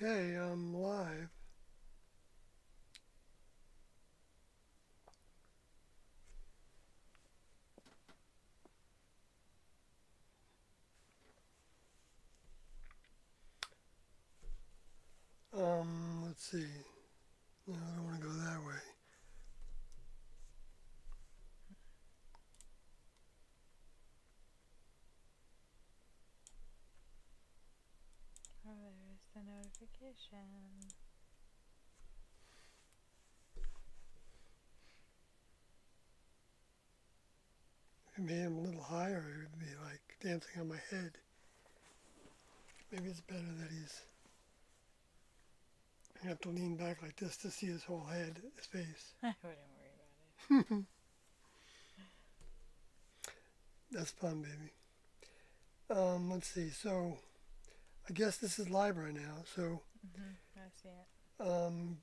Okay, I'm live. Let's see. No, I don't want to go that way. Oh, there's the notification. If you made him a little higher, it would be like dancing on my head. Maybe it's better that I have to lean back like this to see his whole head, his face. I wouldn't worry about it. That's fun, baby. Let's see. So, I guess this is live right now. So, I see it. um,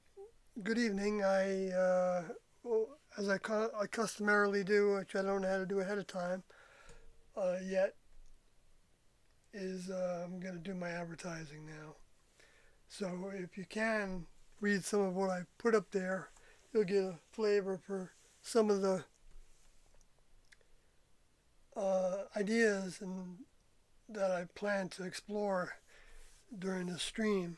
good evening. Well, as I customarily do, which I don't know how to do ahead of time yet, is I'm going to do my advertising now. So if you can read some of what I put up there, you'll get a flavor for some of the ideas that I plan to explore during the stream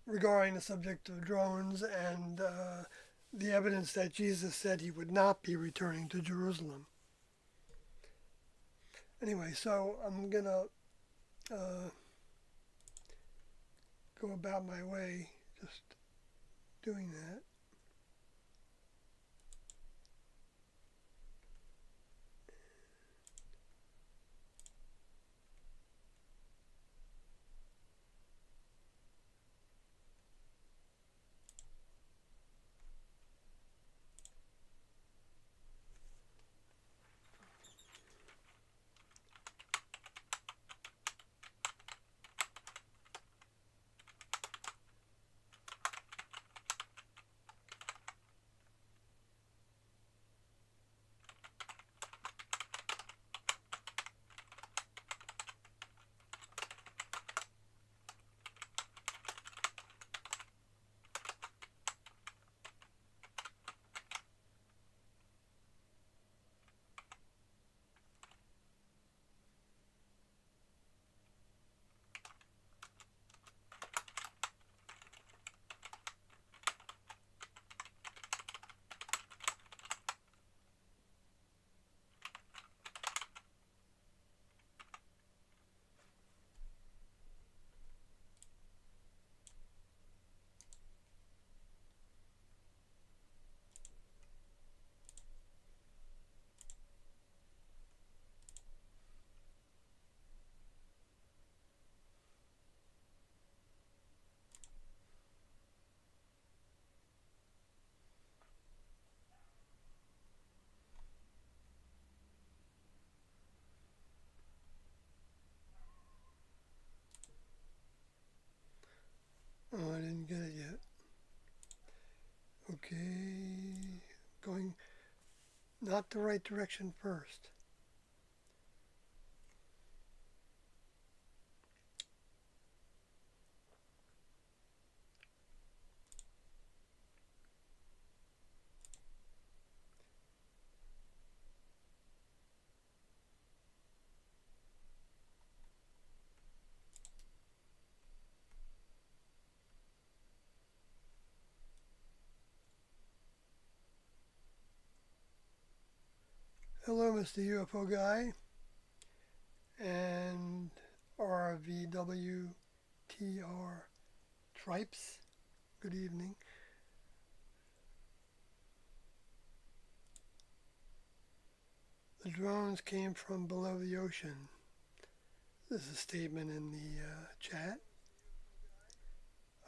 regarding the subject of drones and the evidence that Jesus said he would not be returning to Jerusalem. Anyway, so I'm going to go about my way just doing that. Oh, I didn't get it yet. Okay, going not the right direction first. Hello, Mr. UFO Guy and RVWTR Tripes. Good evening. The drones came from below the ocean. This is a statement in the chat.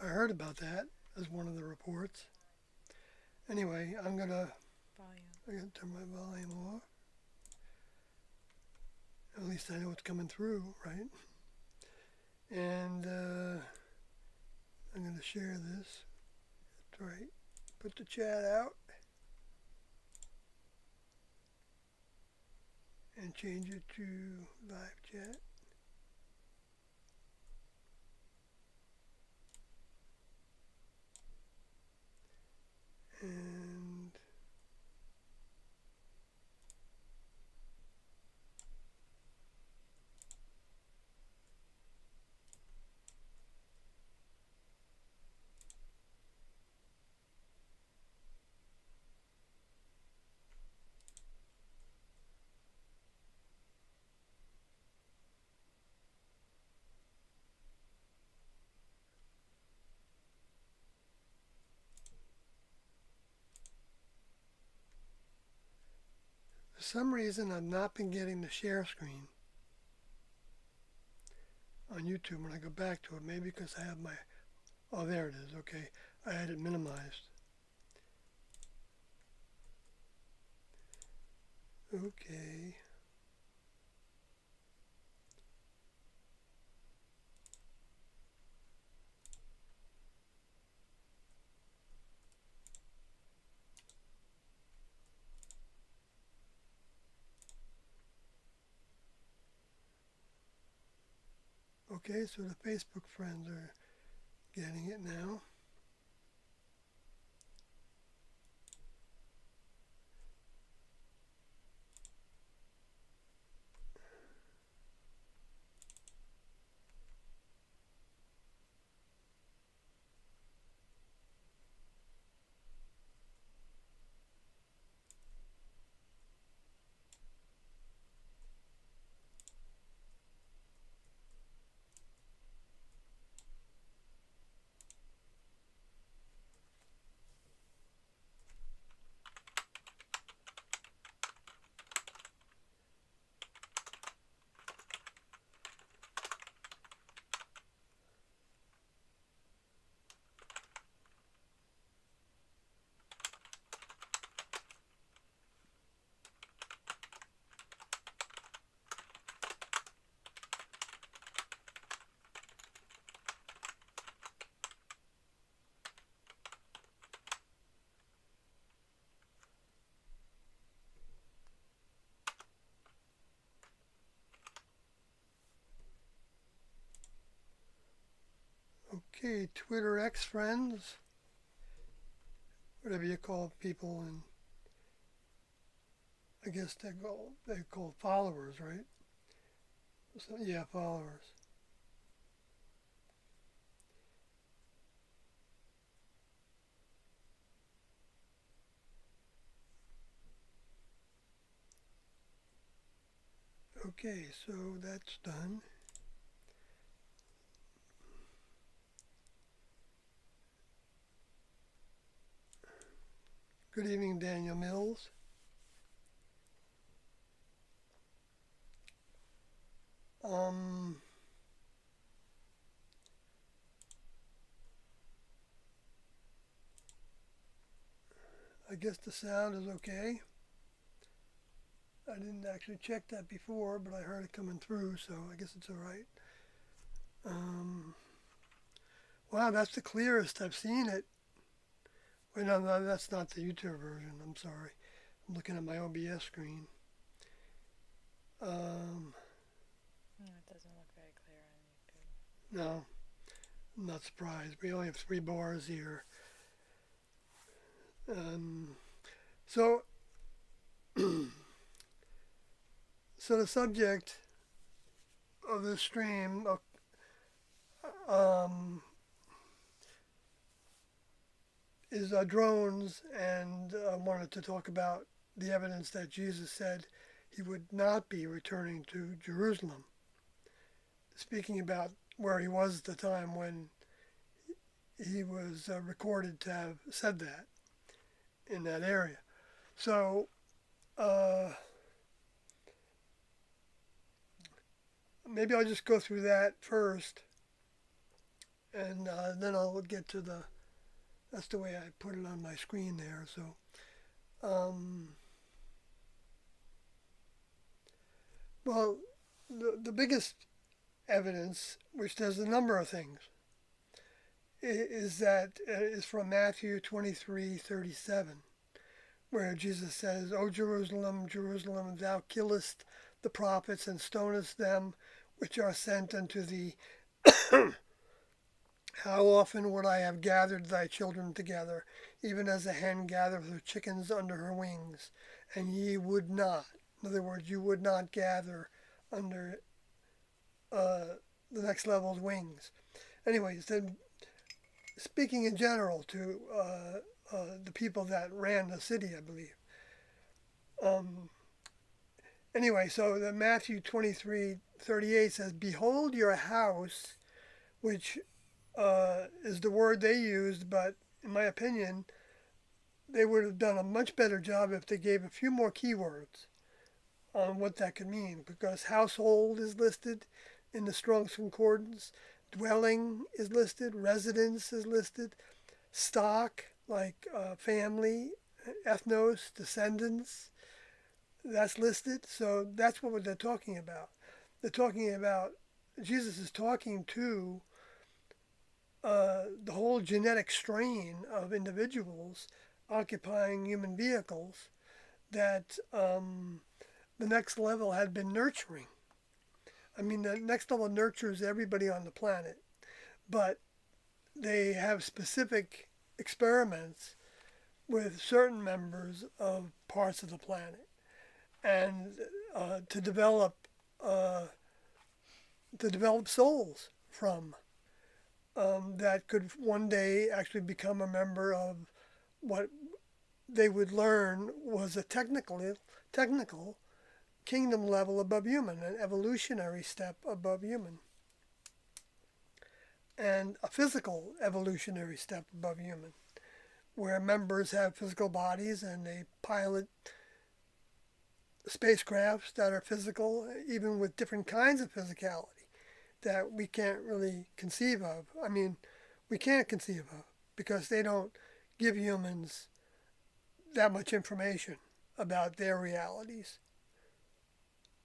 I heard about that as one of the reports. Anyway, I'm gonna turn my volume off. At least I know it's coming through, right? And I'm gonna share this. That's right. Put the chat out and change it to live chat. some reason, I've not been getting the share screen on YouTube when I go back to it. Maybe because I have my... Oh, there it is. Okay. I had it minimized. Okay. Okay, so the Facebook friends are getting it now. Okay, Twitter X friends, whatever you call people, and I guess they call followers, right? So, yeah, followers. Okay, so that's done. Good evening, Daniel Mills. Um, I guess the sound is okay. I didn't actually check that before, but I heard it coming through, so I guess it's all right. Um, wow, that's the clearest I've seen it. Wait, no, that's not the YouTube version. I'm sorry. I'm looking at my OBS screen. Um, No, it doesn't look very clear on YouTube. no, I'm not surprised. We only have 3 bars here. Um, so, so the subject of this stream um, is drones, and I wanted to talk about the evidence that Jesus said he would not be returning to Jerusalem. Speaking about where he was at the time when he was recorded to have said that in that area. So uh, maybe I'll just go through that first, and then I'll get to the... That's the way I put it on my screen there. So, well, the biggest evidence, which does a number of things, is that is from Matthew 23:37, where Jesus says, "O Jerusalem, Jerusalem, thou killest the prophets and stonest them which are sent unto thee. How often would I have gathered thy children together, even as a hen gathereth her chickens under her wings, and ye would not." In other words, you would not gather under the next level's wings. Anyways, then speaking in general to the people that ran the city, I believe. Anyway, so the Matthew 23:38 says, "Behold your house," which is the word they used, but in my opinion, they would have done a much better job if they gave a few more keywords. on what that could mean, because household is listed in the Strong's Concordance, dwelling is listed, residence is listed, stock, like family, ethnos, descendants, that's listed. So that's what they're talking about. They're talking about, Jesus is talking to the whole genetic strain of individuals occupying human vehicles that the next level had been nurturing. I mean, the next level nurtures everybody on the planet, but they have specific experiments with certain members of parts of the planet, and to develop uh, souls from that could one day actually become a member of what they would learn was a technical kingdom level above human, an evolutionary step above human, and a physical evolutionary step above human, where members have physical bodies and they pilot spacecrafts that are physical, even with different kinds of physicality that we can't really conceive of. I mean, we can't conceive of because they don't give humans that much information about their realities.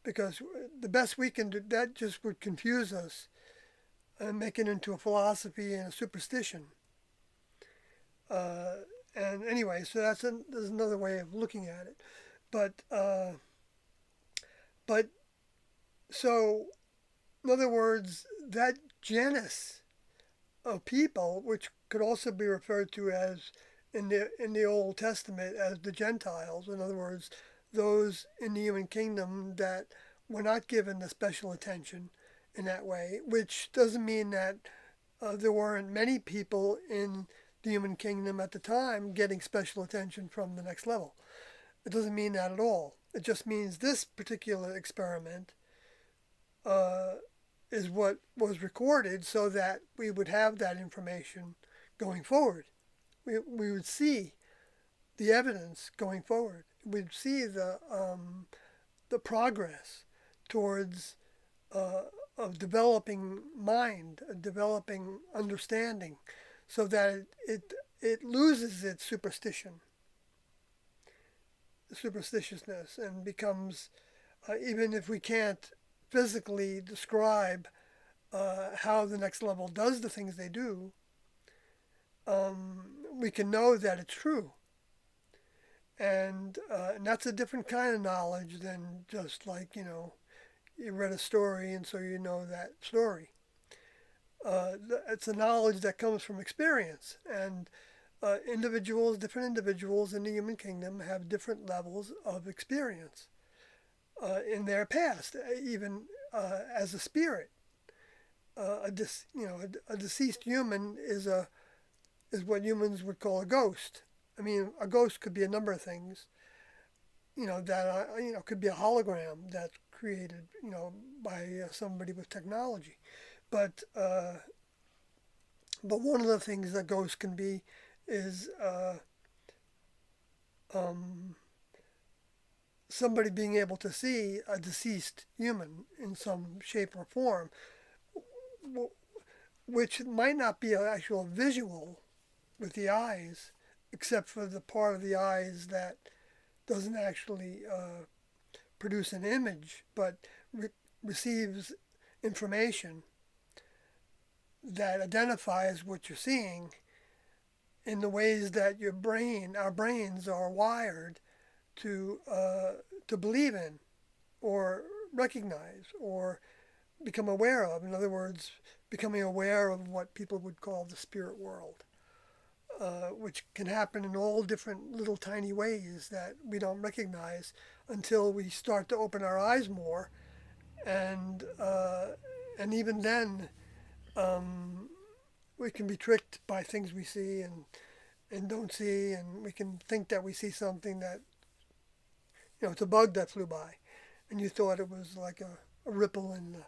Because the best we can do, that just would confuse us and make it into a philosophy and a superstition. Uh, and anyway, so there's another way of looking at it. But but so in other words, that genus of people, which could also be referred to as in the Old Testament as the Gentiles, in other words, those in the human kingdom that were not given the special attention in that way, which doesn't mean that there weren't many people in the human kingdom at the time getting special attention from the next level. It doesn't mean that at all. It just means this particular experiment uh, is what was recorded so that we would have that information going forward. We would see the evidence going forward. We'd see the progress towards of developing mind, developing understanding, so that it loses its superstitiousness, and becomes, even if we can't physically describe how the next level does the things they do, we can know that it's true. And that's a different kind of knowledge than just like, you read a story and so you know that story. It's a knowledge that comes from experience. And different individuals in the human kingdom have different levels of experience in their past, even as a spirit. A deceased human is what humans would call a ghost. I mean, a ghost could be a number of things. That could be a hologram that's created, by somebody with technology. But one of the things that ghosts can be is um, somebody being able to see a deceased human in some shape or form, which might not be an actual visual with the eyes, except for the part of the eyes that doesn't actually produce an image, but receives information that identifies what you're seeing in the ways that our brains are wired to believe in, or recognize, or become aware of. In other words, becoming aware of what people would call the spirit world, which can happen in all different little tiny ways that we don't recognize until we start to open our eyes more, and even then, um, we can be tricked by things we see and don't see, and we can think that we see something that, it's a bug that flew by, and you thought it was like a ripple in the,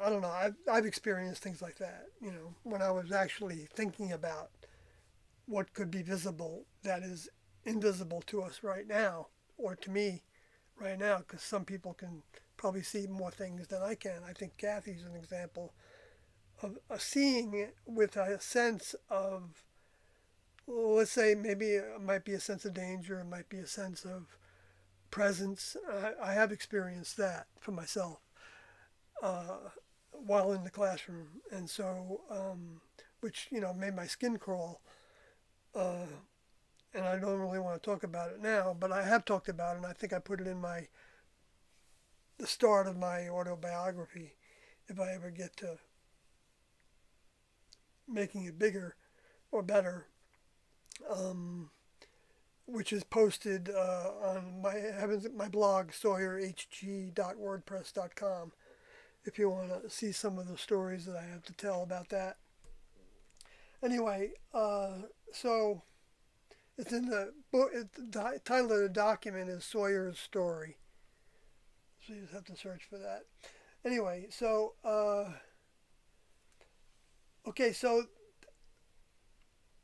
I don't know. I've experienced things like that, when I was actually thinking about what could be visible that is invisible to us right now, or to me right now because some people can probably see more things than I can. I think Kathy's an example of seeing it with a sense of, well, let's say maybe it might be a sense of danger, it might be a sense of presence. I have experienced that for myself uh, while in the classroom, and so which made my skin crawl. Uh, and I don't really want to talk about it now, but I have talked about it, and I think I put it in the start of my autobiography. If I ever get to making it bigger or better, um, which is posted on my blog sawyerhg.wordpress.com. If you want to see some of the stories that I have to tell about that. Anyway, so it's in the book. The title of the document is Sawyer's Story. So you just have to search for that. Anyway, so okay, so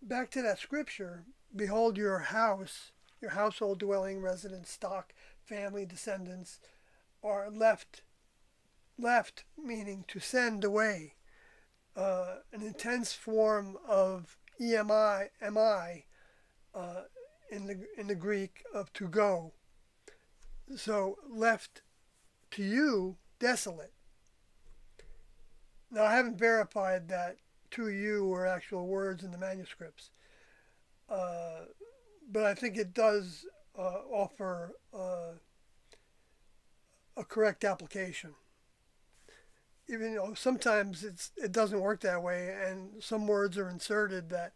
back to that scripture. Behold, your household dwelling, residence, stock, family, descendants are left meaning to send away. An intense form of emi in the Greek of to go. So left to you, desolate. Now I haven't verified that to you were actual words in the manuscripts, uh, but I think it does offer a correct application. Even though sometimes it doesn't work that way, and some words are inserted that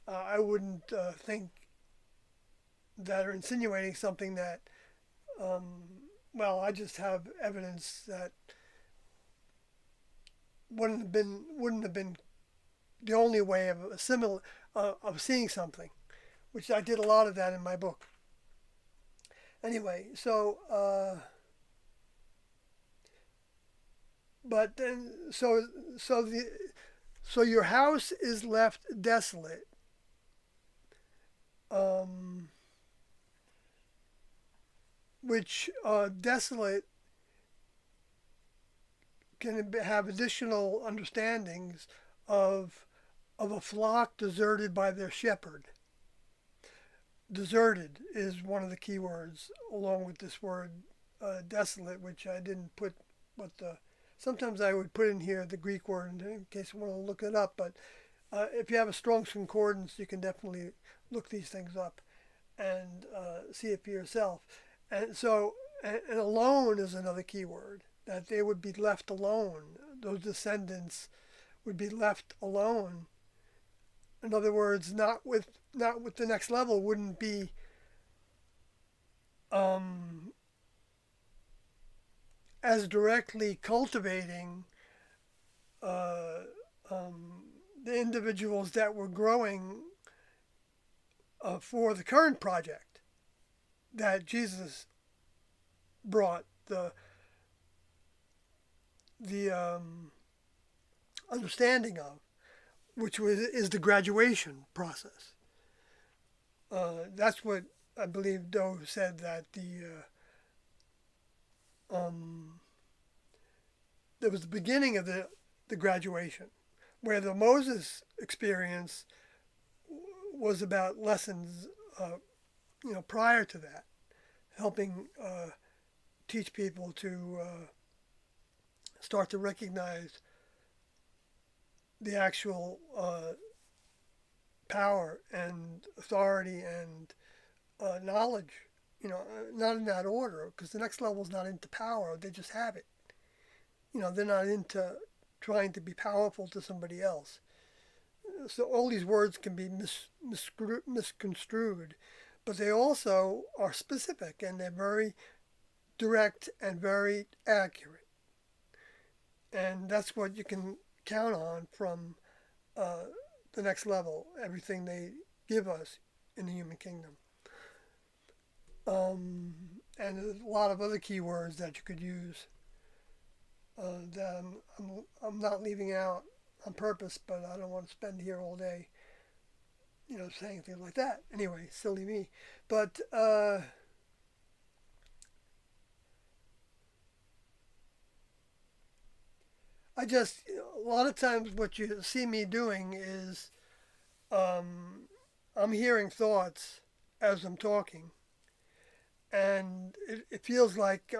I wouldn't think that are insinuating something that um, well, I just have evidence that wouldn't have been the only way of a similar of seeing something, which I did a lot of that in my book. Anyway, so but then so your house is left desolate. Um, which desolate can have additional understandings of a flock deserted by their shepherd. Deserted is one of the key words, along with this word desolate, which I didn't put. What the Sometimes I would put in here the Greek word in case you want to look it up. But if you have a strong concordance, you can definitely look these things up and see it for yourself. And so, and alone is another key word, that they would be left alone. Those descendants would be left alone. In other words, not with the next level wouldn't be um, as directly cultivating uh, um, the individuals that were growing for the current project that Jesus brought the understanding of, which is the graduation process. That's what I believe Doe said, that there was the beginning of the graduation, where the Moses experience was about lessons, prior to that, helping teach people to start to recognize the actual power and authority and knowledge. Not in that order, because the next level is not into power; they just have it. They're not into trying to be powerful to somebody else. So all these words can be misconstrued, but they also are specific, and they're very direct and very accurate. And that's what you can count on from uh, the next level, everything they give us in the human kingdom. Um, and there's a lot of other keywords that you could use that I'm not leaving out on purpose, but I don't want to spend here all day, saying things like that. Anyway, silly me. But I just, a lot of times what you see me doing is um, I'm hearing thoughts as I'm talking, and it feels like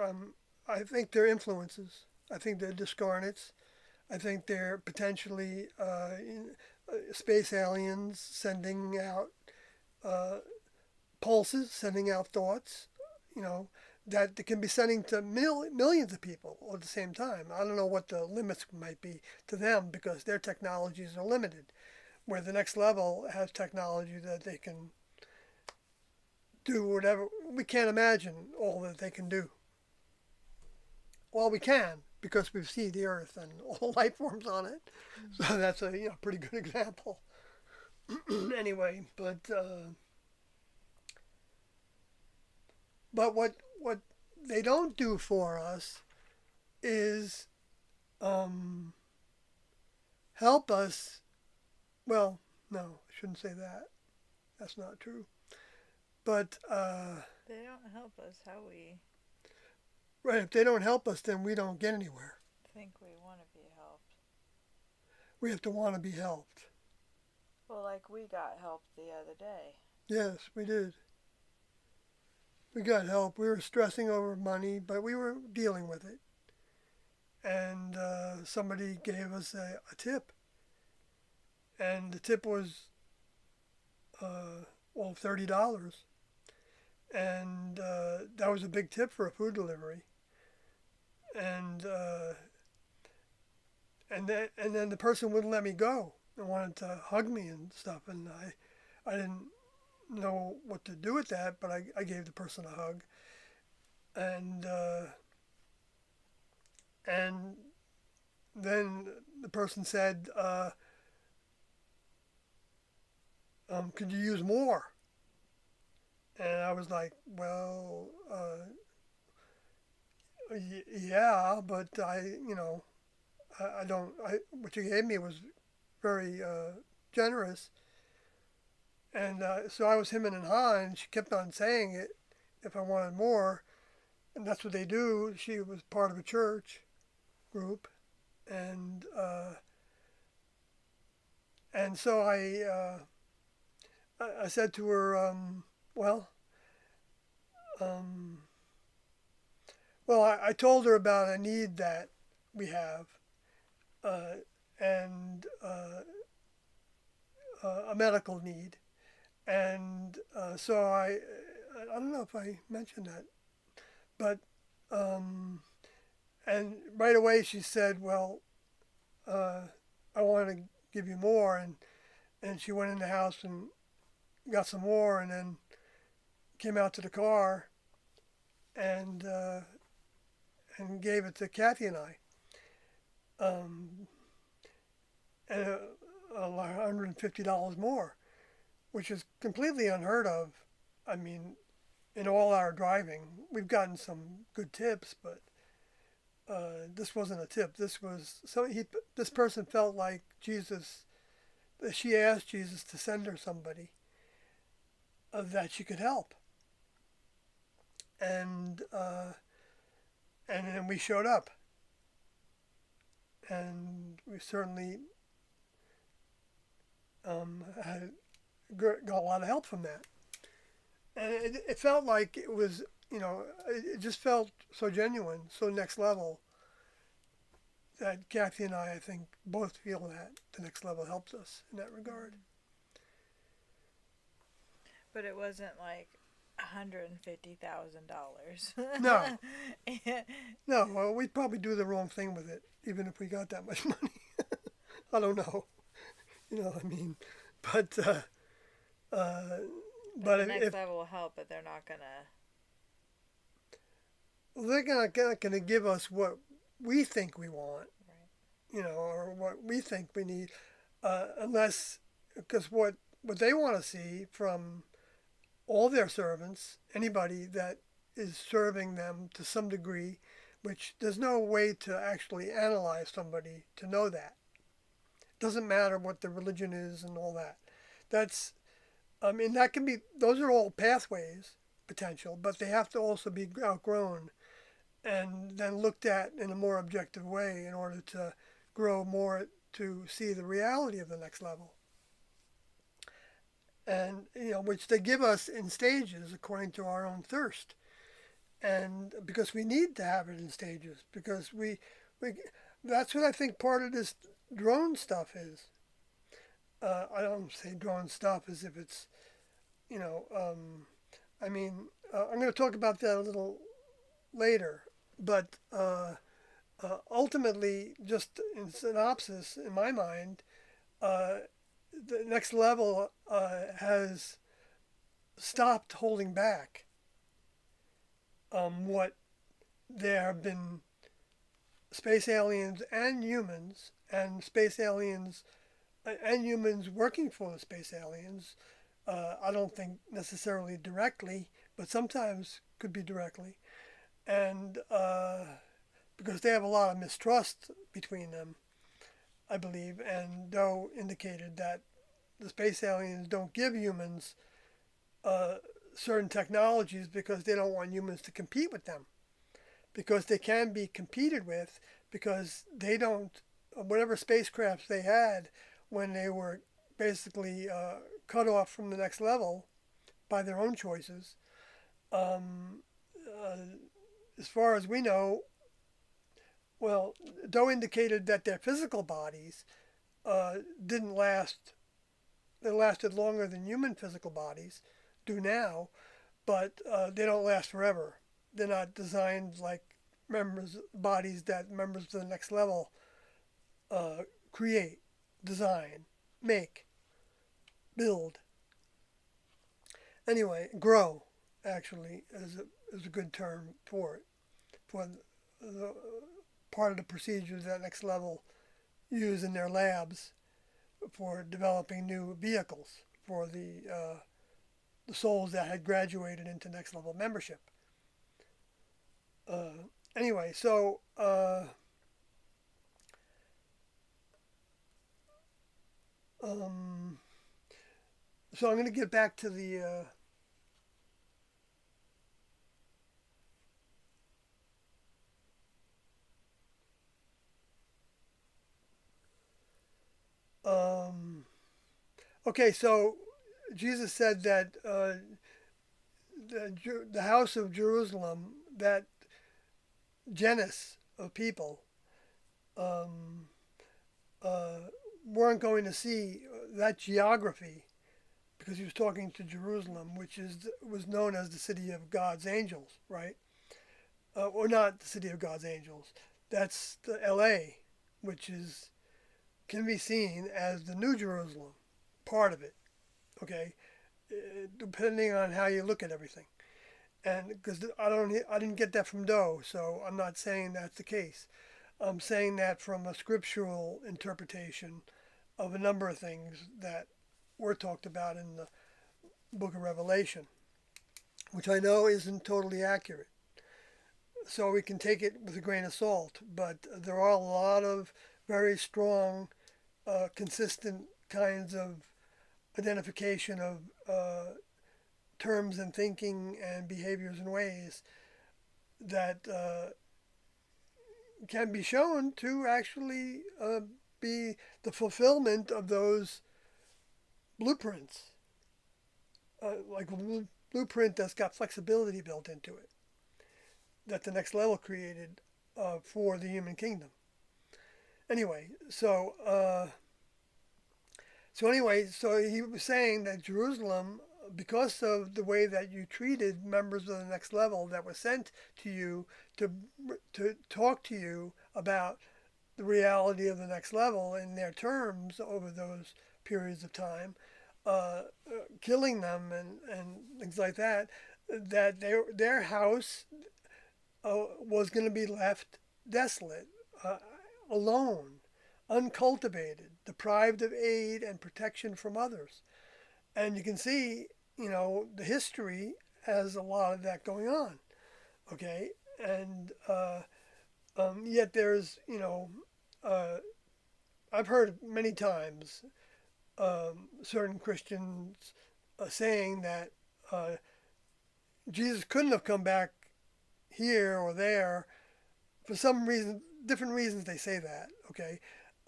I think they're influences. I think they're discarnates. I think they're potentially space aliens sending out uh, pulses, sending out thoughts, you know, that they can be sending to millions of people at the same time. I don't know what the limits might be to them because their technologies are limited. Where the next level has technology that they can do whatever. We can't imagine all that they can do. Well, we can because we've seen the Earth and all life forms on it. So that's a pretty good example. Anyway, but what they don't do for us is um, help us. Well, no, I shouldn't say that. That's not true. But They don't help us how we right, if they don't help us, then we don't get anywhere. think we want to be helped. We have to want to be helped. Well, like we got help the other day. Yes, we did. We got help. We were stressing over money, but we were dealing with it. And somebody gave us a tip, and the tip was $30, and that was a big tip for a food delivery. And and then the person wouldn't let me go and wanted to hug me and stuff, and I didn't know what to do with that, but I gave the person a hug, and and then the person said, "Could you use more?" And I was like, "Well, yeah, but I don't. What you gave me was very generous." And so I was hemming and hawing, and she kept on saying it if I wanted more. And that's what they do. She was part of a church group. And and so I said to her, well, um, I told her about a need that we have, uh, and a medical need. And so I don't know if I mentioned that, but um, and right away she said, well, uh, I want to give you more, and she went in the house and got some more, and then came out to the car and and gave it to Kathy and I, um, and $150 more, which is completely unheard of. I mean, in all our driving, we've gotten some good tips, but this wasn't a tip. This was so he. This person felt like Jesus. She asked Jesus to send her somebody that she could help, and then we showed up, and we certainly had got a lot of help from that. And it felt like it was, it just felt so genuine, so next level, that Kathy and I think, both feel that the next level helps us in that regard. But it wasn't like $150,000. No, no, well, we'd probably do the wrong thing with it, even if we got that much money. I don't know, you know what I mean? But, uh, But but the next if level will help, but they're not gonna. they're not going to give us what we think we want, Right. or what we think we need, unless, because what they want to see from all their servants, anybody that is serving them to some degree, which there's no way to actually analyze somebody to know that. It doesn't matter what the religion is and all that. That's, I mean, that can be, those are all pathways potential, but they have to also be outgrown and then looked at in a more objective way in order to grow more to see the reality of the next level. And, which they give us in stages according to our own thirst. And because we need to have it in stages, because we that's what I think part of this drone stuff is. I don't say drone stuff as if it's, you know, I mean, I'm going to talk about that a little later, but ultimately, just in synopsis, in my mind, uh, the next level has stopped holding back what there have been space aliens and space aliens and humans working for the space aliens. I don't think necessarily directly, but sometimes could be directly. And because they have a lot of mistrust between them, I believe, and Doe indicated that the space aliens don't give humans uh, certain technologies because they don't want humans to compete with them. Because they can be competed with, because they don't, whatever spacecrafts they had when they were basically cut off from the next level by their own choices, um, uh, as far as we know, well, Doe indicated that their physical bodies didn't last. They lasted longer than human physical bodies do now, but they don't last forever. They're not designed like bodies that members of the next level uh, create, design, make, build. Anyway, grow actually is a good term for it, for the part of the procedures that next level use in their labs for developing new vehicles for the souls that had graduated into next level membership. Uh, anyway, um, so I'm going to get back to the. Okay, so Jesus said that the house of Jerusalem, that genus of people, um, uh, weren't going to see that geography because he was talking to Jerusalem, which was known as the city of God's angels, right? Or not the city of God's angels. That's the L.A., which is can be seen as the New Jerusalem, part of it. Okay, depending on how you look at everything. And because I didn't get that from Doe, so I'm not saying that's the case. I'm saying that from a scriptural interpretation of a number of things that were talked about in the book of Revelation, which I know isn't totally accurate. So we can take it with a grain of salt, but there are a lot of very strong, consistent kinds of identification of terms and thinking and behaviors and ways that can be shown to actually be the fulfillment of those blueprints, like a blueprint that's got flexibility built into it, that the next level created for the human kingdom. Anyway, so he was saying that Jerusalem, because of the way that you treated members of the next level that were sent to you to talk to you about the reality of the next level in their terms over those periods of time, killing them and things like that, that their house was going to be left desolate, uh, alone, uncultivated, deprived of aid and protection from others. And you can see, the history has a lot of that going on. Okay, and yet there's, uh, I've heard many times certain Christians saying that Jesus couldn't have come back here or there for some reason, different reasons they say that. Okay,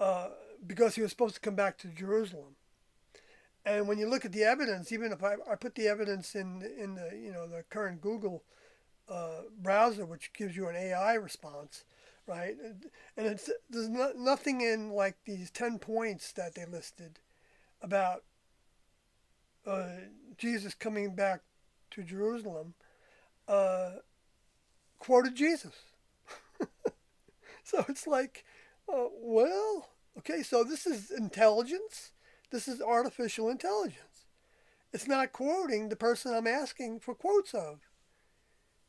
uh, because he was supposed to come back to Jerusalem. And when you look at the evidence, even if I put the evidence in the the current Google browser, which gives you an AI response, right? And there's nothing in like these 10 points that they listed about uh, Jesus coming back to Jerusalem uh, quoted Jesus. So it's like, well, okay, so this is intelligence. This is artificial intelligence. It's not quoting the person I'm asking for quotes of.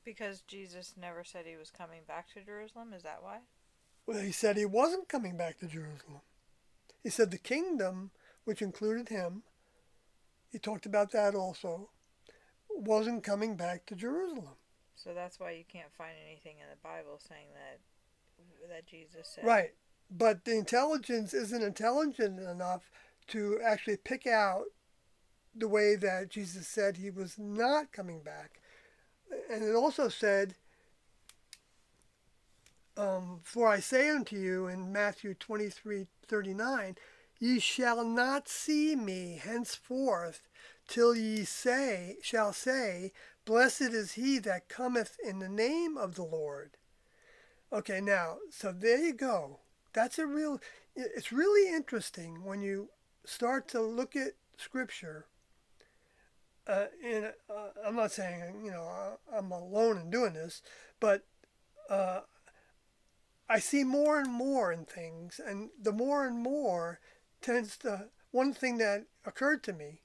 Because Jesus never said he was coming back to Jerusalem? Is that why? Well, he said he wasn't coming back to Jerusalem. He said the kingdom, which included him, he talked about that also, wasn't coming back to Jerusalem. So that's why you can't find anything in the Bible saying that Jesus said. Right. But the intelligence isn't intelligent enough to actually pick out the way that Jesus said he was not coming back. And it also said, for I say unto you in Matthew 23:39, ye shall not see me henceforth till ye shall say, blessed is he that cometh in the name of the Lord. Okay, now, so there you go. It's really interesting when you start to look at Scripture. I'm not saying, I'm alone in doing this, but uh, I see more and more in things, and the more and more tends to. One thing that occurred to me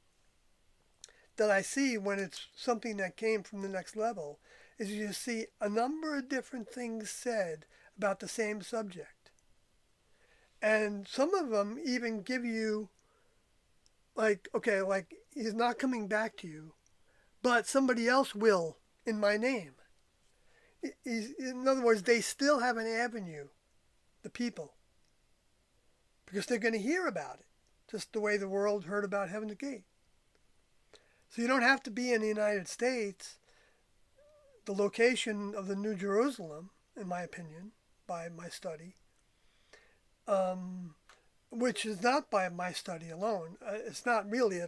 that I see when it's something that came from the next level is you see a number of different things said about the same subject. And some of them even give you, like, okay, like he's not coming back to you, but somebody else will in my name. In other words, they still have an avenue, the people, because they're going to hear about it, just the way the world heard about Heaven's Gate. So you don't have to be in the United States. The location of the New Jerusalem, in my opinion, by my study, which is not by my study alone. It's not really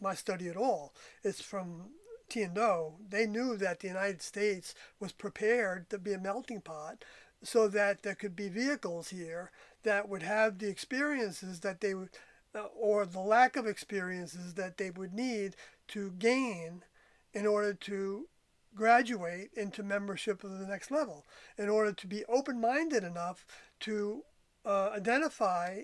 my study at all. It's from Tiendo. They knew that the United States was prepared to be a melting pot so that there could be vehicles here that would have the experiences that they would, or the lack of experiences that they would need to gain in order to graduate into membership of the next level, in order to be open-minded enough to identify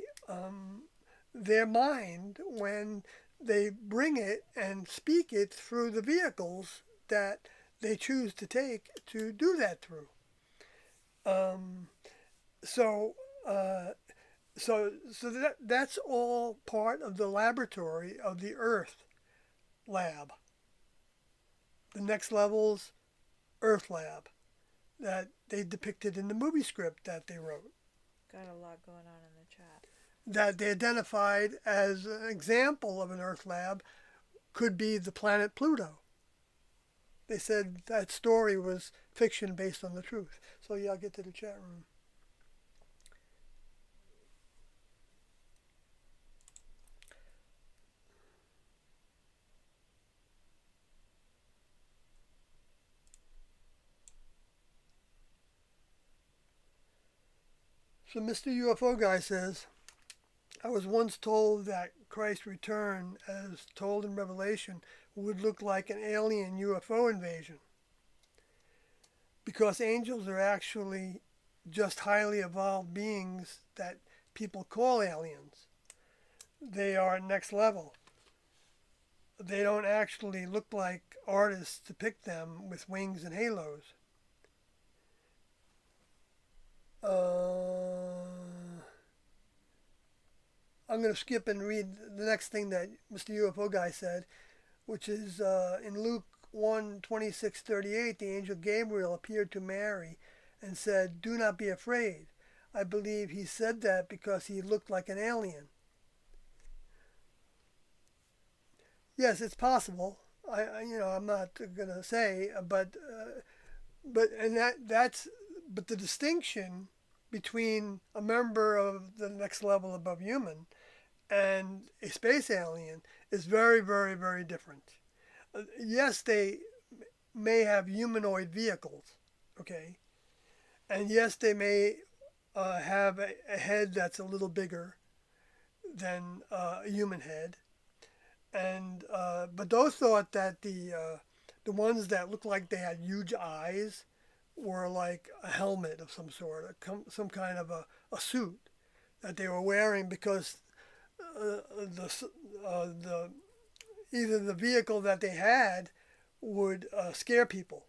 their mind when they bring it and speak it through the vehicles that they choose to take to do that through. Um, so, uh, that's all part of the laboratory of the Earth lab, the next level's Earth lab that they depicted in the movie script that they wrote. Got a lot going on in the chat. That they identified as an example of an Earth lab could be the planet Pluto. They said that story was fiction based on the truth. So yeah, I'll get to the chat room. So Mr. UFO guy says, I was once told that Christ's return, as told in Revelation, would look like an alien UFO invasion. Because angels are actually just highly evolved beings that people call aliens. They are next level. They don't actually look like artists depict them with wings and halos. I'm going to skip and read the next thing that Mr. UFO guy said, which is in Luke 1:26-38, the angel Gabriel appeared to Mary and said, do not be afraid. I believe he said that because he looked like an alien. Yes, it's possible. I'm not going to say, but the distinction between a member of the next level above human and a space alien is very, very, very different. Yes, they may have humanoid vehicles, okay, and yes, they may have a head that's a little bigger than a human head, and but those thought that the ones that looked like they had huge eyes were like a helmet of some sort, some kind of a suit that they were wearing because the either the vehicle that they had would scare people,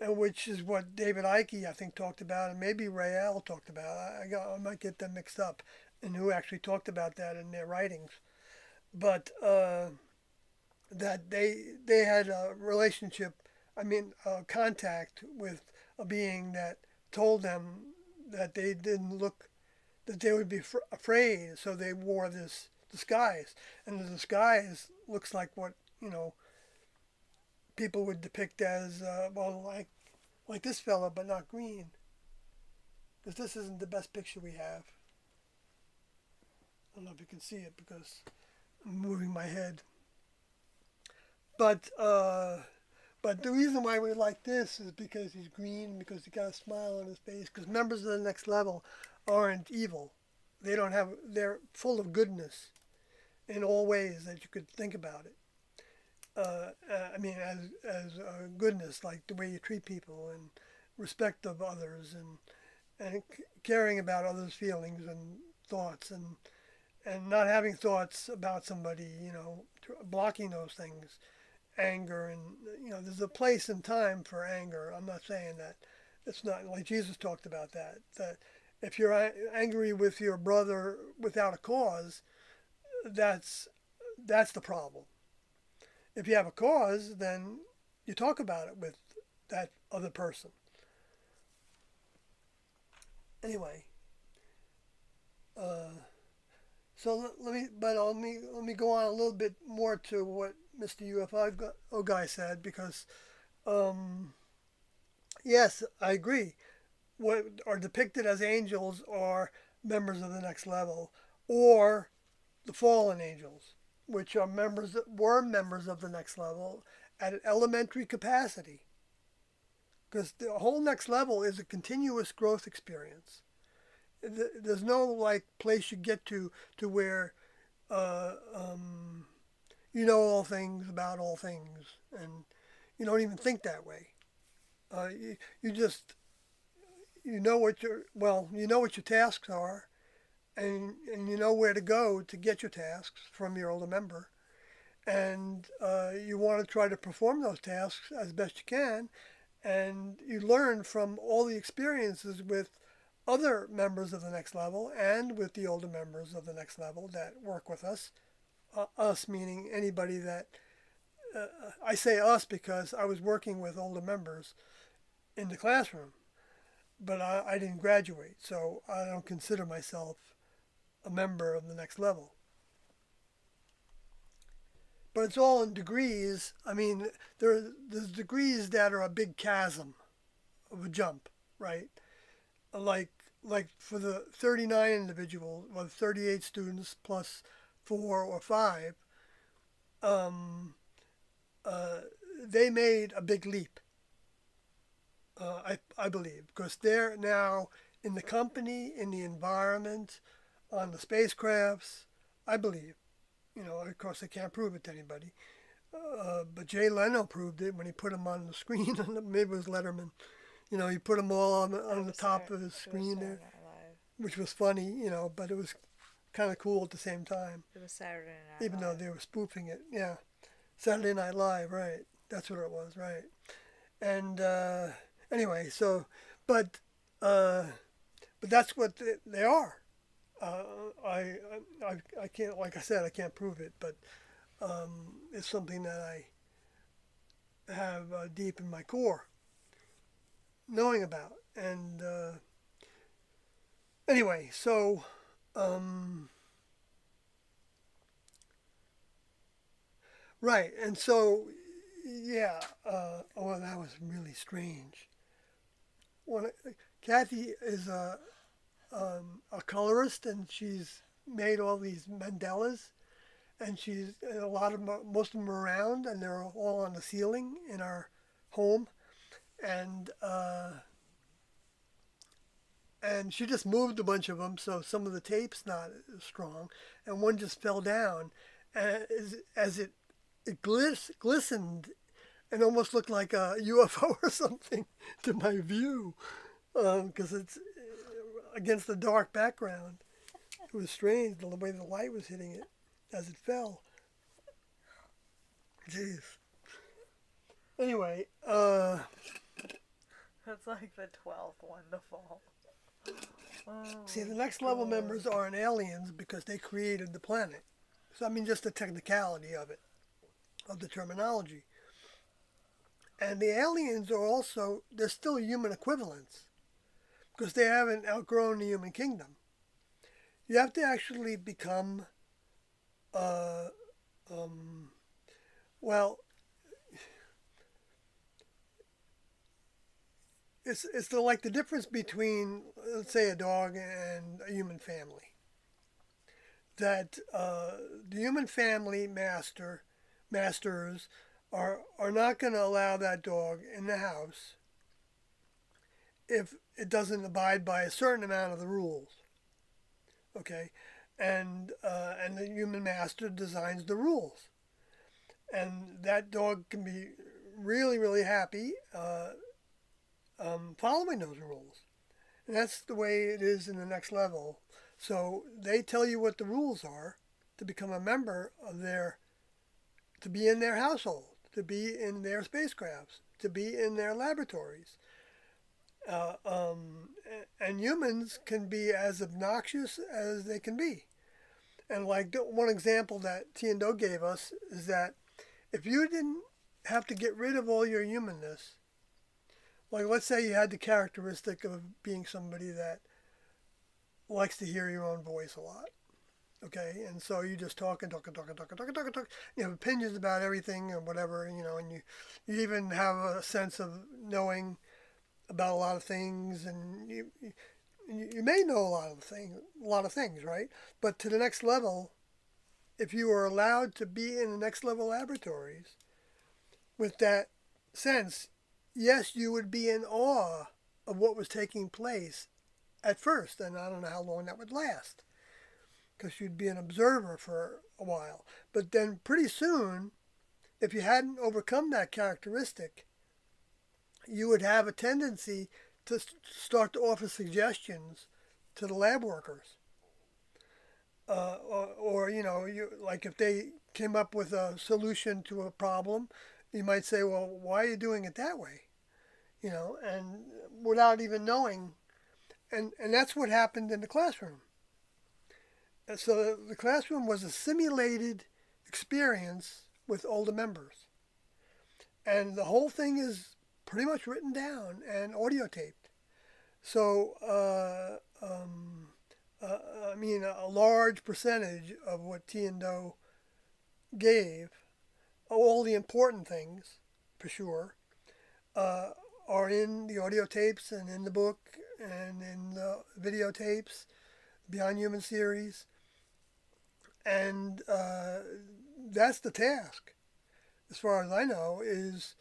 and which is what David Icke I think talked about, and maybe Ray Al talked about. I might get them mixed up, and who actually talked about that in their writings. But that they had a relationship, I mean, contact with a being that told them that they didn't look, that they would be afraid, so they wore this disguise, and the disguise looks like what people would depict as well, like this fella, but not green, because this isn't the best picture we have. I don't know if you can see it because I'm moving my head, but but the reason why we like this is because he's green, because he got a smile on his face. Because members of the next level aren't evil; they don't have. They're full of goodness in all ways that you could think about it. I mean, as goodness, like the way you treat people and respect of others, and caring about others' feelings and thoughts, and not having thoughts about somebody, blocking those things, anger, and there's a place and time for anger. I'm not saying that it's not like Jesus talked about that if you're angry with your brother without a cause, that's the problem. If you have a cause, then you talk about it with that other person. Anyway, uh, so let me go on a little bit more to what Mr. UFO guy said, because um, yes, I agree. What are depicted as angels are members of the next level, or the fallen angels, which are were members of the next level at an elementary capacity. Because the whole next level is a continuous growth experience. There's no like place you get to where uh, um, you know all things about all things, and you don't even think that way. You just you know what your tasks are, and you know where to go to get your tasks from your older member, and you want to try to perform those tasks as best you can, and you learn from all the experiences with other members of the next level and with the older members of the next level that work with us. Us meaning anybody that I say us because I was working with older members in the classroom, but I didn't graduate, so I don't consider myself a member of the next level. But it's all in degrees. I mean, there's degrees that are a big chasm of a jump, right? Like like for the 39 individuals, well, 38 students plus 4 or 5, um, uh, they made a big leap. I believe, because they're now in the company, in the environment, on the spacecrafts. I believe. Of course, I can't prove it to anybody. But Jay Leno proved it when he put them on the screen. Maybe it was Letterman. He put them all on the top of his screen there, which was funny, but it was kind of cool at the same time. It was Saturday Night Even though Live. they were spoofing it. Yeah. Saturday Night Live, right. That's what it was, right. And anyway, so, but, uh, but that's what they are. Uh, I can't, like I said, I can't prove it, but it's something that I have deep in my core knowing about. And anyway, so um, right, and so yeah. Oh, that was really strange. When Kathy is a colorist, and she's made all these mandalas, and she's a lot of most of them are around, and they're all on the ceiling in our home, and and she just moved a bunch of them, so some of the tape's not as strong, and one just fell down, and as it glistened and almost looked like a UFO or something to my view, because it's against the dark background. It was strange the way the light was hitting it as it fell. Jeez. Anyway, That's like the 12th one to fall. see, Oh, the next level God. members aren't aliens because they created the planet. So I mean, just the technicality of it, of the terminology. And the aliens are also, they're still human equivalents because they haven't outgrown the human kingdom. You have to actually become, uh, um, well, it's like the difference between, let's say, a dog and a human family. That the human family masters are not going to allow that dog in the house if it doesn't abide by a certain amount of the rules. Okay, and the human master designs the rules, and that dog can be really happy following those rules. And that's the way it is in the next level. So they tell you what the rules are to become a member of their, to be in their household, to be in their spacecrafts, to be in their laboratories. Uh, um, and humans can be as obnoxious as they can be. And like one example that T and Do gave us is that if you didn't have to get rid of all your humanness, like let's say you had the characteristic of being somebody that likes to hear your own voice a lot, okay, and so you just talk, you have opinions about everything or whatever, and you even have a sense of knowing about a lot of things, and you may know a lot of things, right? But to the next level, if you were allowed to be in the next level laboratories with that sense, yes, you would be in awe of what was taking place at first, and I don't know how long that would last because you'd be an observer for a while. But then pretty soon, if you hadn't overcome that characteristic, you would have a tendency to start to offer suggestions to the lab workers. Or you like if they came up with a solution to a problem, you might say, "Well, why are you doing it that way?" And without even knowing, and that's what happened in the classroom. And so the classroom was a simulated experience with older members, and the whole thing is pretty much written down and audio taped. So, I mean, a large percentage of what T and Do gave, all the important things, for sure, uh, are in the audio tapes and in the book and in the videotapes, Beyond Human series, and that's the task, as far as I know, is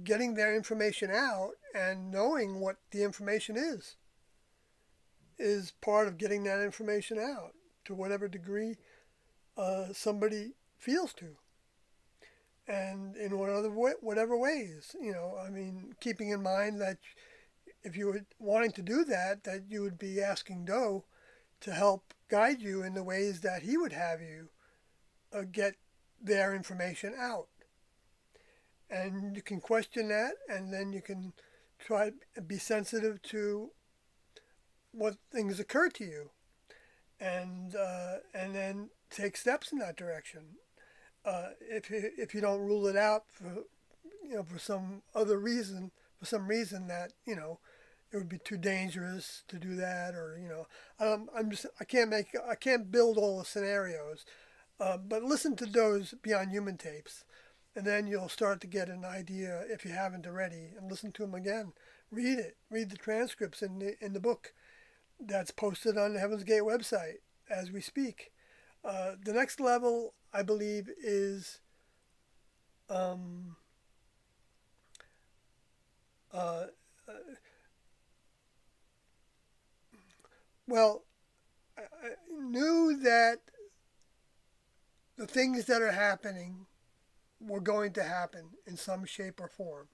getting their information out and knowing what the information is part of getting that information out to whatever degree somebody feels to, and in whatever ways. I mean, keeping in mind that if you were wanting to do that, that you would be asking Doe to help guide you in the ways that he would have you get their information out. And you can question that, and then you can try to be sensitive to what things occur to you, and then take steps in that direction. If you don't rule it out for some other reason, for some reason that it would be too dangerous to do that, or I can't build all the scenarios, but listen to those Beyond Human tapes, and then you'll start to get an idea if you haven't already, and listen to them again Read it. Read the transcripts in the book that's posted on the Heaven's Gate website as we speak. The next level, I believe, is um, uh, well, I knew that the things that are happening were going to happen in some shape or form.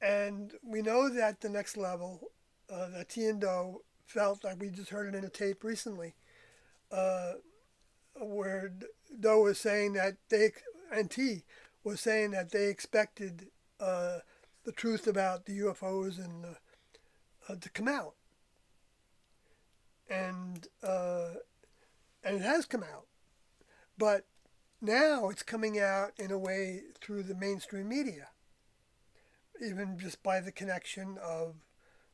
And we know that the next level, that T and Do felt like we just heard it in a tape recently, uh, where Do was saying that and T was saying that they expected uh, the truth about the UFOs to come out, and and it has come out, but now it's coming out in a way through the mainstream media, even just by the connection of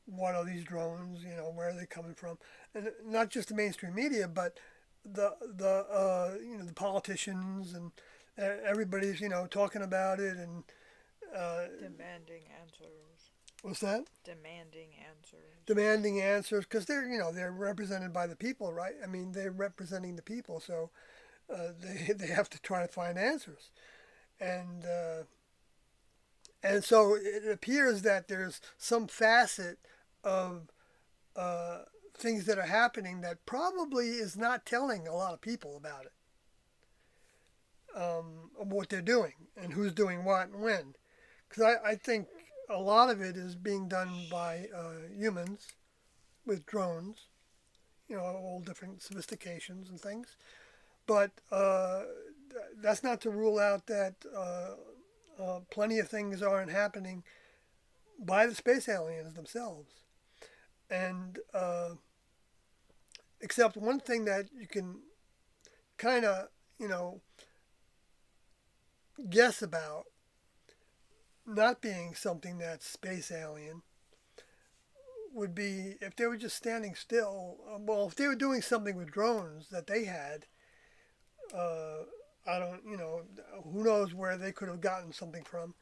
what are these drones, where are they coming from, and not just the mainstream media, but the politicians and everybody's talking about it and Demanding answers. what's that? Demanding answers. Demanding answers because they're represented by the people, right? I mean, they're representing the people, so they have to try to find answers, and so it appears that there's some facet of uh, things that are happening that probably is not telling a lot of people about it, of what they're doing and who's doing what and when. Because I think a lot of it is being done by humans with drones, all different sophistications and things. But that's not to rule out that plenty of things aren't happening by the space aliens themselves. And except one thing that you can kind of, guess about not being something that's space alien would be if they were just standing still. Well, if they were doing something with drones that they had, I don't, who knows where they could have gotten something from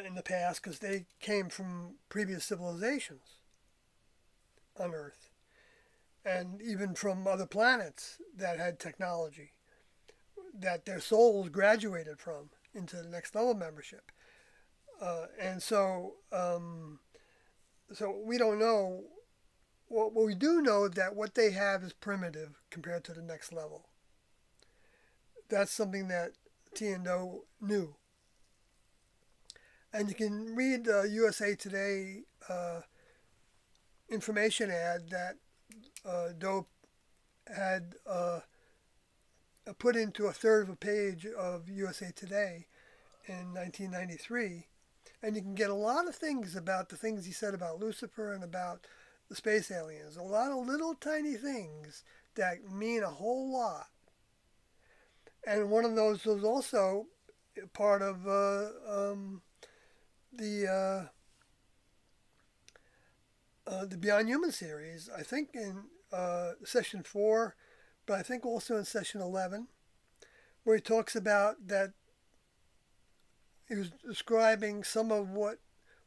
in the past because they came from previous civilizations on Earth and even from other planets that had technology that their souls graduated from into the next level membership. And so we don't know. What we do know that what they have is primitive compared to the next level. That's something that T and Do knew. And you can read USA Today information ad that Do had put into a third of a page of USA Today in 1993. And you can get a lot of things about the things he said about Lucifer and about the space aliens. A lot of little tiny things that mean a whole lot. And one of those was also part of the Beyond Human series. I think in session 4, but I think also in session 11, where he talks about that he was describing some of what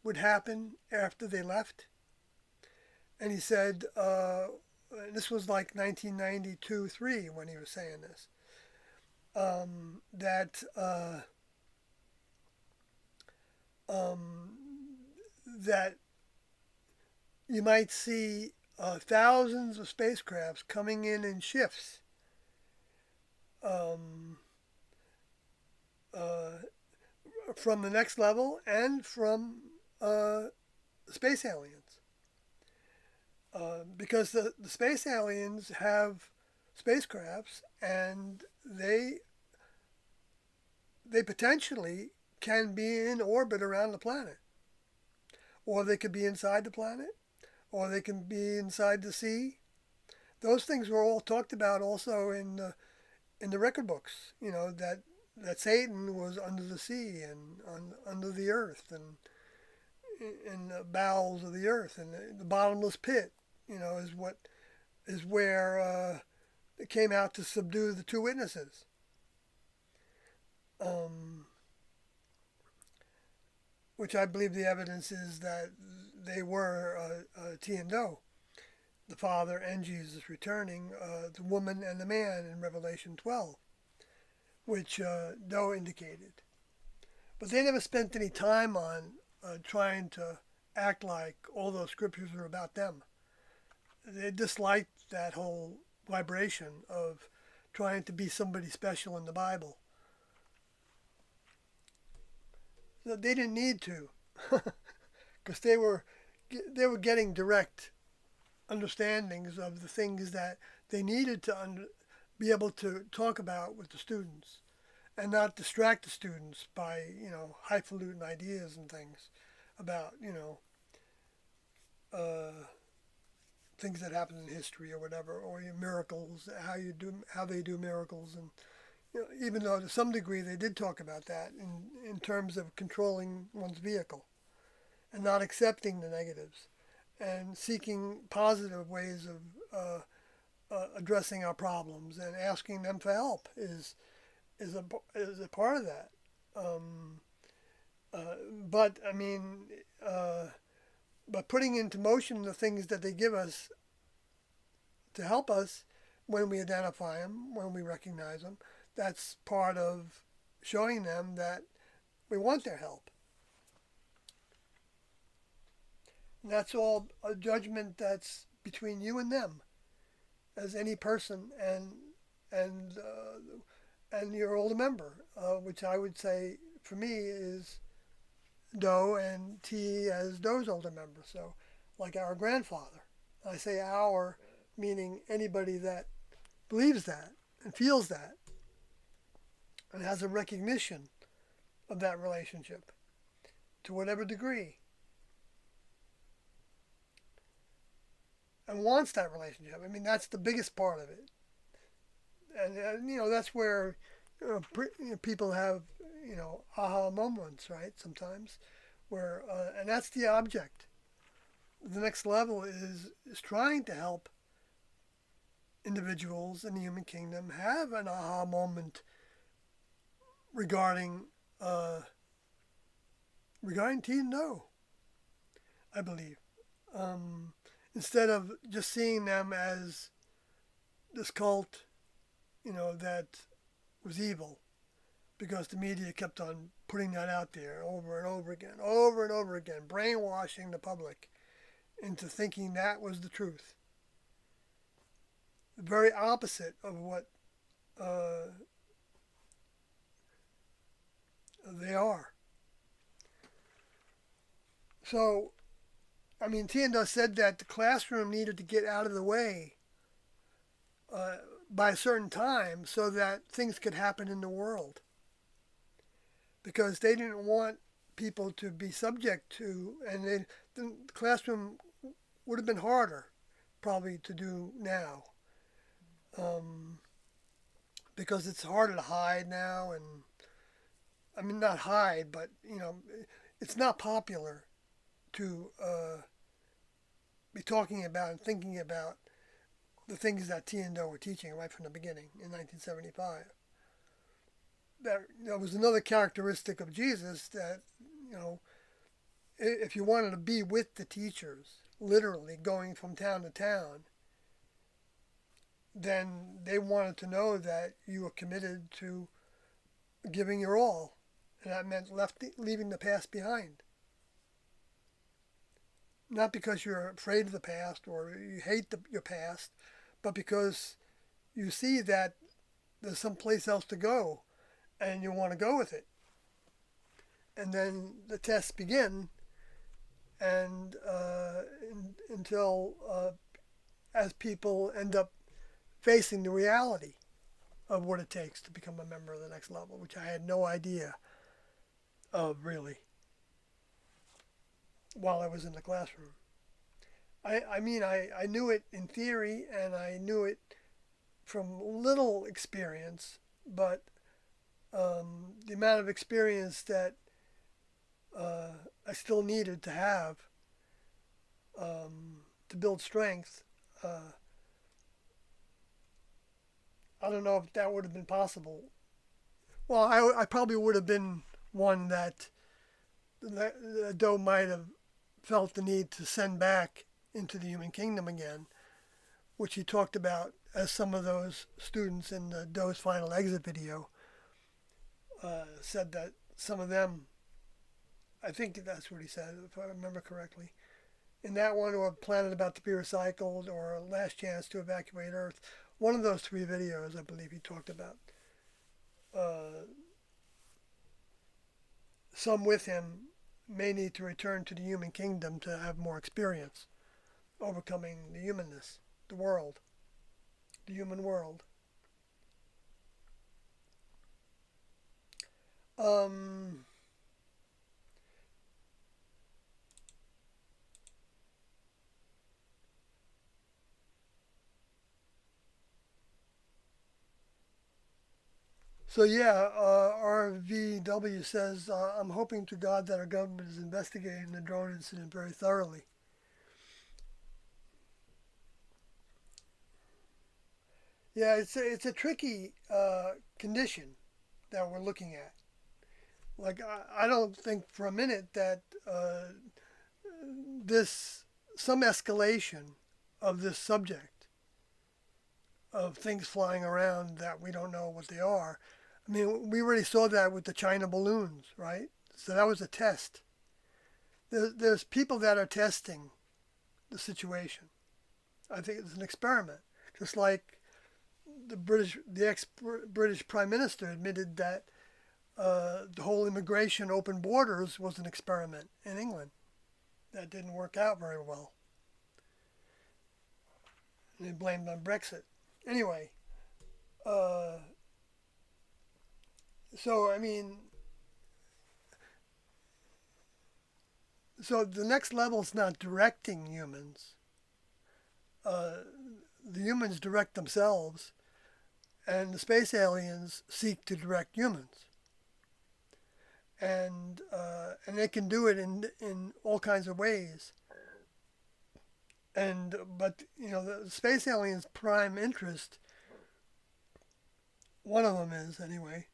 would happen after they left. And he said, this was like 1992-3 when he was saying this, that that you might see thousands of spacecrafts coming in shifts, um, uh, from the next level and from space aliens. Because the space aliens have spacecrafts and they potentially can be in orbit around the planet, or they could be inside the planet, or they can be inside the sea. Those things were all talked about also in the record books. That Satan was under the sea and under the earth and in the bowels of the earth, and the bottomless pit. Is where it came out to subdue the two witnesses. Um, which I believe the evidence is that they were T and Do, the Father and Jesus returning, the woman and the man in Revelation 12, which Do indicated. But they never spent any time on trying to act like all those scriptures are about them. They disliked that whole vibration of trying to be somebody special in the Bible. So they didn't need to, because they were getting direct understandings of the things that they needed to be able to talk about with the students, and not distract the students by highfalutin ideas and things about uh, things that happen in history or whatever, or miracles, how they do miracles, and even though to some degree they did talk about that in terms of controlling one's vehicle and not accepting the negatives and seeking positive ways of addressing our problems and asking them for help is a part of that. Um, but I mean, uh, but putting into motion the things that they give us to help us when we identify them, when we recognize them, that's part of showing them that we want their help. And that's all a judgment that's between you and them, as any person and your older member, which I would say for me is Do and T as Do's older member. So, like our grandfather. I say our, meaning anybody that believes that and feels that and has a recognition of that relationship to whatever degree and wants that relationship. I mean, that's the biggest part of it. And that's where people have, aha moments, right? Sometimes where, and that's the object. The next level is trying to help individuals in the human kingdom have an aha moment regarding regarding T and No, I believe. Instead of just seeing them as this cult, that was evil, because the media kept on putting that out there over and over again, brainwashing the public into thinking that was the truth. The very opposite of what they are. So, I mean, Tienda said that the classroom needed to get out of the way by a certain time so that things could happen in the world. Because they didn't want people to be subject to, and the classroom would have been harder probably to do now. Because it's harder to hide now, and I mean, not hide, but it's not popular to be talking about and thinking about the things that T and O were teaching right from the beginning in 1975. That was another characteristic of Jesus, that if you wanted to be with the teachers, literally going from town to town, then they wanted to know that you were committed to giving your all, and that meant leaving the past behind. Not because you're afraid of the past or you hate your past, but because you see that there's some place else to go and you want to go with it. And then the tests begin, and until as people end up facing the reality of what it takes to become a member of the next level, which I had no idea of really while I was in the classroom. I mean, I knew it in theory, and I knew it from little experience, but the amount of experience that I still needed to have to build strength, I don't know if that would have been possible. Well, I probably would have been one that Doe might have felt the need to send back into the human kingdom again, which he talked about as some of those students in the Doe's final exit video said that some of them, I think that's what he said, if I remember correctly, in that one, or Planet About to Be Recycled, or Last Chance to Evacuate Earth, one of those three videos, I believe he talked about. Uh, some with him may need to return to the human kingdom to have more experience overcoming the humanness, the world, the human world. Um, so yeah, RVW says, I'm hoping to God that our government is investigating the drone incident very thoroughly. Yeah, it's a tricky condition that we're looking at. Like I don't think for a minute that this some escalation of this subject of things flying around that we don't know what they are. I mean, we already saw that with the China balloons, right? So that was a test. There's people that are testing the situation. I think it's an experiment, just like the ex-British Prime Minister admitted that the whole immigration open borders was an experiment in England that didn't work out very well. And they blamed on Brexit. Anyway, uh, so I mean, so the next level is not directing humans. Uh, the humans direct themselves, and the space aliens seek to direct humans. And they can do it in all kinds of ways. But the space aliens' prime interest, one of them is anyway.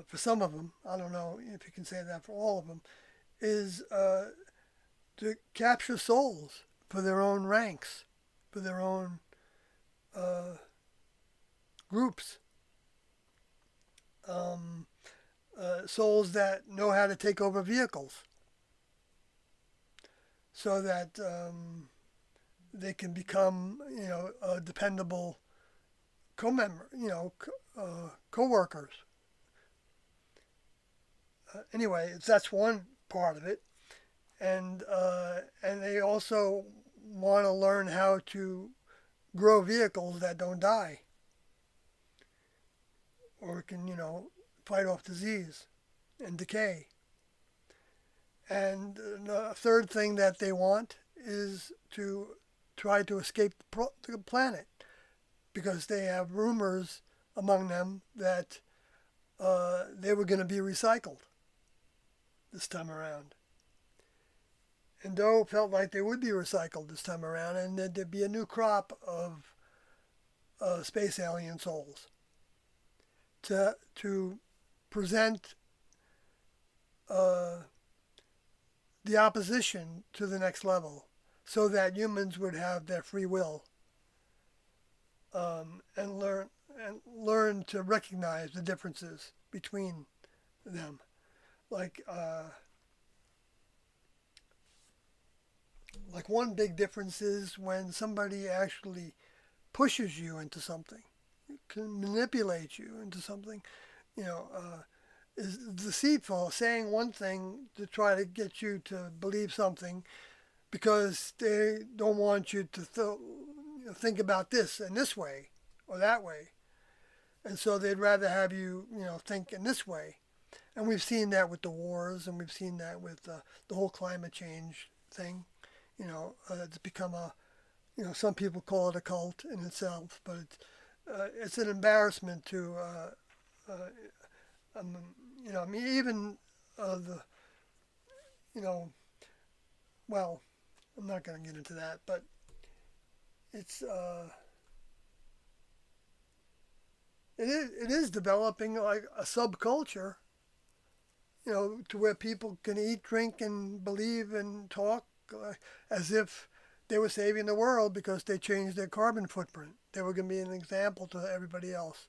For some of them, I don't know if you can say that for all of them, is to capture souls for their own ranks, for their own uh, groups. Um, Souls that know how to take over vehicles so that they can become, dependable co-member, co-workers. Anyway, that's one part of it, and they also want to learn how to grow vehicles that don't die or can, fight off disease and decay. And the third thing that they want is to try to escape the planet because they have rumors among them that they were going to be recycled this time around. And Doe felt like they would be recycled this time around and that there'd be a new crop of space alien souls to present the opposition to the next level so that humans would have their free will and learn to recognize the differences between them. Like one big difference is when somebody actually pushes you into something, can manipulate you into something, you know, is deceitful, saying one thing to try to get you to believe something because they don't want you to think about this in this way or that way. And so they'd rather have you, think in this way. And we've seen that with the wars, and we've seen that with the whole climate change thing. It's become some people call it a cult in itself, but it's an embarrassment to, um, I mean, even the, you know, well, I'm not going to get into that, but it's, it is developing like a subculture, to where people can eat, drink, and believe and talk as if they were saving the world because they changed their carbon footprint. They were going to be an example to everybody else.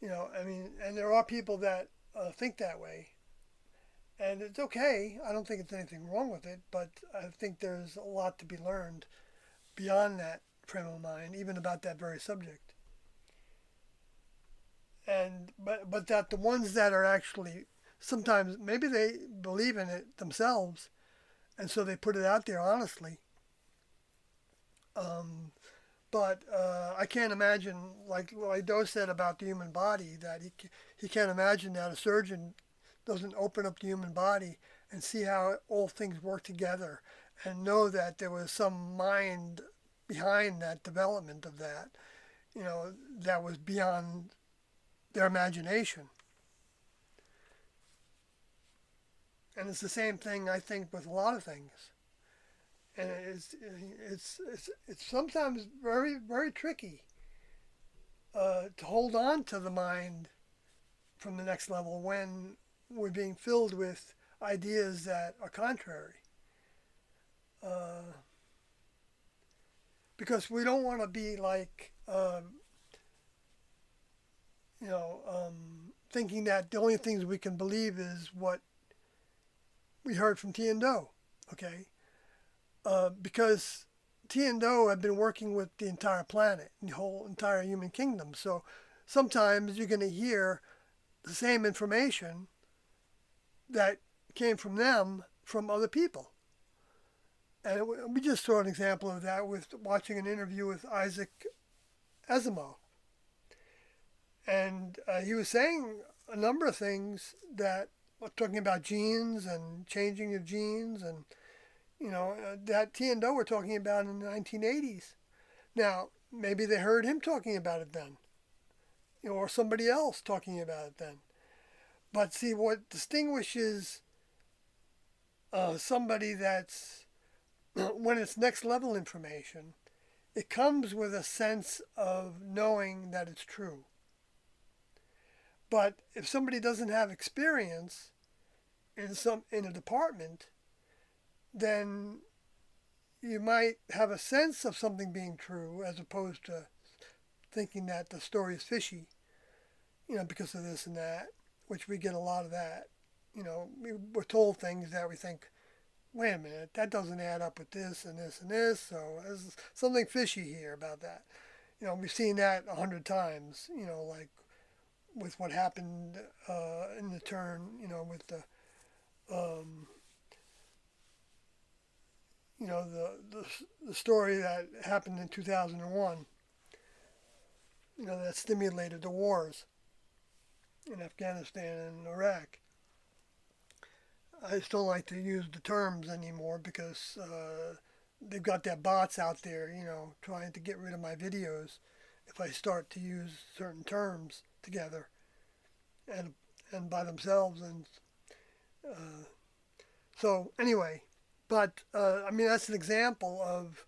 I mean, and there are people that think that way, and it's okay. I don't think it's anything wrong with it, but I think there's a lot to be learned beyond that frame of mind, even about that very subject. And but that the ones that are actually sometimes maybe they believe in it themselves, and so they put it out there honestly. Um, but I can't imagine, like Doe said about the human body, that he can't imagine that a surgeon doesn't open up the human body and see how all things work together and know that there was some mind behind that development of that, that was beyond their imagination. And it's the same thing I think with a lot of things. And it's sometimes very very tricky to hold on to the mind from the next level when we're being filled with ideas that are contrary. Uh, because we don't want to be like, thinking that the only things we can believe is what we heard from T and Doe. Okay? Because T and Doe have been working with the entire planet, the whole entire human kingdom. So sometimes you're going to hear the same information that came from them from other people. And we just saw an example of that with watching an interview with Isaac Asimov. And he was saying a number of things that talking about genes and changing of genes and that T and Doe were talking about in the 1980s. Now, maybe they heard him talking about it then, or somebody else talking about it then. But see, what distinguishes somebody that's, when it's next level information, it comes with a sense of knowing that it's true. But if somebody doesn't have experience in a department, then you might have a sense of something being true as opposed to thinking that the story is fishy, because of this and that, which we get a lot of that. We're told things that we think, wait a minute, that doesn't add up with this and this and this, so there's something fishy here about that. We've seen that 100 times, like with what happened in the turn, with um, the story that happened in 2001, that stimulated the wars in Afghanistan and Iraq. I just don't like to use the terms anymore because they've got their bots out there, trying to get rid of my videos if I start to use certain terms together and by themselves. And uh, so anyway, but I mean that's an example of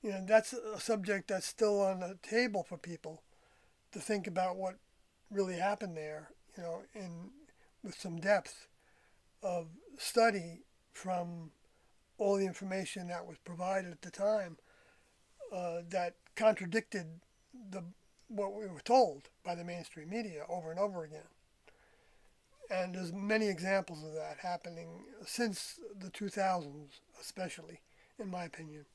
that's a subject that's still on the table for people to think about what really happened there, in with some depth of study from all the information that was provided at the time that contradicted the what we were told by the mainstream media over and over again. And there's many examples of that happening since the 2000s, especially, in my opinion,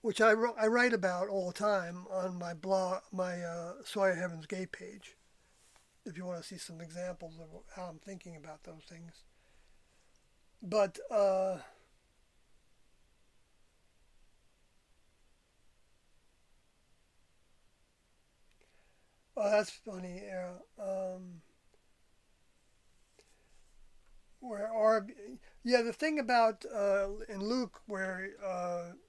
which I write about all the time on my blog, my Sawyer Heaven's Gate page, if you want to see some examples of how I'm thinking about those things. But oh, that's funny. Where are yeah, the thing about in Luke where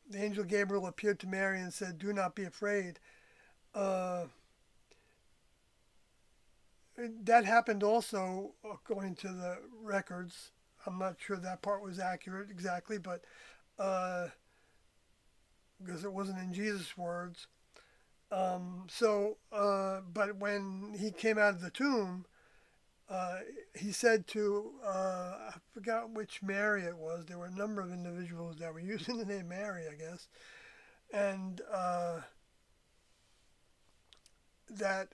the angel Gabriel appeared to Mary and said, "Do not be afraid." Uh, that happened also according to the records. I'm not sure that part was accurate exactly, but uh, because it wasn't in Jesus' words. But when he came out of the tomb uh, he said to, I forgot which Mary it was. There were a number of individuals that were using the name Mary, I guess, and that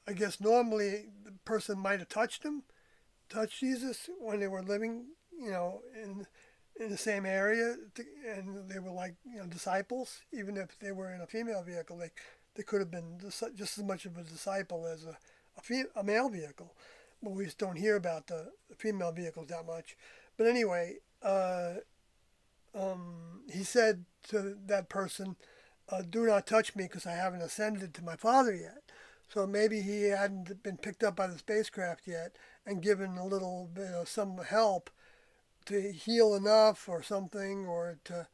I guess normally the person might have touched Jesus when they were living, in the same area, and they were like disciples. Even if they were in a female vehicle, they could have been just as much of a disciple as a male vehicle. But we just don't hear about the female vehicles that much. But anyway, he said to that person, "Do not touch me because I haven't ascended to my Father yet." So maybe he hadn't been picked up by the spacecraft yet and given a little bit of some help to heal enough or something, or to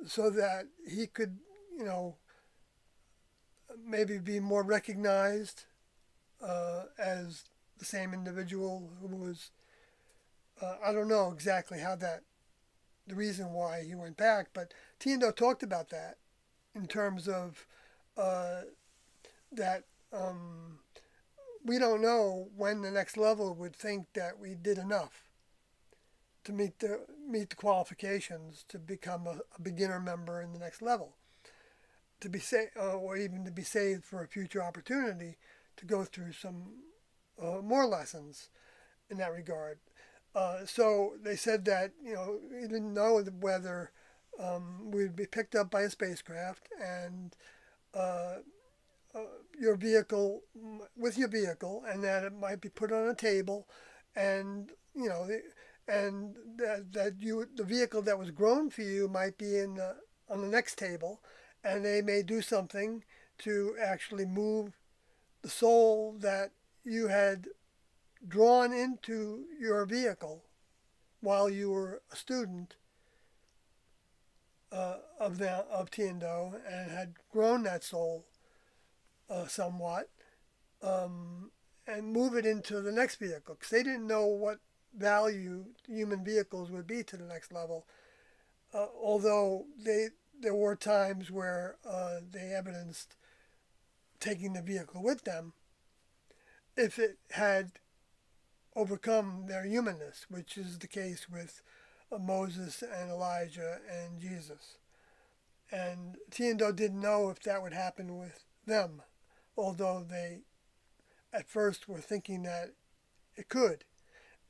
so that he could, you know, maybe be more recognized as the same individual who was. I don't know exactly how that the reason why he went back, but Tiendo talked about that in terms of uh, that we don't know when the next level would think that we did enough to meet the qualifications to become a beginner member in the next level, to be or even to be saved for a future opportunity to go through some more lessons in that regard. So they said that we didn't know whether we'd be picked up by a spacecraft and uh, uh, your vehicle with your vehicle, and that it might be put on a table, and and that the vehicle that was grown for you might be on the next table, and they may do something to actually move the soul that you had drawn into your vehicle while you were a student of Tiendo and had grown that soul somewhat, um, and move it into the next vehicle because they didn't know what value human vehicles would be to the next level. Although there were times where they evidenced taking the vehicle with them if it had overcome their humanness, which is the case with Moses and Elijah and Jesus. And Tiendo didn't know if that would happen with them, although they at first were thinking that it could.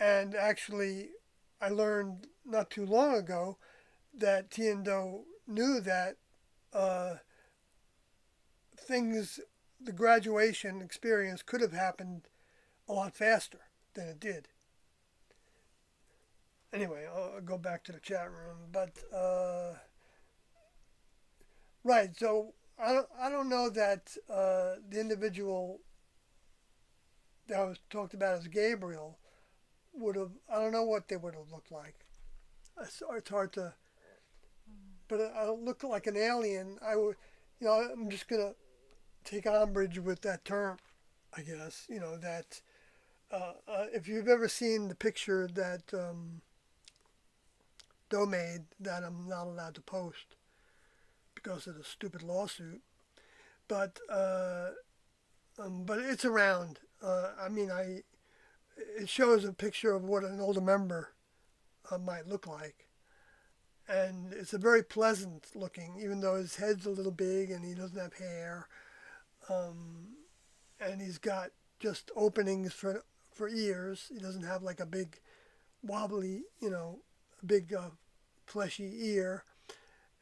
And actually, I learned not too long ago that Tiendo knew that uh, things, the graduation experience could have happened a lot faster than it did. Anyway, I'll go back to the chat room. But, right, so I don't know that the individual that was talked about as Gabriel would have, I don't know what they would have looked like. It's hard to, but I don't look like an alien. I would, I'm just going to take umbrage with that term, I guess. That if you've ever seen the picture that Doe made that I'm not allowed to post because of the stupid lawsuit, but but it's around. It shows a picture of what an older member might look like, and it's a very pleasant looking, even though his head's a little big and he doesn't have hair, um, and he's got just openings for ears. He doesn't have like a big wobbly, big fleshy ear,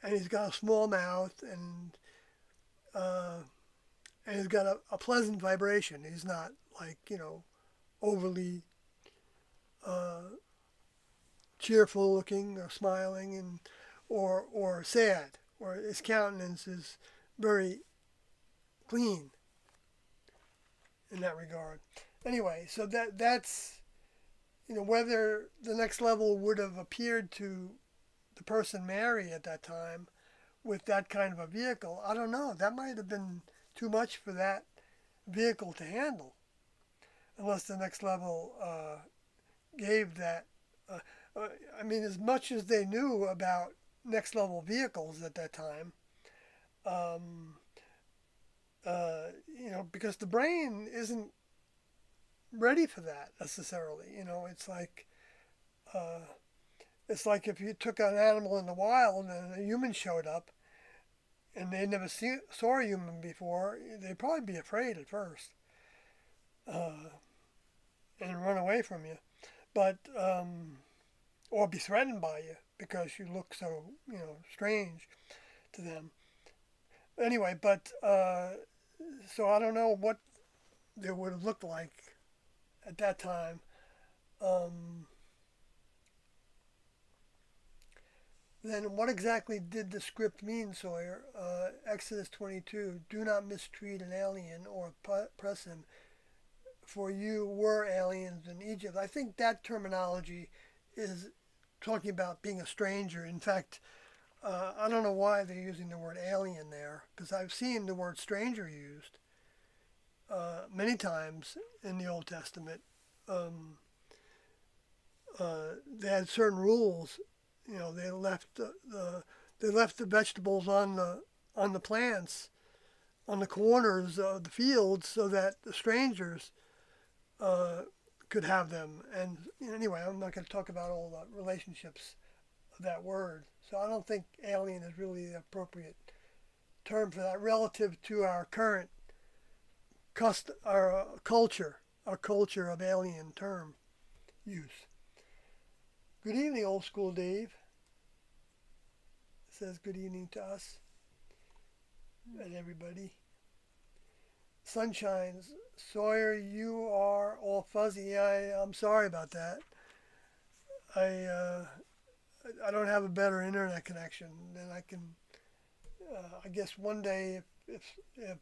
and he's got a small mouth, uh, and he's got a pleasant vibration. He's not like overly uh, cheerful looking or smiling or sad. Or his countenance is very clean in that regard. Anyway, so that's whether the next level would have appeared to the person Mary at that time with that kind of a vehicle. I don't know. That might have been too much for that vehicle to handle, unless the next level gave that. Uh, I mean, as much as they knew about next level vehicles at that time, um, because the brain isn't ready for that necessarily. Uh, it's like if you took an animal in the wild and a human showed up and they never saw a human before, they'd probably be afraid at first uh, and run away from you, but or be threatened by you because you look so strange to them. Anyway, but so I don't know what they would have looked like at that time. Um, then what exactly did the script mean, Sawyer? Exodus 22, do not mistreat an alien or oppress him, for you were aliens in Egypt. I think that terminology is talking about being a stranger. In fact, I don't know why they're using the word alien there, because I've seen the word stranger used many times in the Old Testament. Um, they had certain rules. They left they left the vegetables on the plants on the corners of the fields so that the strangers uh, could have them. And anyway, I'm not going to talk about all the relationships of that word. So I don't think alien is really the appropriate term for that relative to our current our culture of alien term use. Good evening, old school Dave. Says good evening to us and everybody. Sunshines, Sawyer, you are all fuzzy. I'm sorry about that. I uh, I don't have a better internet connection than I can. I guess one day if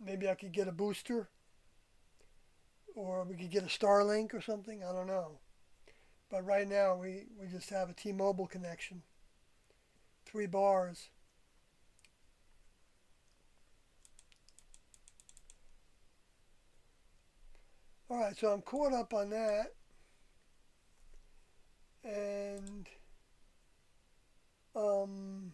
maybe I could get a booster or we could get a Starlink or something. I don't know. But right now we just have a T-Mobile connection. 3 bars. All right, so I'm caught up on that, and um,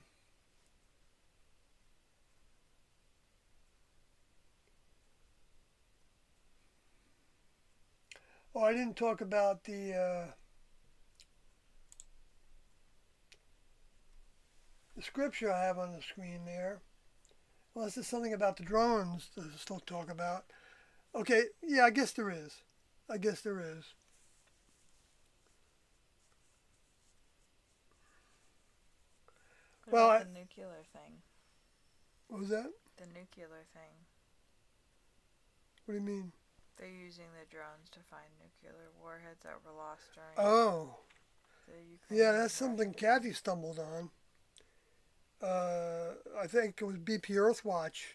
oh, I didn't talk about the scripture I have on the screen there. Unless there's something about the drones to still talk about. Okay, yeah, I guess there is. I guess there is. What Well, about the nuclear thing? what was that? The nuclear thing. What do you mean? They're using the drones to find nuclear warheads that were lost during Oh, the yeah, Ukraine that's something Russia. Kathy stumbled on. I think it was BP Earthwatch.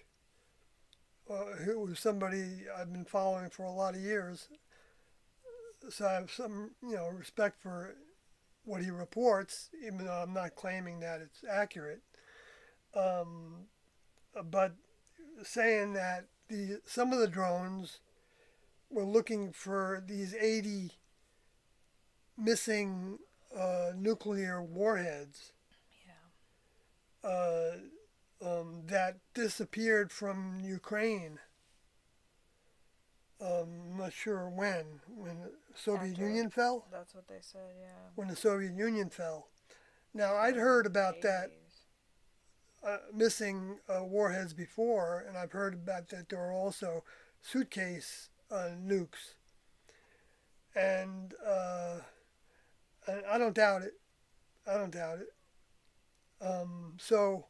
Who was somebody I've been following for a lot of years, so I have some respect for what he reports, even though I'm not claiming that it's accurate. Um, but saying that some of the drones were looking for these 80 missing nuclear warheads uh, that disappeared from Ukraine. I'm not sure when the Soviet After, Union fell. that's what they said, yeah. When the Soviet Union fell. Now So I'd it was heard in the about that 80s. missing warheads before, and I've heard about that there are also suitcase nukes, and I don't doubt it. I don't doubt it. So,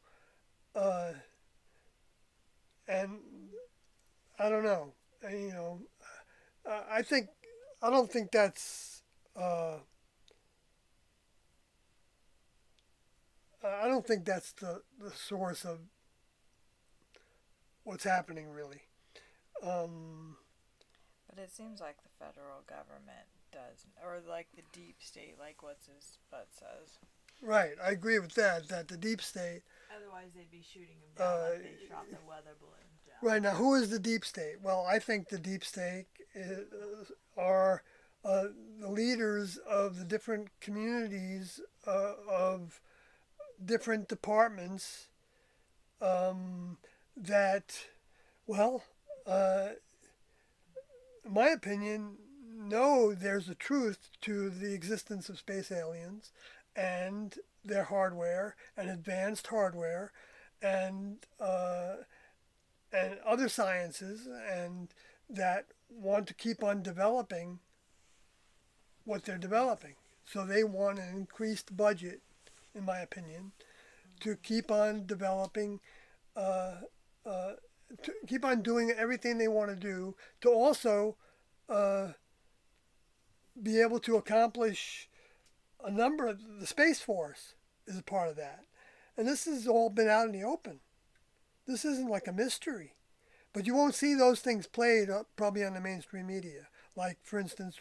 uh, and I don't know. I think I don't think that's. I don't think that's the source of what's happening really. Um, But it seems like the federal government does, or like the deep state, like what's his butt says. right, I agree with that. That the deep state. Otherwise, they'd be shooting him down like they shot the weather balloons down. Right now, who is the deep state? Well, I think the deep state are uh, the leaders of the different communities of different departments that, well, uh, in my opinion, no, there's a truth to the existence of space aliens and their hardware and advanced hardware and and other sciences and that want to keep on developing what they're developing. So they want an increased budget, in my opinion, to keep on developing, uh, uh, to keep on doing everything they want to do, to also uh, be able to accomplish a number of the Space Force is a part of that. And this has all been out in the open. This isn't like a mystery. But you won't see those things played probably on the mainstream media. Like, for instance,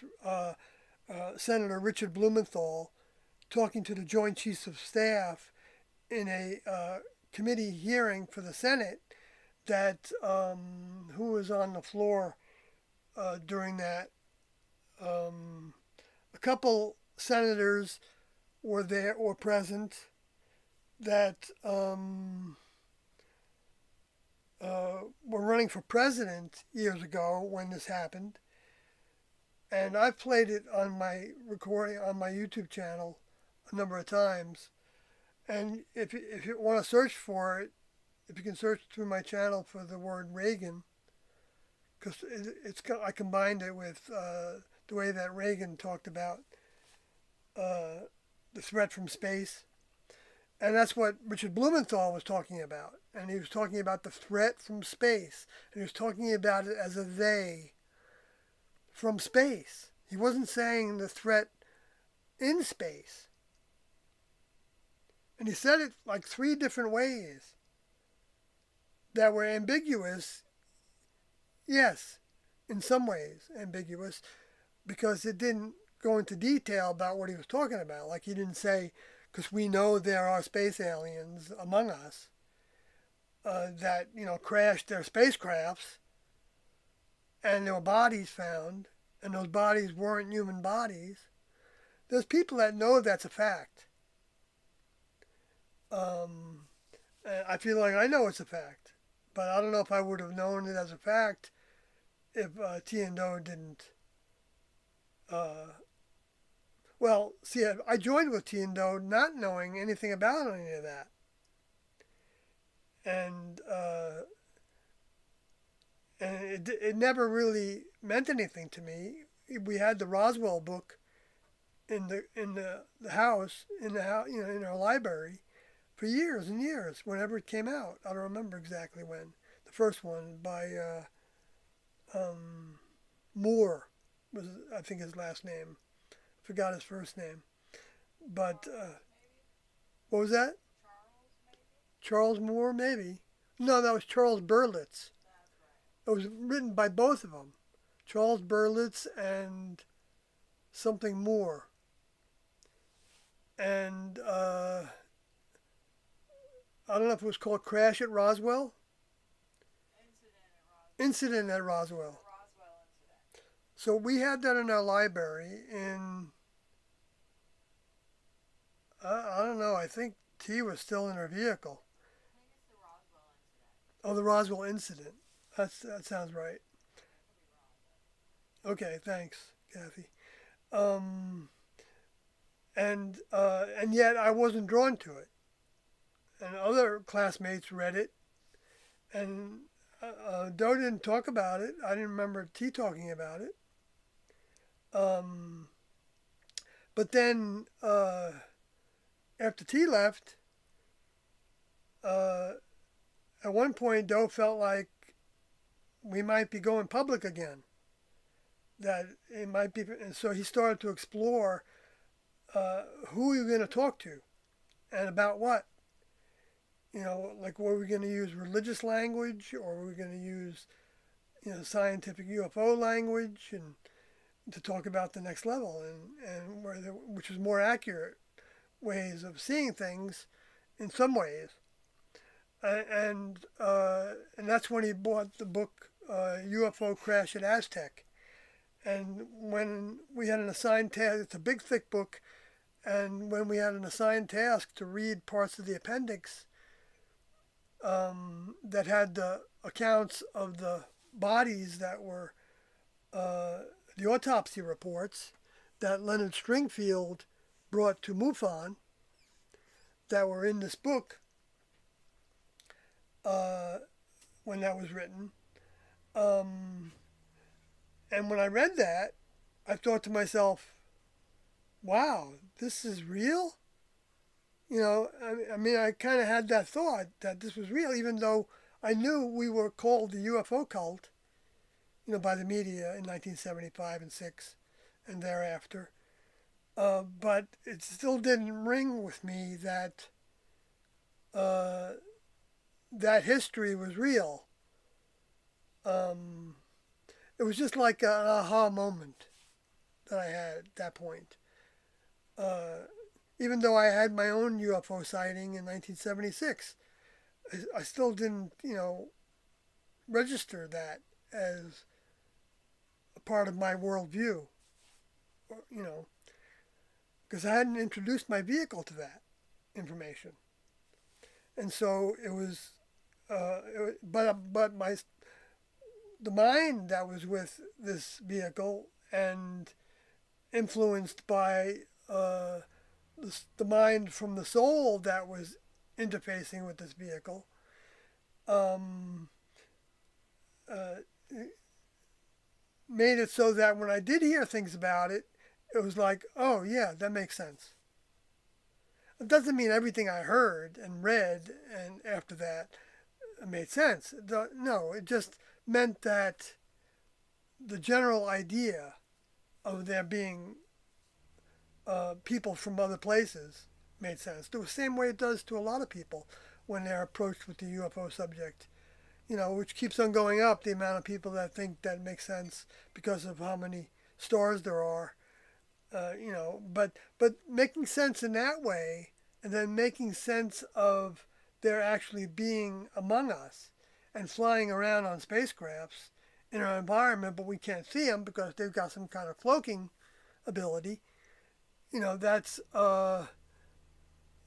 Senator Richard Blumenthal talking to the Joint Chiefs of Staff in a committee hearing for the Senate that who was on the floor during that. A couple senators were there or present that were running for president years ago when this happened, and I've played it on my recording on my YouTube channel a number of times. And if you want to search for it, if you can search through my channel for the word Reagan, because I combined it with the way that Reagan talked about the threat from space. And that's what Richard Blumenthal was talking about. And he was talking about the threat from space. And he was talking about it as a they from space. He wasn't saying the threat in space. And he said it like three different ways that were ambiguous. Yes, in some ways ambiguous, because it didn't go into detail about what he was talking about. Like he didn't say, because we know there are space aliens among us that crashed their spacecrafts, and there were bodies found, and those bodies weren't human bodies. There's people that know that's a fact. And I feel like I know it's a fact, but I don't know if I would have known it as a fact if T and O didn't. Well, see, I joined with T and O not knowing anything about any of that, and it never really meant anything to me. We had the Roswell book in the house in in our library for years and years. Whenever it came out, I don't remember exactly when. The first one by Moore was, I think, his last name. Forgot his first name, but what was that? Charles Moore, maybe. No, that was Charles Berlitz. It was written by both of them, Charles Berlitz and something Moore. And I don't know if it was called Crash at Roswell. Incident at Roswell. So we had that in our library in, I don't know, I think T was still in her vehicle. Oh, the Roswell incident. That sounds right. Okay, thanks, Kathy. Um, and yet I wasn't drawn to it. And other classmates read it, and Doe didn't talk about it. I didn't remember T talking about it. But then after T left, at one point Doe felt like we might be going public again. That it might be, and so he started to explore who are you going to talk to, and about what. Like were we going to use religious language, or were we going to use, scientific UFO language, and to talk about the next level, and which was more accurate ways of seeing things, in some ways, and that's when he bought the book UFO Crash at Aztec, and when we had an assigned task, it's a big thick book, and when we had an assigned task to read parts of the appendix that had the accounts of the bodies that were uh, the autopsy reports that Leonard Stringfield brought to MUFON that were in this book uh, when that was written. Um, and when I read that, I thought to myself, wow, this is real? I mean, I kind of had that thought that this was real, even though I knew we were called the UFO cult, by the media in 1975 and 6 and thereafter. But it still didn't ring with me that uh, that history was real. Um, it was just like an aha moment that I had at that point. Uh, Even though I had my own UFO sighting in 1976, I still didn't, register that as a part of my worldview, you know, because I hadn't introduced my vehicle to that information. And so but the mind that was with this vehicle and influenced by the mind from the soul that was interfacing with this vehicle, um, uh, made it so that when I did hear things about it, it was like, oh yeah, that makes sense. It doesn't mean everything I heard and read and after that made sense. No, it just meant that the general idea of there being people from other places made sense. The same way it does to a lot of people when they're approached with the UFO subject, which keeps on going up, the amount of people that think that makes sense because of how many stars there are. But making sense in that way, and then making sense of there actually being among us and flying around on spacecrafts in our environment, but we can't see them because they've got some kind of cloaking ability. That's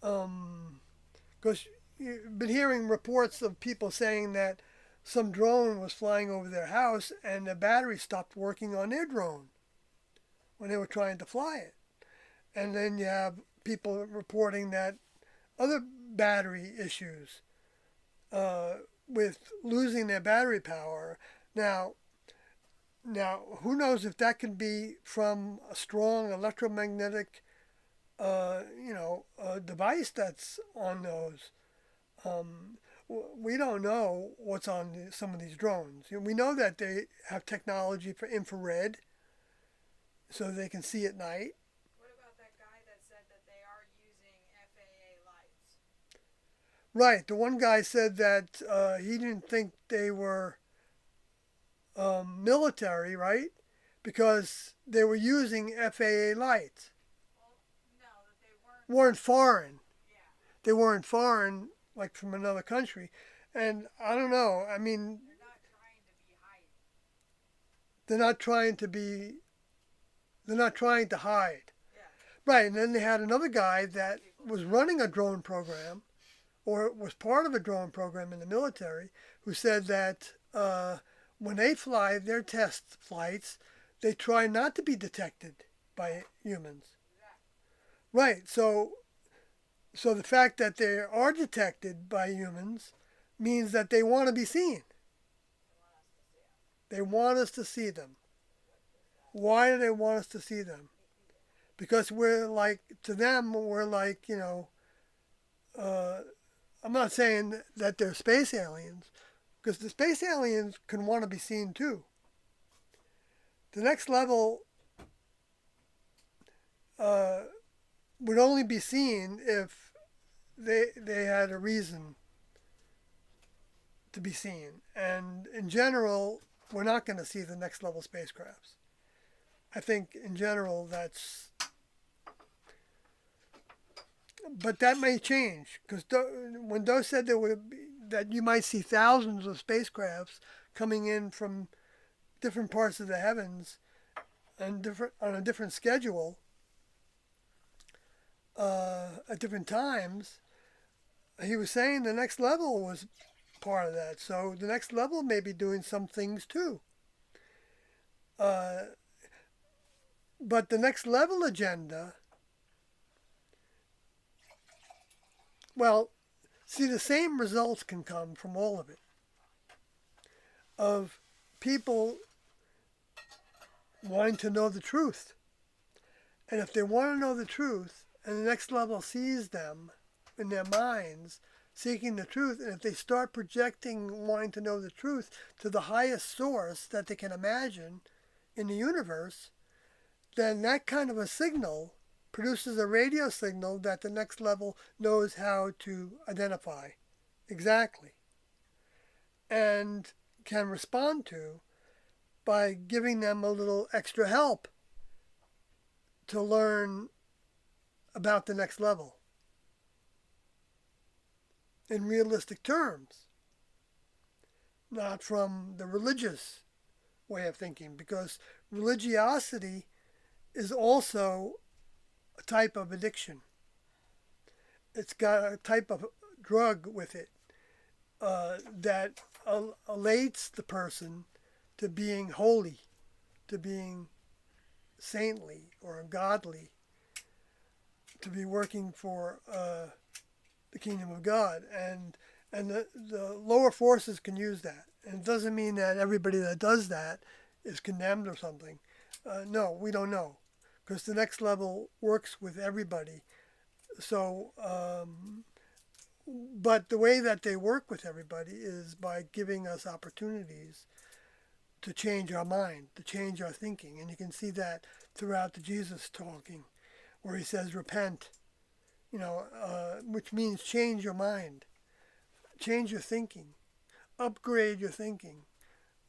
because you've been hearing reports of people saying that some drone was flying over their house and the battery stopped working on their drone when they were trying to fly it. And then you have people reporting that other battery issues with losing their battery power. Now, who knows if that can be from a strong electromagnetic, device that's on those. Um, we don't know what's on some of these drones. We know that they have technology for infrared, so they can see at night. What about that guy that said that they are using FAA lights? Right. The one guy said that he didn't think they were military, right? Because they were using FAA lights. Well, no, that they Weren't foreign. Yeah. They weren't foreign, like from another country. And I don't know. I mean, They're not trying to be hiding. they're not trying to be. They're not trying to hide. Yeah. Right. And then they had another guy that was running a drone program, or was part of a drone program in the military, who said that when they fly their test flights, they try not to be detected by humans. Right. So the fact that they are detected by humans means that they want to be seen. They want us to see them. Why do they want us to see them? Because we're like, to them, we're like, I'm not saying that they're space aliens, because the space aliens can want to be seen too. The next level would only be seen if they had a reason to be seen. And in general, we're not going to see the next level spacecrafts. I think in general that's, but that may change, because when Doe said that you might see thousands of spacecrafts coming in from different parts of the heavens and on a different schedule at different times, he was saying the next level was part of that. So the next level may be doing some things too. Uh, but the next level agenda, well, see, the same results can come from all of it. Of people wanting to know the truth. And if they want to know the truth, and the next level sees them in their minds seeking the truth, and if they start projecting wanting to know the truth to the highest source that they can imagine in the universe, then that kind of a signal produces a radio signal that the next level knows how to identify exactly and can respond to by giving them a little extra help to learn about the next level in realistic terms, not from the religious way of thinking, because religiosity is also a type of addiction. It's got a type of drug with it that elates the person to being holy, to being saintly or godly, to be working for the kingdom of God, and the lower forces can use that. And it doesn't mean that everybody that does that is condemned or something. No, we don't know, because the next level works with everybody. So, but the way that they work with everybody is by giving us opportunities to change our mind, to change our thinking, and you can see that throughout the Jesus talking, where he says, "Repent." Which means change your mind, change your thinking, upgrade your thinking,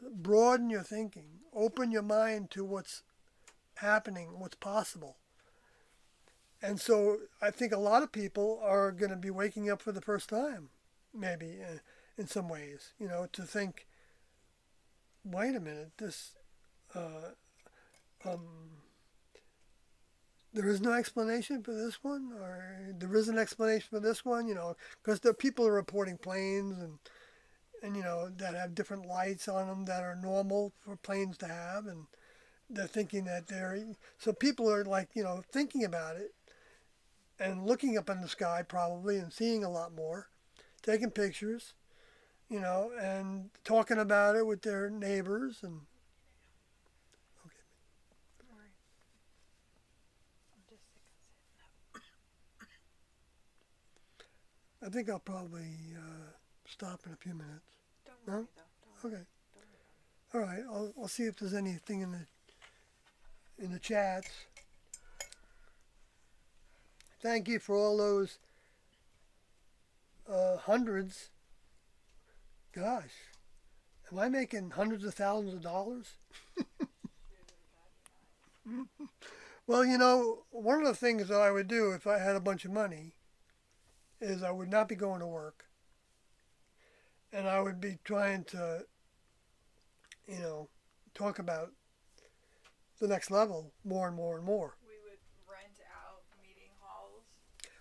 broaden your thinking, open your mind to what's happening, what's possible. And so I think a lot of people are going to be waking up for the first time, maybe in some ways, to think, wait a minute, uh, um, there is no explanation for this one, or there is an explanation for this one, because the people are reporting planes and that have different lights on them that are normal for planes to have, and they're thinking that so people are like, thinking about it and looking up in the sky probably and seeing a lot more, taking pictures, and talking about it with their neighbors and. Okay. Don't worry. I'm just sick of I think I'll probably stop in a few minutes. Don't No? worry though. Don't Okay. Don't worry about it. All right. I'll see if there's anything in the chats. Thank you for all those hundreds. Gosh, am I making hundreds of thousands of dollars? Well, one of the things that I would do if I had a bunch of money is I would not be going to work, and I would be trying to, talk about the next level more and more and more. We would rent out meeting halls.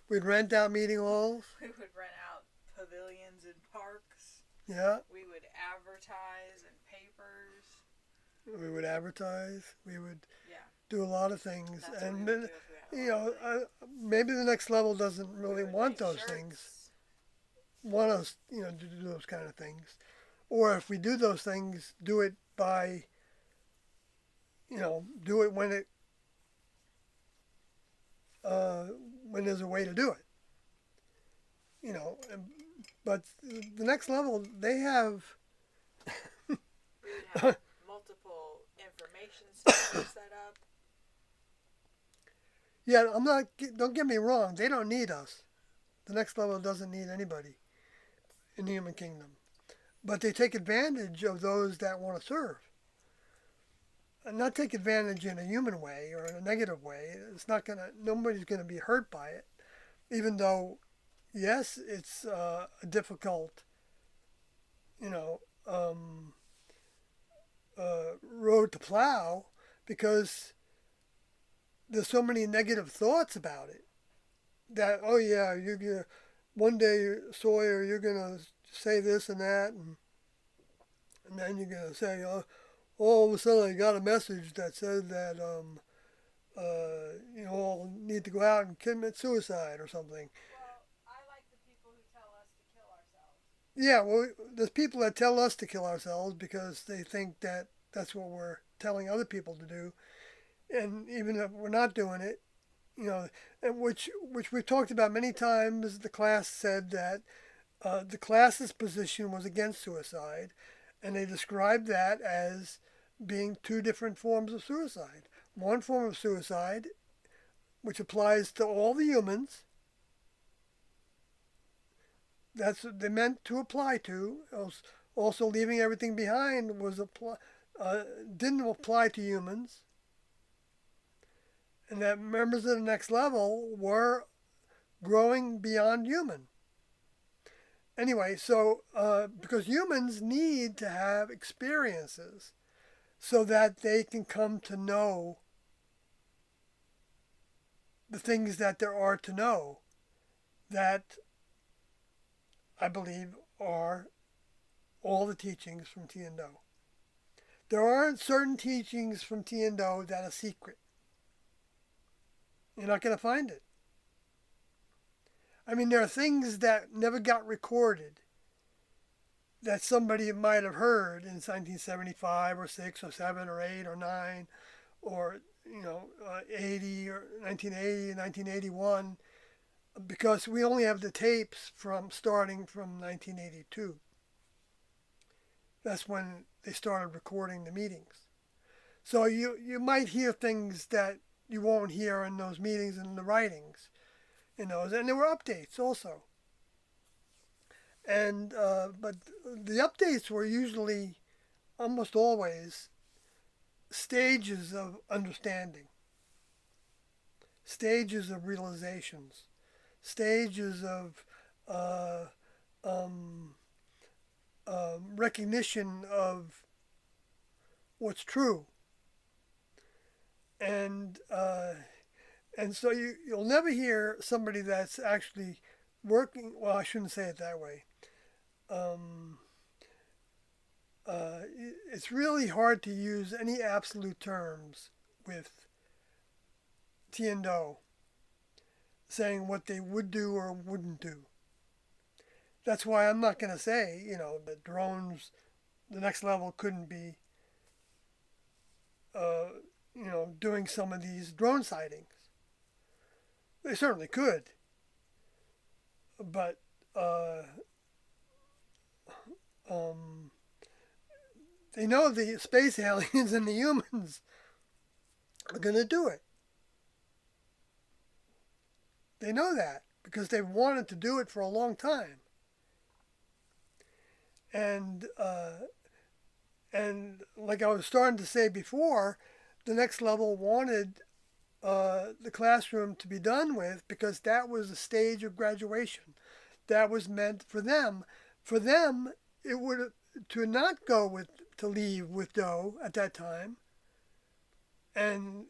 We'd rent out meeting halls. We would rent out pavilions in parks. Yeah. We would advertise in papers. We would advertise. We would Yeah. do a lot of things, That's and what we would do if we had a lot of money. maybe the next level doesn't really We would want make those shirts. things. Want us, to do those kind of things, or if we do those things, do it by, do it when there's a way to do it. But the next level, they have. We would have multiple information centers set up. Yeah, don't get me wrong. They don't need us. The next level doesn't need anybody in the human kingdom. But they take advantage of those that want to serve. And not take advantage in a human way or in a negative way. Nobody's gonna be hurt by it. Even though, yes, it's a difficult, road to plow, because there's so many negative thoughts about it. That, oh yeah, you're gonna one day, Sawyer, you're gonna say this and that, and then you're gonna say, oh, all of a sudden I got a message that said that all need to go out and commit suicide or something. Well, I like the people who tell us to kill ourselves. Yeah, well, there's people that tell us to kill ourselves because they think that that's what we're telling other people to do, and even if we're not doing it, and which we've talked about many times. The class said that the class's position was against suicide, and they described that as being two different forms of suicide. One form of suicide, which applies to all the humans, that's what they meant to apply to. Also, leaving everything behind didn't apply to humans, and that members of the next level were growing beyond human. Anyway, so because humans need to have experiences so that they can come to know the things that there are to know, that I believe are all the teachings from Tiendo. There aren't certain teachings from Tiendo that are secret. You're not going to find it. I mean, there are things that never got recorded that somebody might have heard in 1975 or 6 or 7 or 8 or 9 or 80 or 1980, 1981, because we only have the tapes from starting from 1982. That's when they started recording the meetings. So you might hear things that you won't hear in those meetings and in the writings in those, and there were updates also. And but the updates were usually, almost always, stages of understanding, stages of realizations, stages of uh, um, recognition of what's true, and so you'll never hear somebody that's actually working. Well, I shouldn't say it that way. Um, it's really hard to use any absolute terms with Tiendo saying what they would do or wouldn't do. That's why I'm not going to say, that drones, the next level couldn't be, uh, doing some of these drone sightings. They certainly could, but um, they know the space aliens and the humans are going to do it. They know that because they've wanted to do it for a long time. And like I was starting to say before, the next level wanted the classroom to be done with because that was a stage of graduation. That was meant for them. For them, it would to not go with to leave with Doe at that time, and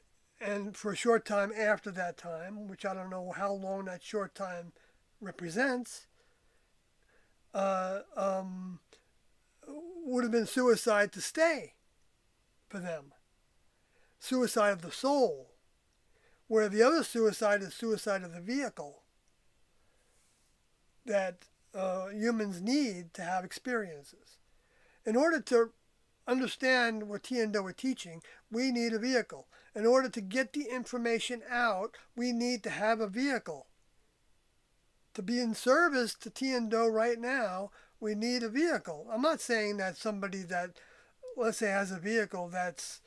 for a short time after that time, which I don't know how long that short time represents, uh, um, would have been suicide to stay for them. Suicide of the soul, where the other suicide is suicide of the vehicle that humans need to have experiences. In order to understand what Tiendo are teaching, we need a vehicle. In order to get the information out, we need to have a vehicle. To be in service to Tiendo right now, we need a vehicle. I'm not saying that somebody that, let's say, has a vehicle that's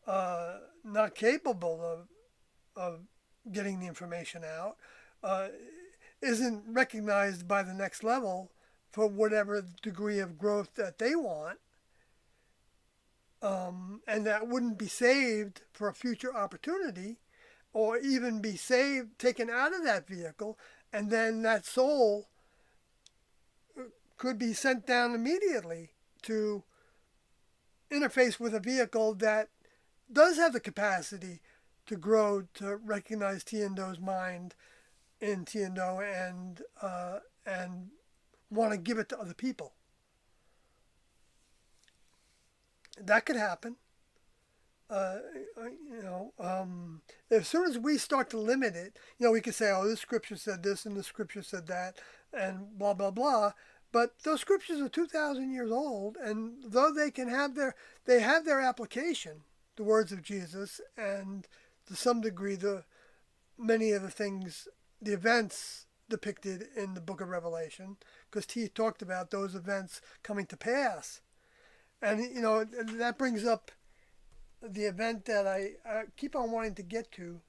not capable of getting the information out, uh, isn't recognized by the next level for whatever degree of growth that they want, and that wouldn't be saved for a future opportunity, or even be saved, taken out of that vehicle, and then that soul could be sent down immediately to interface with a vehicle that does have the capacity to grow to recognize Tiendo's mind in Tiendo and want to give it to other people. That could happen. uh, as soon as we start to limit it, we can say, oh, this scripture said this and this scripture said that, and blah blah blah. But those scriptures are 2,000 years old, and though they have their application, the words of Jesus, and to some degree many of the things, the events depicted in the Book of Revelation, because he talked about those events coming to pass, and that brings up the event that I keep on wanting to get to,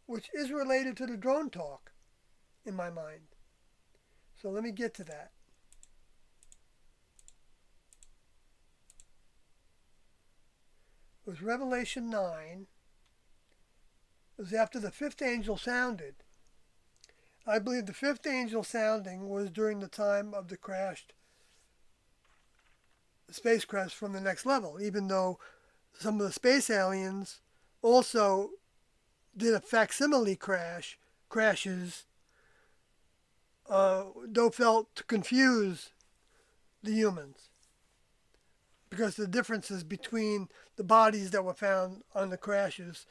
which is related to the drone talk in my mind. So let me get to that. It was Revelation 9. It was after the fifth angel sounded. I believe the fifth angel sounding was during the time of the crashed spacecraft from the next level, even though some of the space aliens also did a facsimile crashes, though felt to confuse the humans because the differences between the bodies that were found on the crashes.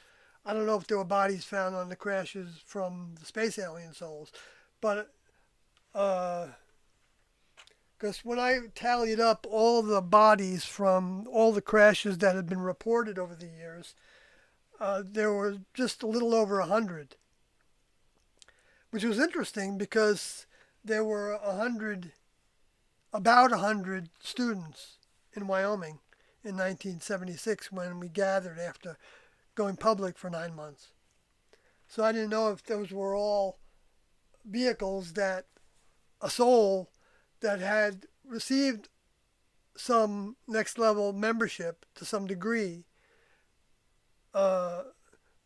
I don't know if there were bodies found on the crashes from the space alien souls, but because when I tallied up all the bodies from all the crashes that had been reported over the years, there were just a little over 100, which was interesting because there were about 100 students in Wyoming in 1976 when we gathered after going public for 9 months. So I didn't know if those were all vehicles that a soul that had received some next level membership to some degree uh,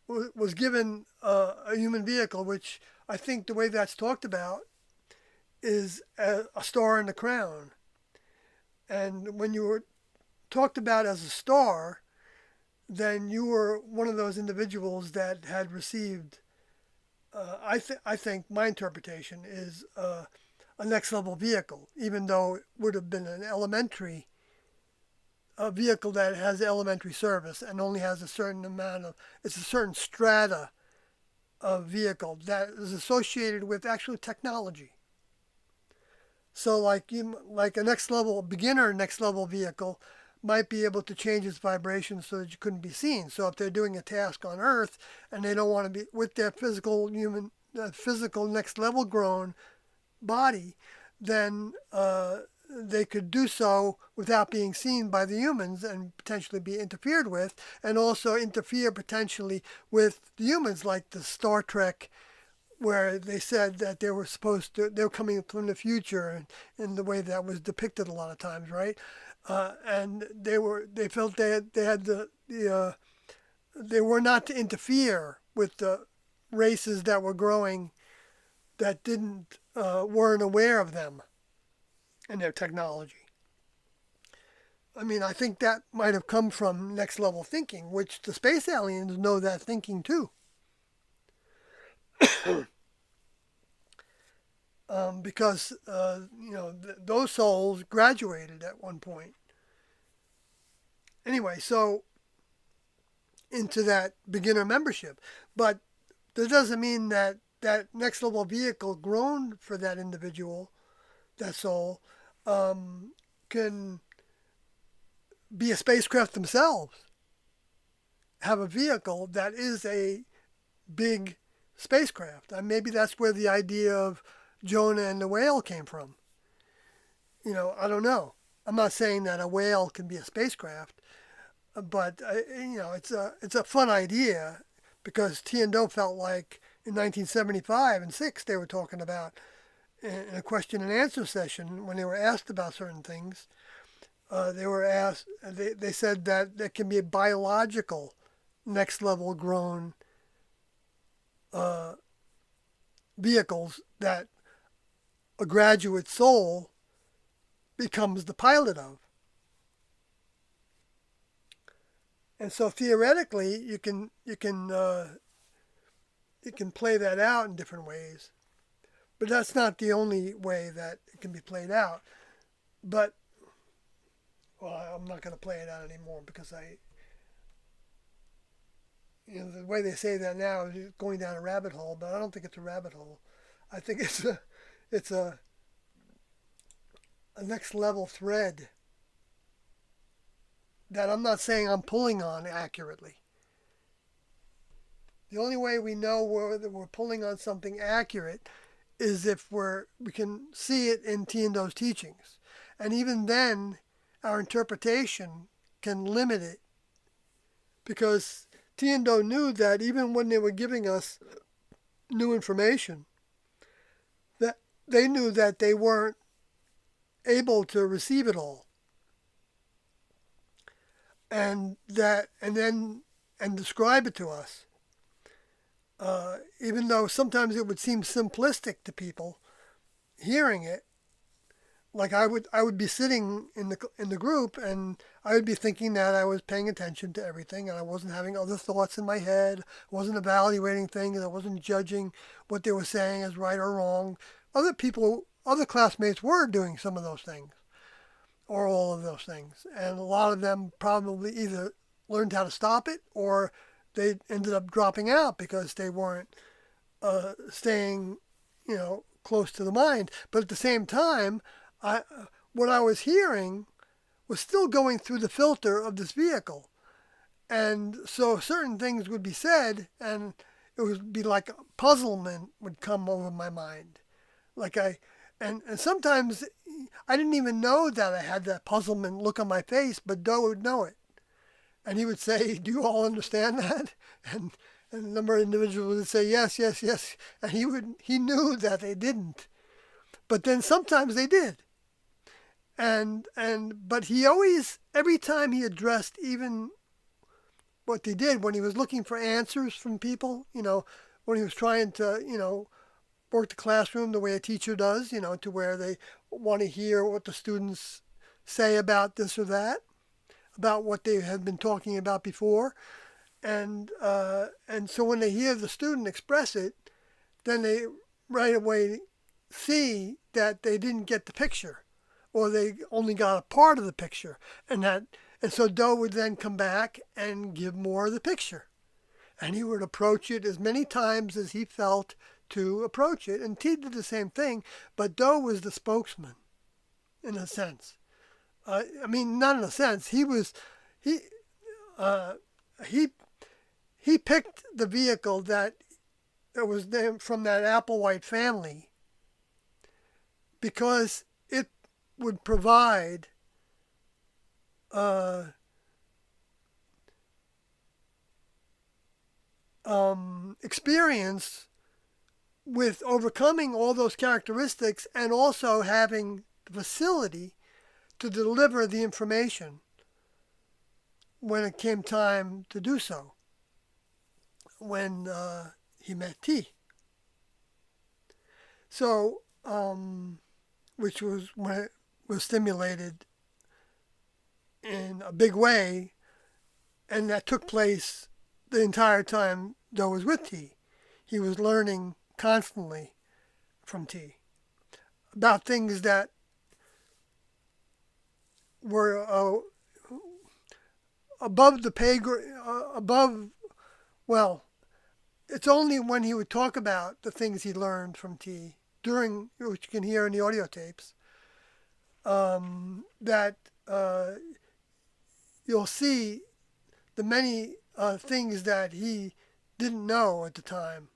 was given a human vehicle, which I think the way that's talked about is a star in the crown. And when you were talked about as a star, then you were one of those individuals that had received. I think my interpretation is a next level vehicle, even though it would have been an elementary a vehicle that has elementary service and only has a certain amount of, it's a certain strata of vehicle that is associated with actual technology. So like a next level beginner next level vehicle might be able to change its vibration so that you couldn't be seen. So if they're doing a task on Earth and they don't want to be with their physical next level grown body, then they could do so without being seen by the humans and potentially be interfered with, and also interfere potentially with the humans, like the Star Trek, where they said that they were coming from the future, and in the way that was depicted a lot of times, right? And they felt they had they were not to interfere with the races that were growing that didn't weren't aware of them and their technology. I mean, I think that might have come from next level thinking, which the space aliens know that thinking too. Because those souls graduated at one point. Anyway, so into that beginner membership, but that doesn't mean that that next level vehicle grown for that individual, that soul, can be a spacecraft themselves, have a vehicle that is a big spacecraft. And maybe that's where the idea of Jonah and the whale came from. I don't know. I'm not saying that a whale can be a spacecraft, but it's a fun idea because Tiendo felt like in 1975 and 6 they were talking about in a question and answer session when they were asked about certain things. They were asked. They said that there can be a biological next level grown vehicles that a graduate soul becomes the pilot of. And so theoretically, you can play that out in different ways, but that's not the only way that it can be played out. But Well, I'm not going to play it out anymore because the way they say that now is going down a rabbit hole, but I don't think it's a rabbit hole. I think it's a next level thread that I'm not saying I'm pulling on accurately. The only way we know whether we're pulling on something accurate is if we can see it in Tiendo's teachings. And even then, our interpretation can limit it because Tiendo knew that even when they were giving us new information, that they knew that they weren't able to receive it all. And describe it to us. Even though sometimes it would seem simplistic to people hearing it, like I would be sitting in the group and I would be thinking that I was paying attention to everything and I wasn't having other thoughts in my head, wasn't evaluating things, I wasn't judging what they were saying as right or wrong. Other classmates were doing some of those things or all of those things, and a lot of them probably either learned how to stop it or they ended up dropping out because they weren't staying, close to the mind. But at the same time, I, what I was hearing was still going through the filter of this vehicle. And so certain things would be said, and it would be like puzzlement would come over my mind. And sometimes I didn't even know that I had that puzzlement look on my face, but Doe would know it. And he would say, "Do you all understand that?" And a number of individuals would say, "Yes, yes, yes." And he knew that they didn't. But then sometimes they did. But he always, every time he addressed even what they did, when he was looking for answers from people, when he was trying to, work the classroom the way a teacher does, to where they want to hear what the students say about this or that, about what they had been talking about before. And so when they hear the student express it, then they right away see that they didn't get the picture, or they only got a part of the picture, and so Doe would then come back and give more of the picture, and he would approach it as many times as he felt to approach it, and T did the same thing, but Doe was the spokesman, in a sense. Not in a sense. He uh, he he picked the vehicle that was from that Applewhite family because it would provide experience with overcoming all those characteristics and also having the facility to deliver the information when it came time to do so, when he met T. So, which was when it was stimulated in a big way, and that took place the entire time Doe was with T. He was learning constantly from T about things that were above the pay grade, well, it's only when he would talk about the things he learned from T, which you can hear in the audio tapes, that you'll see the many things that he didn't know at the time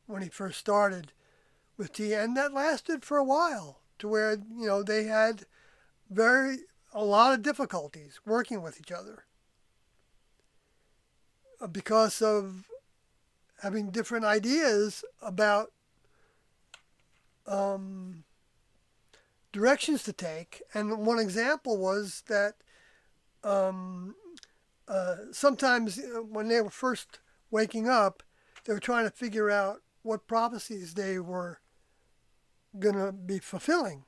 when he first started with T, and that lasted for a while, to where they had a lot of difficulties working with each other because of having different ideas about directions to take. And one example was that sometimes when they were first waking up, they were trying to figure out what prophecies they were going to be fulfilling.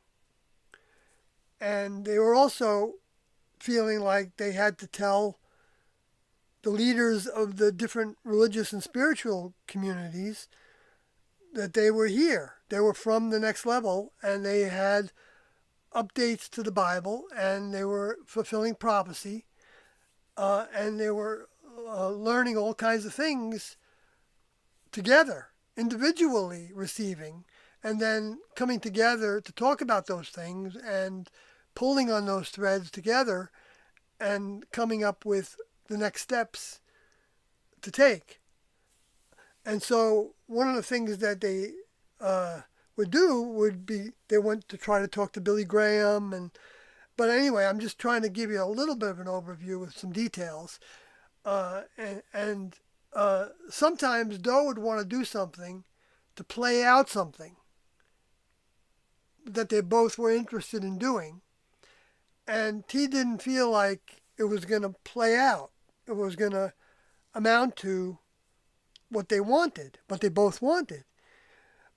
And they were also feeling like they had to tell the leaders of the different religious and spiritual communities that they were here. They were from the next level, and they had updates to the Bible, and they were fulfilling prophecy, and they were learning all kinds of things together, individually receiving, and then coming together to talk about those things and pulling on those threads together and coming up with the next steps to take. And so one of the things that they would do would be they went to try to talk to Billy Graham, and but anyway, I'm just trying to give you a little bit of an overview with some details. And sometimes Doe would want to do something to play out something that they both were interested in doing, and T didn't feel like it was going to play out. It was going to amount to what they wanted, what they both wanted.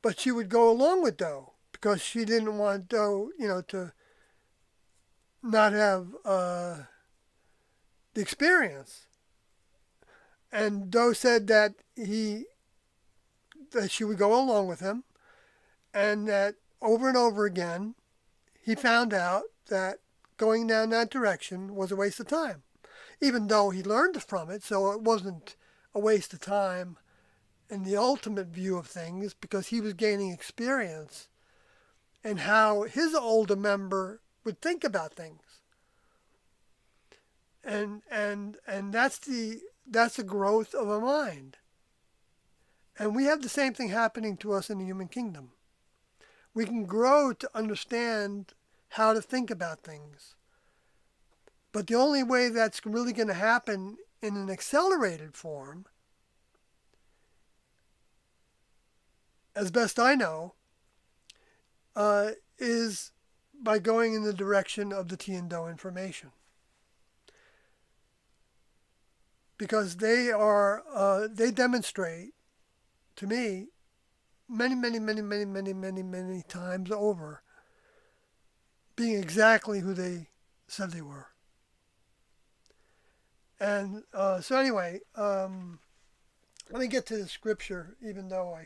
But she would go along with Doe because she didn't want Doe, to not have the experience. And Doe said that she would go along with him, and that over and over again, he found out that going down that direction was a waste of time, even though he learned from it. So it wasn't a waste of time in the ultimate view of things, because he was gaining experience in how his older member would think about things. And that's the growth of a mind. And we have the same thing happening to us in the human kingdom. We can grow to understand how to think about things. But the only way that's really going to happen in an accelerated form, as best I know, is by going in the direction of the T and Doe information. Because they demonstrate to me many times over being exactly who they said they were. And so anyway, let me get to the scripture, even though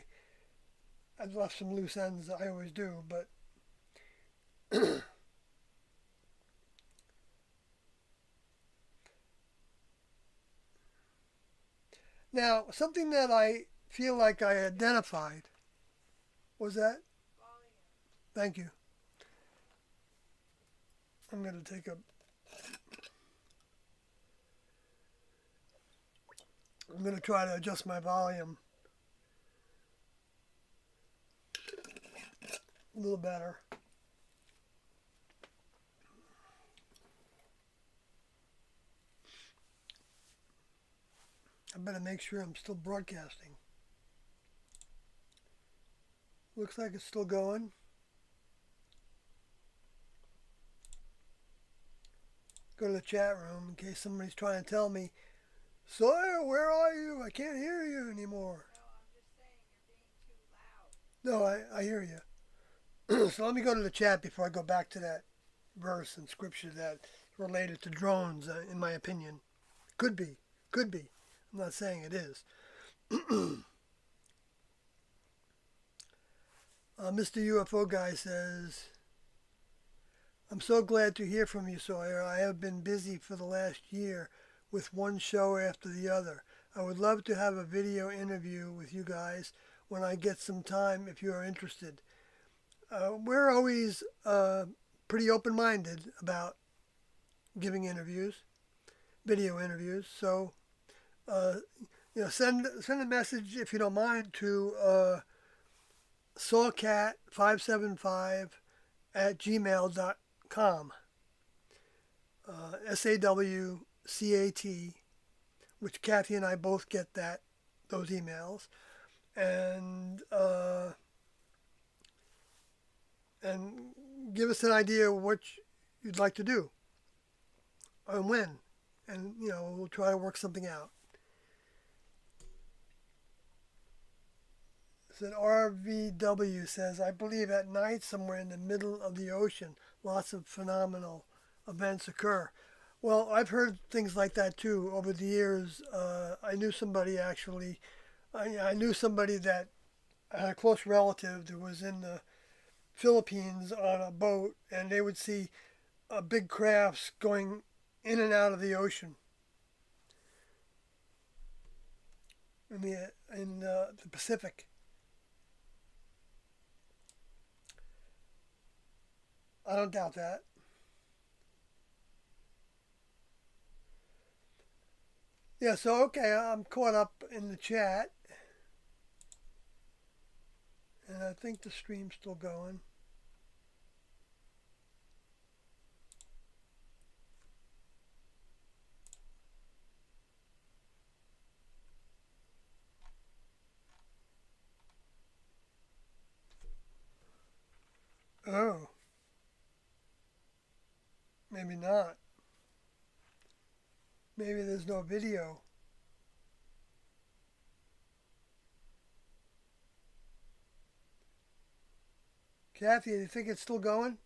I've left some loose ends. I always do, but now something that I feel like I identified was that. Thank you. I'm going to I'm going to try to adjust my volume a little better. I better make sure I'm still broadcasting. Looks like it's still going. Go to the chat room in case somebody's trying to tell me, Sawyer, where are you? I can't hear you anymore. No, I'm just saying you're being too loud. No, I hear you. So let me go to the chat before I go back to that verse in scripture that's related to drones, in my opinion. Could be. I'm not saying it is. Mr. UFO Guy says, I'm so glad to hear from you, Sawyer. I have been busy for the last year with one show after the other. I would love to have a video interview with you guys when I get some time if you are interested. We're always pretty open-minded about giving interviews, video interviews. So, send a message if you don't mind to sawcat575@gmail.com. SAWCAT, which Kathy and I both get those emails, and give us an idea of what you'd like to do and when, and we'll try to work something out. Said RVW says, I believe at night somewhere in the middle of the ocean, lots of phenomenal events occur. Well, I've heard things like that too over the years. I knew somebody actually. I knew somebody that had a close relative that was in the Philippines on a boat, and they would see big crafts going in and out of the ocean in the Pacific. I don't doubt that. Yeah, so okay, I'm caught up in the chat, and I think the stream's still going. Oh, maybe not. Maybe there's no video. Kathy, do you think it's still going?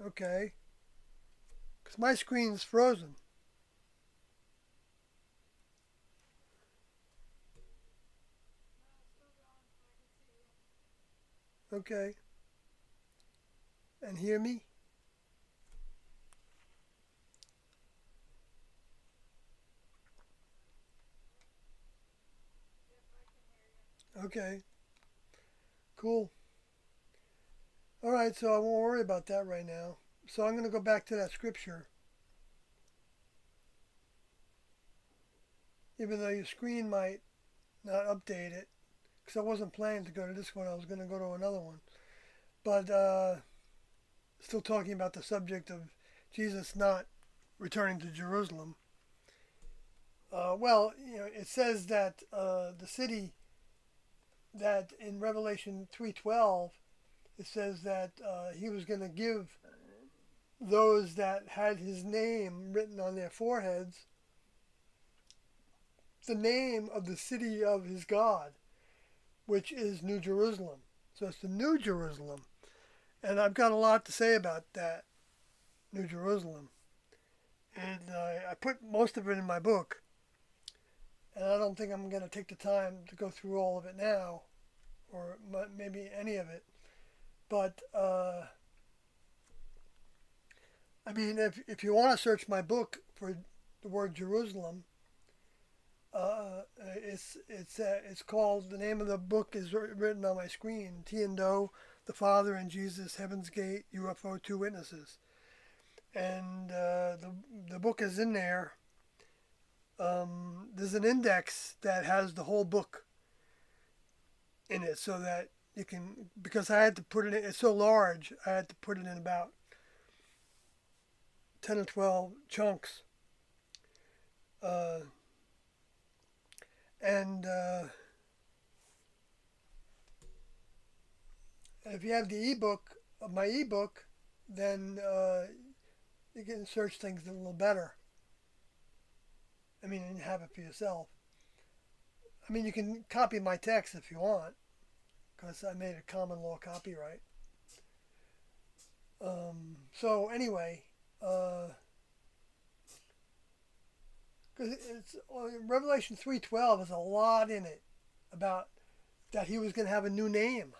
Okay, because my screen's frozen. Okay, and hear me? Okay, cool. All right, so I won't worry about that right now. So I'm going to go back to that scripture. Even though your screen might not update it, because I wasn't planning to go to this one, I was going to go to another one. But still talking about the subject of Jesus not returning to Jerusalem. Well, it says that the city that in Revelation 3:12, it says that he was going to give those that had his name written on their foreheads the name of the city of his God, which is New Jerusalem. So it's the New Jerusalem. And I've got a lot to say about that, New Jerusalem. And I put most of it in my book. And I don't think I'm going to take the time to go through all of it now, or maybe any of it. But, I mean, if you want to search my book for the word Jerusalem, it's called, the name of the book is written on my screen, T and Doe, the Father and Jesus, Heaven's Gate, UFO, Two Witnesses. And the book is in there. There's an index that has the whole book in it, so that you can, because I had to put it in, it's so large, I had to put it in about 10 or 12 chunks. Uh, and if you have the ebook, my ebook, then you can search things a little better. I mean, and have it for yourself. I mean, you can copy my text if you want, because I made a common law copyright. So anyway, because it's Revelation 3:12 has a lot in it about that he was going to have a new name.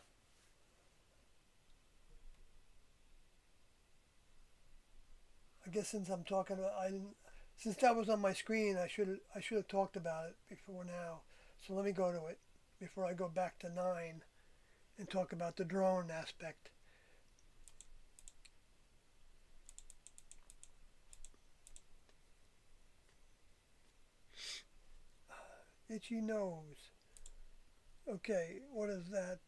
I guess since I'm talking about, since that was on my screen, I should have talked about it before now. So let me go to it before I go back to 9 and talk about the drone aspect. Itchy nose. Okay, what is that?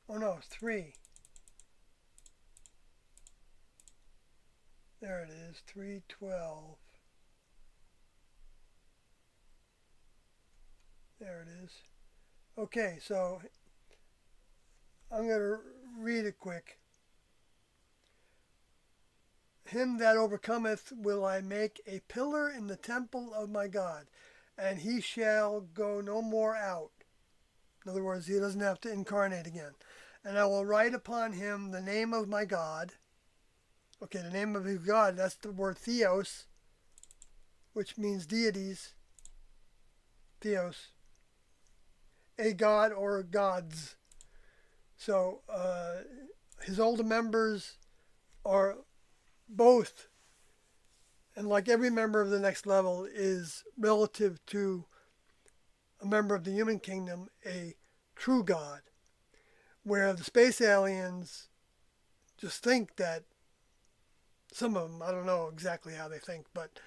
Oh no, it's 3. There it is, 3:12. There it is. Okay, so I'm going to read it quick. Him that overcometh will I make a pillar in the temple of my God, and he shall go no more out. In other words, he doesn't have to incarnate again. And I will write upon him the name of my God. Okay, the name of his God, that's the word theos. which means deities, theos, a god or gods. So his older members are both, and like every member of the next level is relative to a member of the human kingdom, a true god, where the space aliens just think that some of them, I don't know exactly how they think, but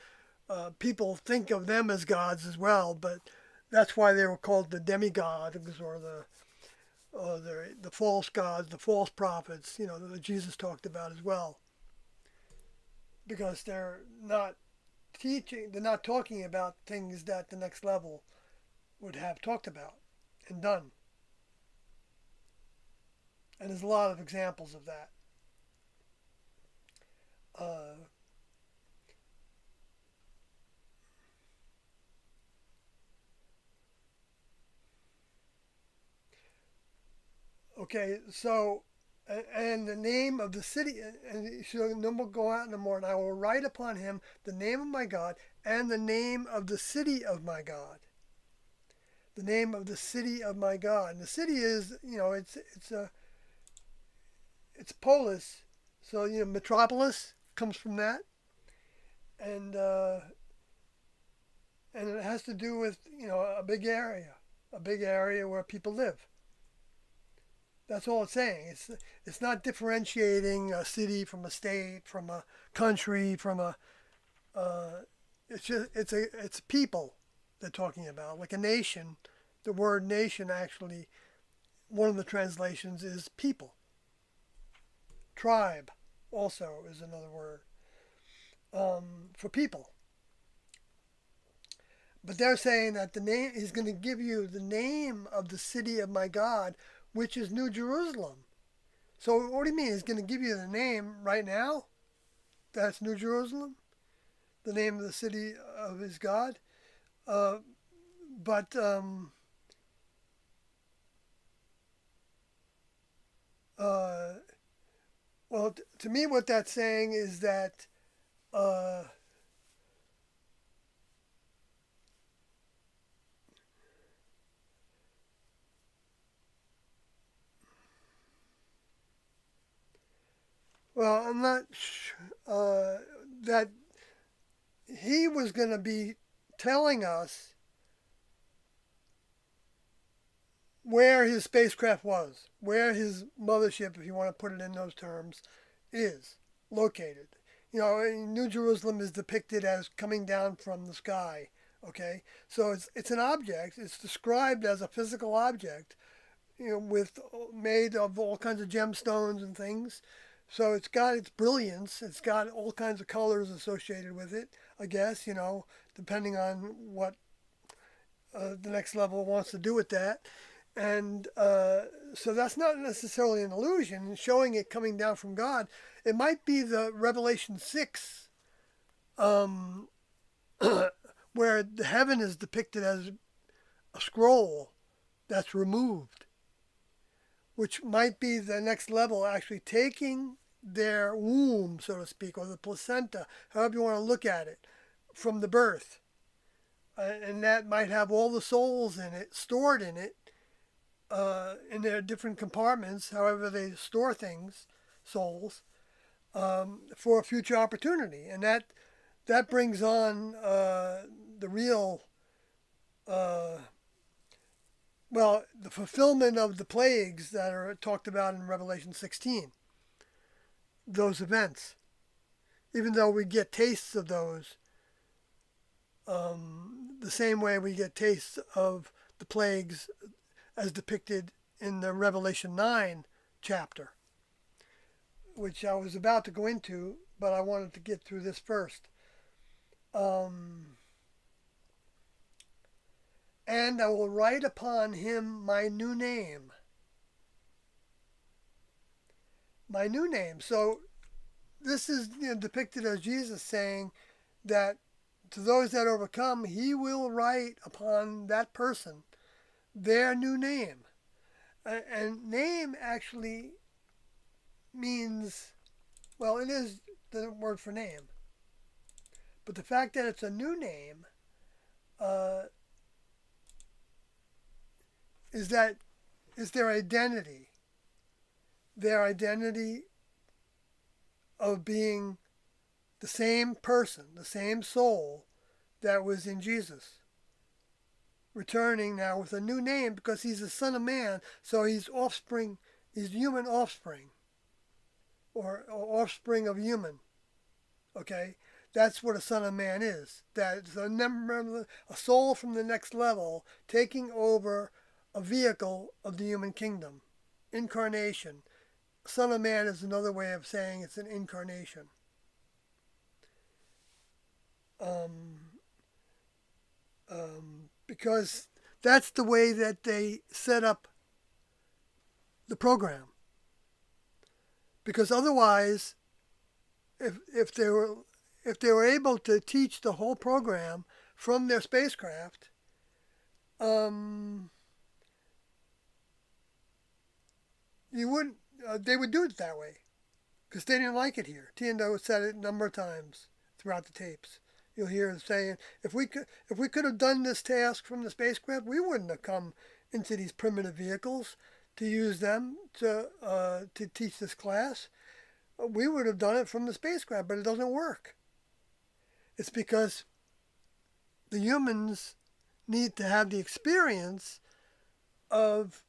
people think of them as gods as well. But that's why they were called the demigods or the false gods, the false prophets, that Jesus talked about as well, because they're not they're not talking about things that the next level would have talked about and done. And there's a lot of examples of that. Uh, okay, so, and the name of the city, and so then we'll go out in the morning. I will write upon him the name of my God and the name of the city of my God. The name of the city of my God. And the city is, it's polis, so metropolis comes from that, and and it has to do with a big area where people live. That's all it's saying. It's not differentiating a city from a state, from a country, from a. It's just it's people they're talking about, like a nation. The word nation actually, one of the translations is people. Tribe also is another word for people. But they're saying that the name he's going to give you the name of the city of my God, which is New Jerusalem. So what do you mean? He's going to give you the name right now? That's New Jerusalem, the name of the city of his God. Uh, but uh, well, to me, what that's saying is that uh, well, I'm not that he was going to be telling us where his spacecraft was, where his mothership, if you want to put it in those terms, is located. New Jerusalem is depicted as coming down from the sky. Okay, so it's an object. It's described as a physical object, with made of all kinds of gemstones and things. So it's got its brilliance. It's got all kinds of colors associated with it. I guess depending on what the next level wants to do with that. And so that's not necessarily an illusion, showing it coming down from God. It might be the Revelation 6, um, where the heaven is depicted as a scroll that's removed, which might be the next level, actually taking their womb, so to speak, or the placenta, however you want to look at it, from the birth. And that might have all the souls in it, stored in it, in their different compartments, however they store things, souls, for a future opportunity. And that brings on the real, the fulfillment of the plagues that are talked about in Revelation 16, those events. Even though we get tastes of those, the same way we get tastes of the plagues as depicted in the Revelation 9 chapter, which I was about to go into, but I wanted to get through this first. And I will write upon him my new name. My new name. So this is depicted as Jesus saying that to those that overcome, he will write upon that person their new name. And name actually means, well, it is the word for name. But the fact that it's a new name uh, is that is their identity. Their identity of being the same person, the same soul that was in Jesus. Returning now with a new name because he's the Son of Man, so he's offspring, he's human offspring, or offspring of human. Okay? That's what a Son of Man is. That's a soul from the next level taking over a vehicle of the human kingdom. Incarnation. Son of Man is another way of saying it's an incarnation. Because that's the way that they set up the program. Because otherwise, if they were able to teach the whole program from their spacecraft, you wouldn't. They would do it that way because they didn't like it here. Tiendo said it a number of times throughout the tapes. You'll hear him saying, if we could have done this task from the spacecraft, we wouldn't have come into these primitive vehicles to use them to teach this class. We would have done it from the spacecraft, but it doesn't work. It's because the humans need to have the experience of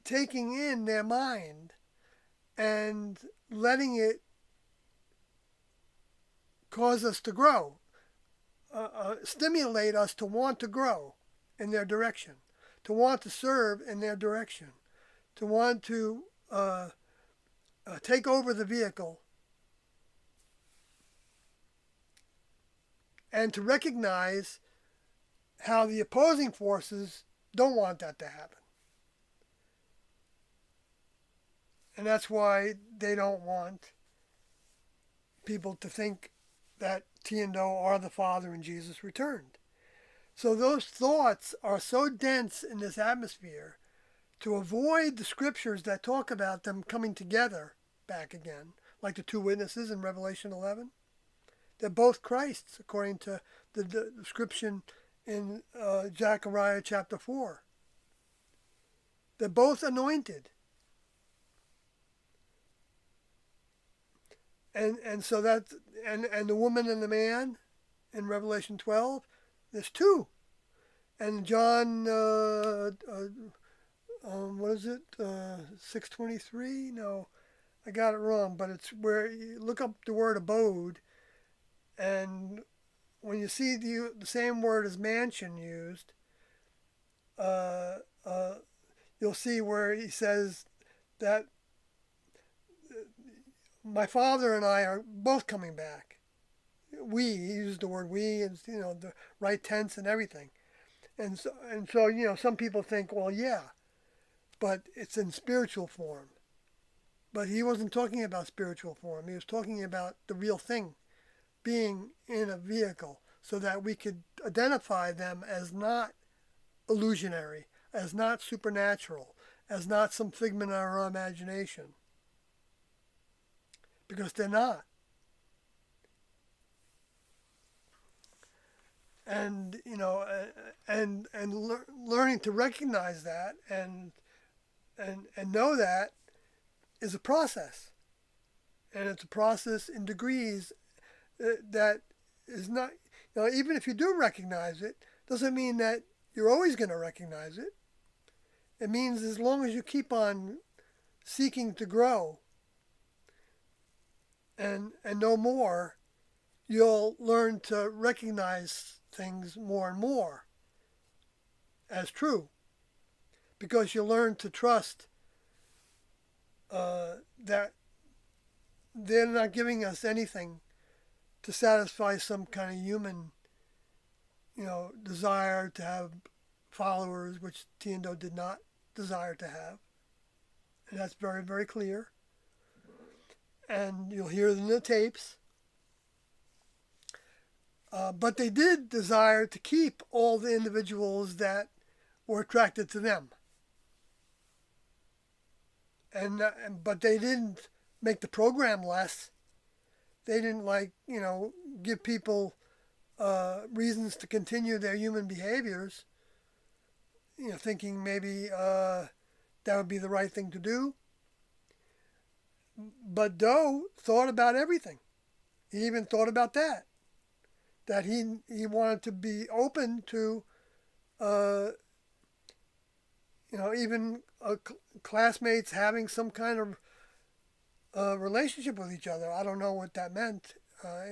taking in their mind and letting it cause us to grow, stimulate us to want to grow in their direction, to want to serve in their direction, to want to take over the vehicle, and to recognize how the opposing forces don't want that to happen. And that's why they don't want people to think that Tiendo are the Father and Jesus returned. So those thoughts are so dense in this atmosphere to avoid the scriptures that talk about them coming together back again, like the two witnesses in Revelation 11. They're both Christs, according to the description in Zechariah chapter 4. They're both anointed. And so that's, and the woman and the man in Revelation 12, there's two. And John, what is it, 6:23? No, I got it wrong, but it's where you look up the word abode, and when you see the same word as mansion used, you'll see where he says that my father and I are both coming back. He used the word we, and the right tense and everything. And so some people think, well, yeah, but it's in spiritual form. But he wasn't talking about spiritual form. He was talking about the real thing, being in a vehicle, so that we could identify them as not illusionary, as not supernatural, as not some figment of our imagination. Because they're not. And learning to recognize that and know that is a process, and it's a process in degrees that is not, even if you do recognize it, doesn't mean that you're always going to recognize it. It means as long as you keep on seeking to grow and know more, you'll learn to recognize things more and more as true, because you learn to trust that they're not giving us anything to satisfy some kind of human, desire to have followers, which Tiendo did not desire to have. And that's very, very clear. And you'll hear it in the tapes. But they did desire to keep all the individuals that were attracted to them. But they didn't make the program less. They didn't give people reasons to continue their human behaviors, thinking maybe that would be the right thing to do. But Doe thought about everything. He even thought about that he wanted to be open to, uh, even classmates having some kind of relationship with each other. I don't know what that meant.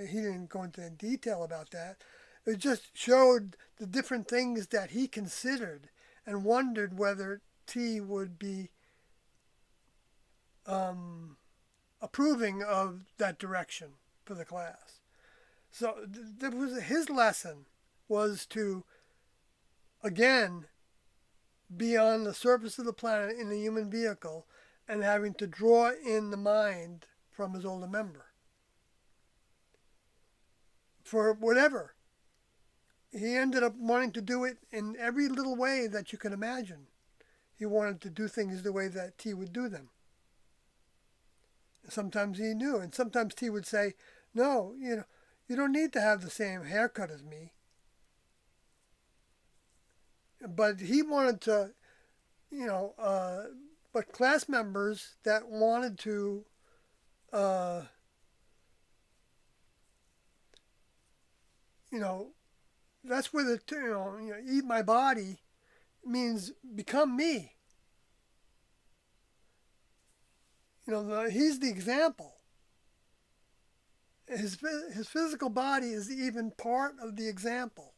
He didn't go into detail about that. It just showed the different things that he considered and wondered whether T would be approving of that direction for the class. So his lesson was to, again, be on the surface of the planet in a human vehicle and having to draw in the mind from his older member. For whatever. He ended up wanting to do it in every little way that you can imagine. He wanted to do things the way that T would do them. Sometimes he knew, and sometimes T would say, no, you don't need to have the same haircut as me. But he wanted to, but class members that wanted to that's where eat my body means become me. He's the example. His physical body is even part of the example.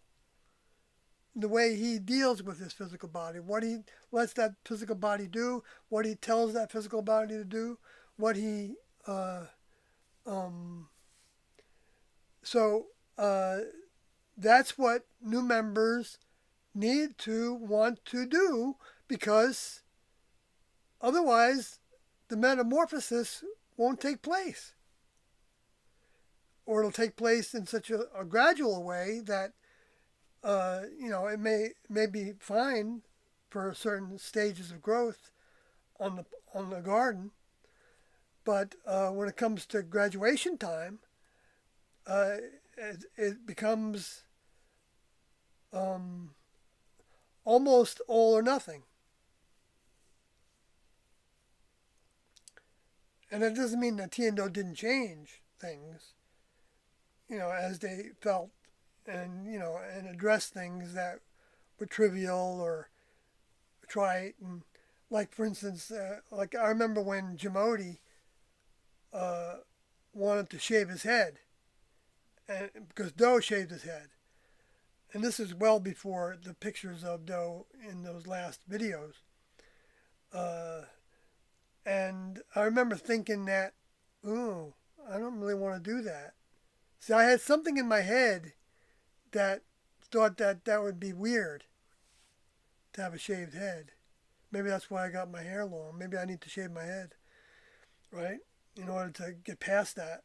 The way he deals with his physical body, what he lets that physical body do, what he tells that physical body to do, what he that's what new members need to want to do, because otherwise the metamorphosis won't take place. Or it'll take place in such a gradual way that it may be fine for certain stages of growth on the garden, but when it comes to graduation time, it becomes almost all or nothing. And that doesn't mean that T and Do didn't change things, as they felt, and address things that were trivial or trite. And like, for instance, I remember when Jamodi wanted to shave his head, and because Do shaved his head. And this is well before the pictures of Do in those last videos. And I remember thinking that, ooh, I don't really want to do that. See, I had something in my head that thought that would be weird to have a shaved head. Maybe that's why I got my hair long. Maybe I need to shave my head, right? In order to get past that.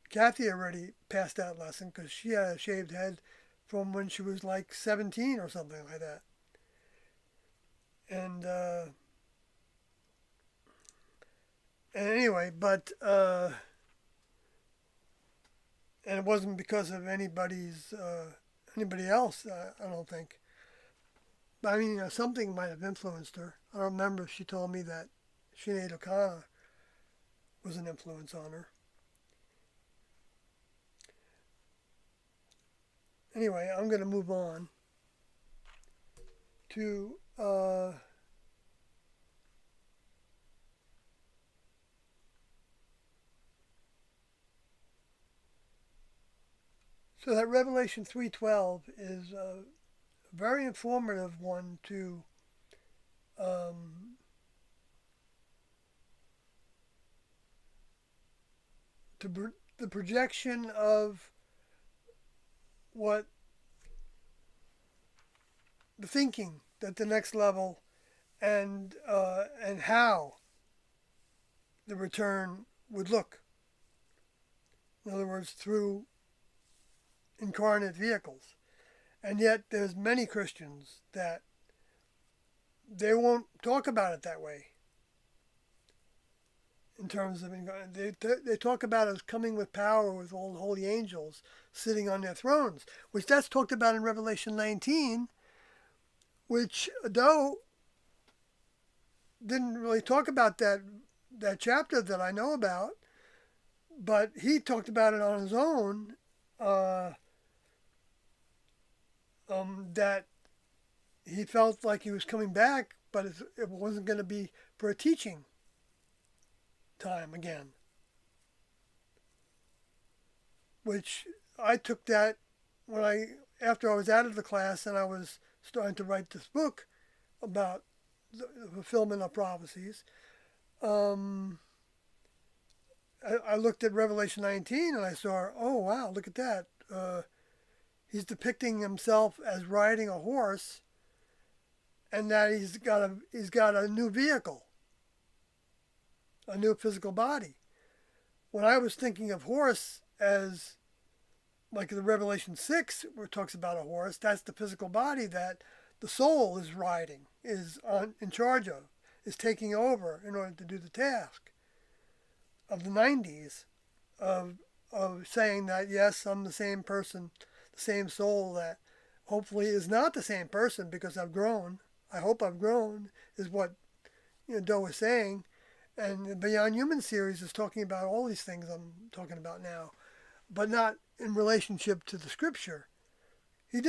Kathy already passed that lesson because she had a shaved head from when she was like 17 or something like that. And anyway, but and it wasn't because of anybody else. I don't think. But I mean, something might have influenced her. I don't remember if she told me that Sinead O'Connor was an influence on her. Anyway, I'm going to move on to so that Revelation 3:12 is a very informative one to the projection of what the thinking at the next level, and how the return would look. In other words, through incarnate vehicles. And yet there's many Christians that they won't talk about it that way. in terms of they talk about us coming with power with all the holy angels sitting on their thrones, which that's talked about in Revelation 19, which though didn't really talk about that chapter that I know about, but he talked about it on his own. Uh, that he felt like he was coming back, but it wasn't going to be for a teaching time again. Which I took that when after I was out of the class and I was starting to write this book about the fulfillment of prophecies. Um, I looked at Revelation 19 and I saw, oh wow, look at that. He's depicting himself as riding a horse, and that he's got a new vehicle, a new physical body. When I was thinking of horse as like the Revelation 6, where it talks about a horse, that's the physical body that the soul is riding, in charge of, is taking over in order to do the task of the 90s of saying that, yes, I'm the same person, the same soul that hopefully is not the same person because I've grown. I hope I've grown, is what Doe is saying. And the Beyond Human series is talking about all these things I'm talking about now, but not in relationship to the scripture. He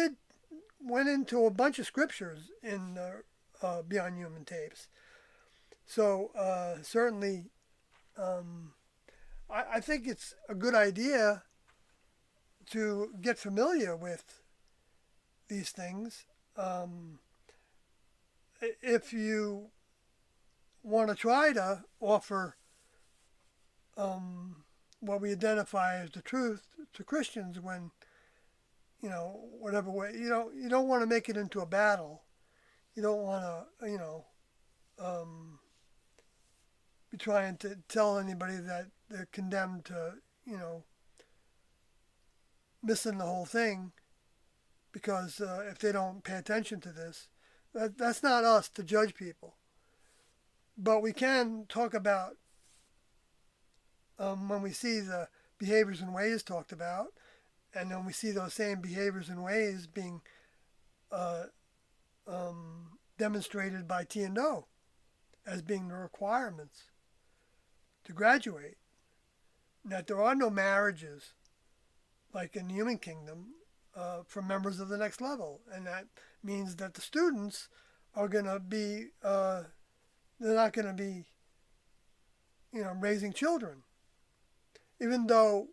went into a bunch of scriptures in the Beyond Human tapes. So certainly, I think it's a good idea to get familiar with these things. If you want to try to offer what we identify as the truth to Christians, when whatever way, you don't want to make it into a battle. You don't want to be trying to tell anybody that they're condemned to missing the whole thing because if they don't pay attention to this, that's not us to judge people. But we can talk about when we see the behaviors and ways talked about, and then we see those same behaviors and ways being uh, demonstrated by T and O as being the requirements to graduate. That there are no marriages like in the human kingdom for members of the next level, and that means that the students are going to be they're not going to be raising children, even though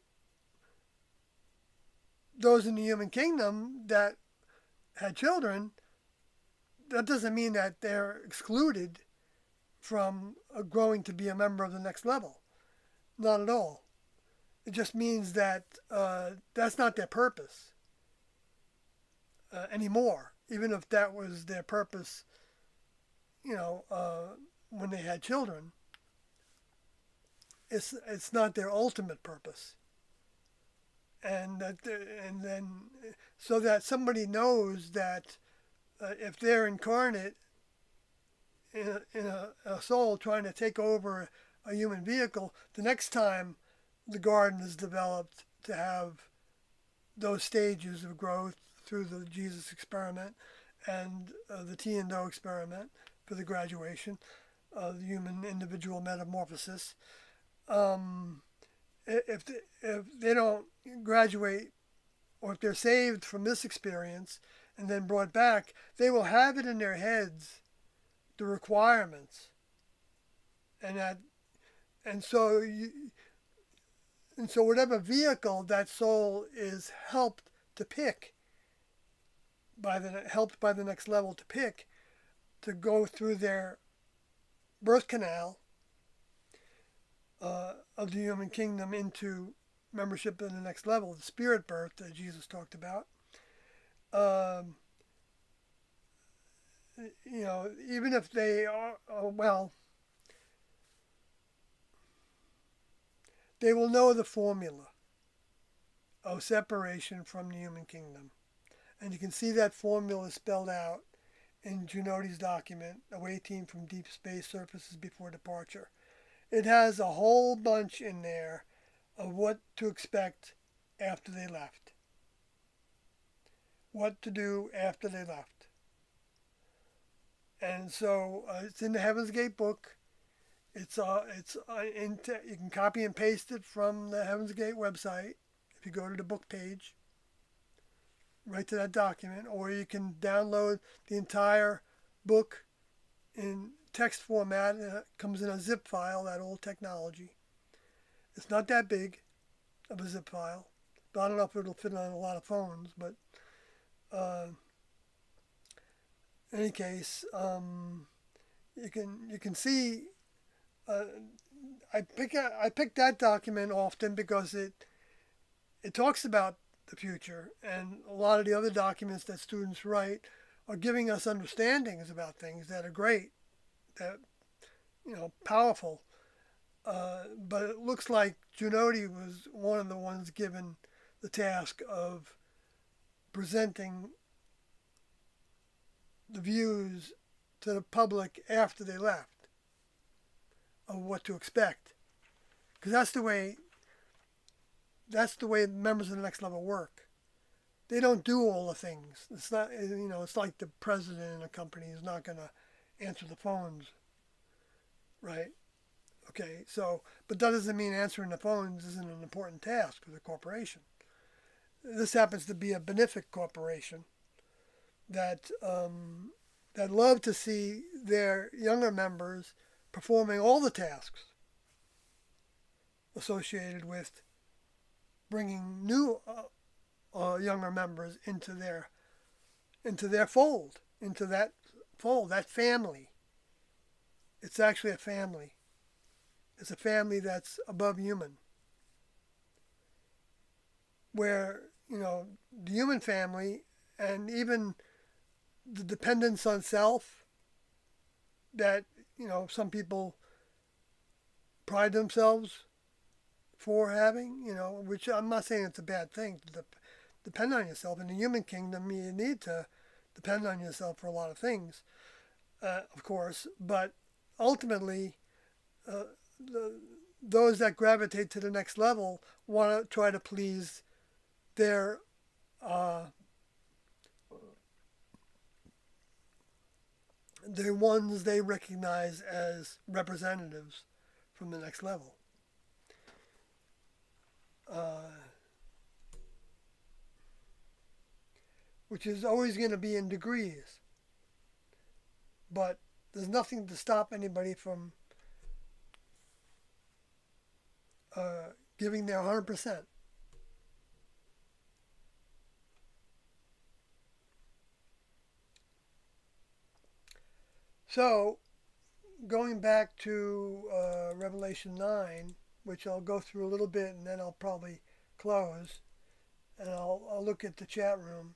those in the human kingdom that had children, that doesn't mean that they're excluded from growing to be a member of the next level. Not at all. It just means that that's not their purpose anymore, even if that was their purpose, when they had children. It's not their ultimate purpose. And then so that somebody knows that if they're incarnate in a soul trying to take over a human vehicle, the next time the garden is developed to have those stages of growth through the Jesus experiment and the T and O experiment for the graduation of the human individual metamorphosis. If they don't graduate, or if they're saved from this experience and then brought back, they will have it in their heads, the requirements, and so whatever vehicle that soul is helped by the next level to pick, to go through their birth canal of the human kingdom into membership in the next level, the spirit birth that Jesus talked about. Even if they are, they will know the formula of separation from the human kingdom. And you can see that formula spelled out in Junodi's document, Awaiting from Deep Space Surfaces Before Departure. It has a whole bunch in there of what to expect after they left, what to do after they left. And so it's in the Heaven's Gate book. You can copy and paste it from the Heaven's Gate website if you go to the book page, right to that document, or you can download the entire book in text format. It comes in a zip file, that old technology. It's not that big of a zip file, but I don't know if it'll fit on a lot of phones. But uh, in any case, you can see. Uh, I pick that document often because it talks about the future, and a lot of the other documents that students write are giving us understandings about things that are great, that powerful. But it looks like Junodi was one of the ones given the task of presenting the views to the public after they left of what to expect, because that's the way members of the next level work. They don't do all the things. It's not, it's like the president in a company is not going to answer the phones, right? Okay, so, but that doesn't mean answering the phones isn't an important task for the corporation. This happens to be a benefic corporation that that love to see their younger members performing all the tasks associated with bringing new younger members into their fold, that family. It's actually a family. It's a family that's above human, where the human family and even the dependence on self that some people pride themselves for having, which I'm not saying it's a bad thing to depend on yourself. In the human kingdom, you need to depend on yourself for a lot of things, of course, but ultimately, those that gravitate to the next level want to try to please their the ones they recognize as representatives from the next level. Which is always going to be in degrees. But there's nothing to stop anybody from giving their 100%. So, going back to Revelation 9, which I'll go through a little bit and then I'll probably close, and I'll look at the chat room.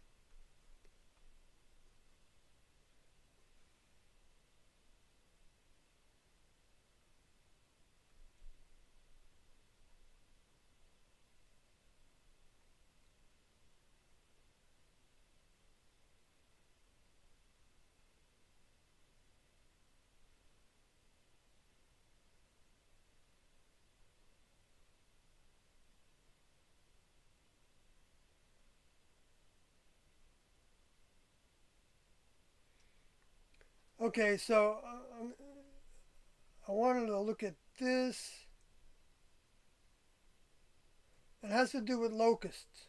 Okay, so I wanted to look at this. It has to do with locusts.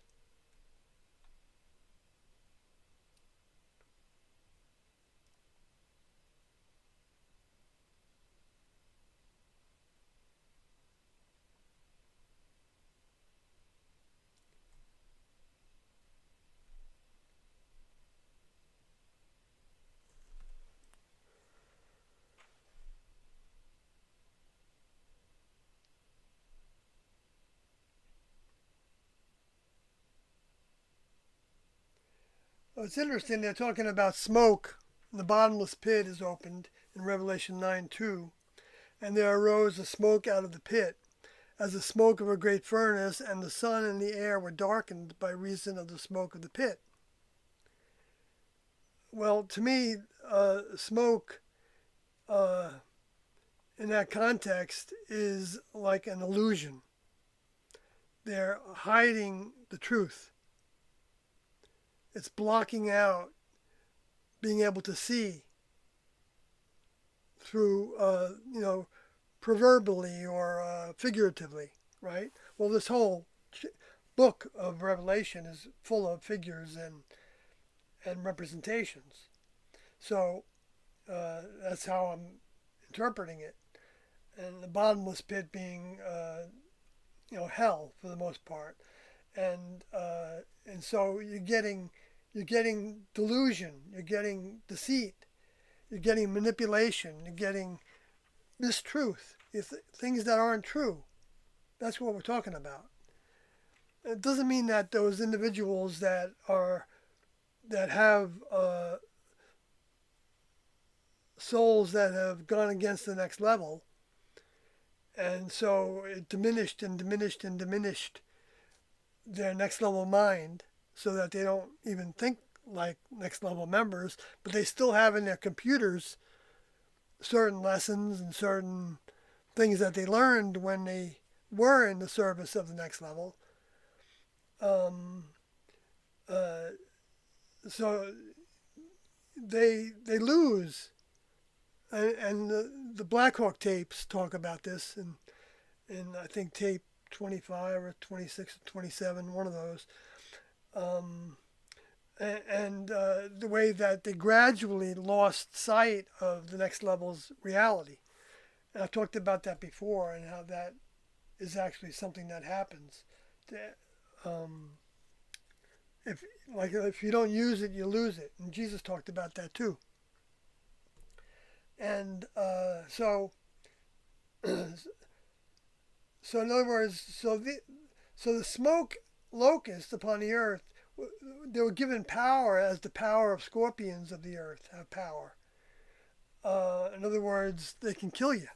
Well, it's interesting, they're talking about smoke. The bottomless pit is opened in Revelation 9:2, and there arose a smoke out of the pit, as the smoke of a great furnace, and the sun and the air were darkened by reason of the smoke of the pit. Well, to me, smoke in that context is like an illusion. They're hiding the truth. It's blocking out being able to see through, proverbially or figuratively, right? Well, this whole book of Revelation is full of figures and representations. So that's how I'm interpreting it. And the bottomless pit being, hell for the most part. And so you're getting delusion, you're getting deceit, you're getting manipulation, you're getting mistruth, things that aren't true. That's what we're talking about. It doesn't mean that those individuals that have souls that have gone against the next level, and so it diminished and diminished and diminished their next level mind, so that they don't even think like next level members, but they still have in their computers certain lessons and certain things that they learned when they were in the service of the next level. Um, uh, so they lose, and the Black Hawk tapes talk about this, and I think tape 25 or 26 or 27, one of those. Um, and the way that they gradually lost sight of the next level's reality. And I've talked about that before and how that is actually something that happens. Um, if you don't use it, you lose it, and Jesus talked about that too. And so in other words, so the smoke locusts upon the earth, they were given power as the power of scorpions of the earth have power. In other words, they can kill you.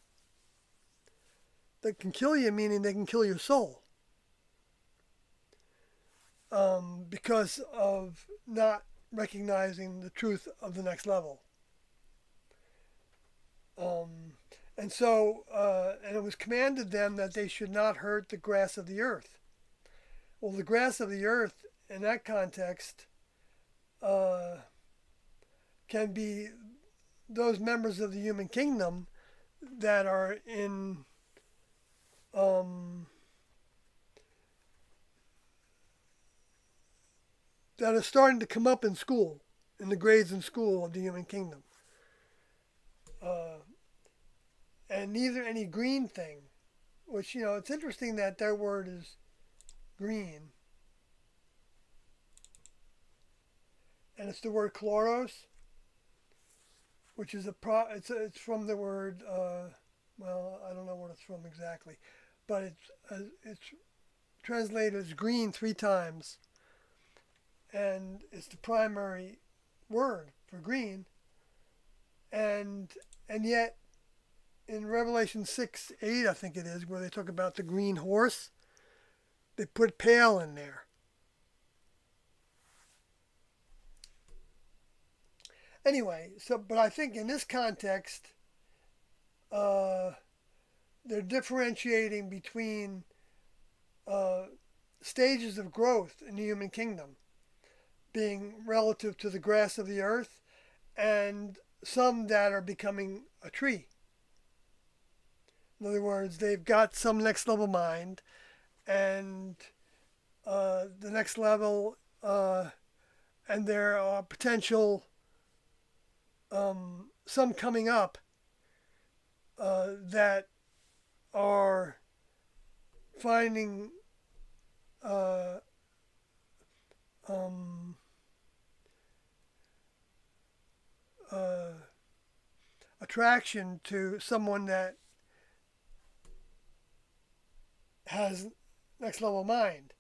They can kill you, meaning they can kill your soul, because of not recognizing the truth of the next level. Um, and it was commanded them that they should not hurt the grass of the earth. Well, the grass of the earth, in that context, uh, can be those members of the human kingdom that are in um, that are starting to come up in school, in the grades in school of the human kingdom. Uh, and neither any green thing, which, it's interesting that their word is green, and it's the word chloros, which is it's from the word, well, I don't know what it's from exactly, but it's translated as green 3 times, and it's the primary word for green, and yet in Revelation 6:8, I think it is, where they talk about the green horse, they put pale in there. Anyway, but I think in this context, uh, they're differentiating between uh, stages of growth in the human kingdom, being relative to the grass of the earth, and some that are becoming a tree. In other words, they've got some next level mind, and the next level, and there are potential, some coming up that are finding uh, um, uh, attraction to someone that has next level mind.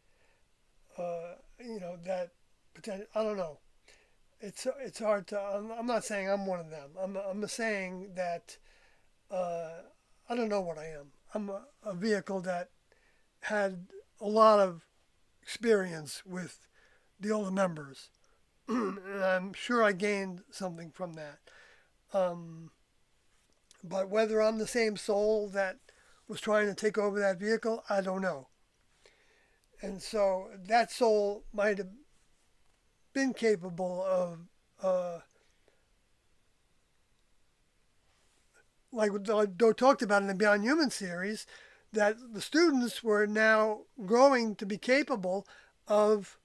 That potential. I don't know. It's hard to. I'm not saying I'm one of them. I'm saying that I don't know what I am. I'm a vehicle that had a lot of experience with the older members, and I'm sure I gained something from that. Um, But whether I'm the same soul that was trying to take over that vehicle, I don't know. And so that soul might have been capable of, uh, like Doe talked about in the Beyond Human series, that the students were now growing to be capable of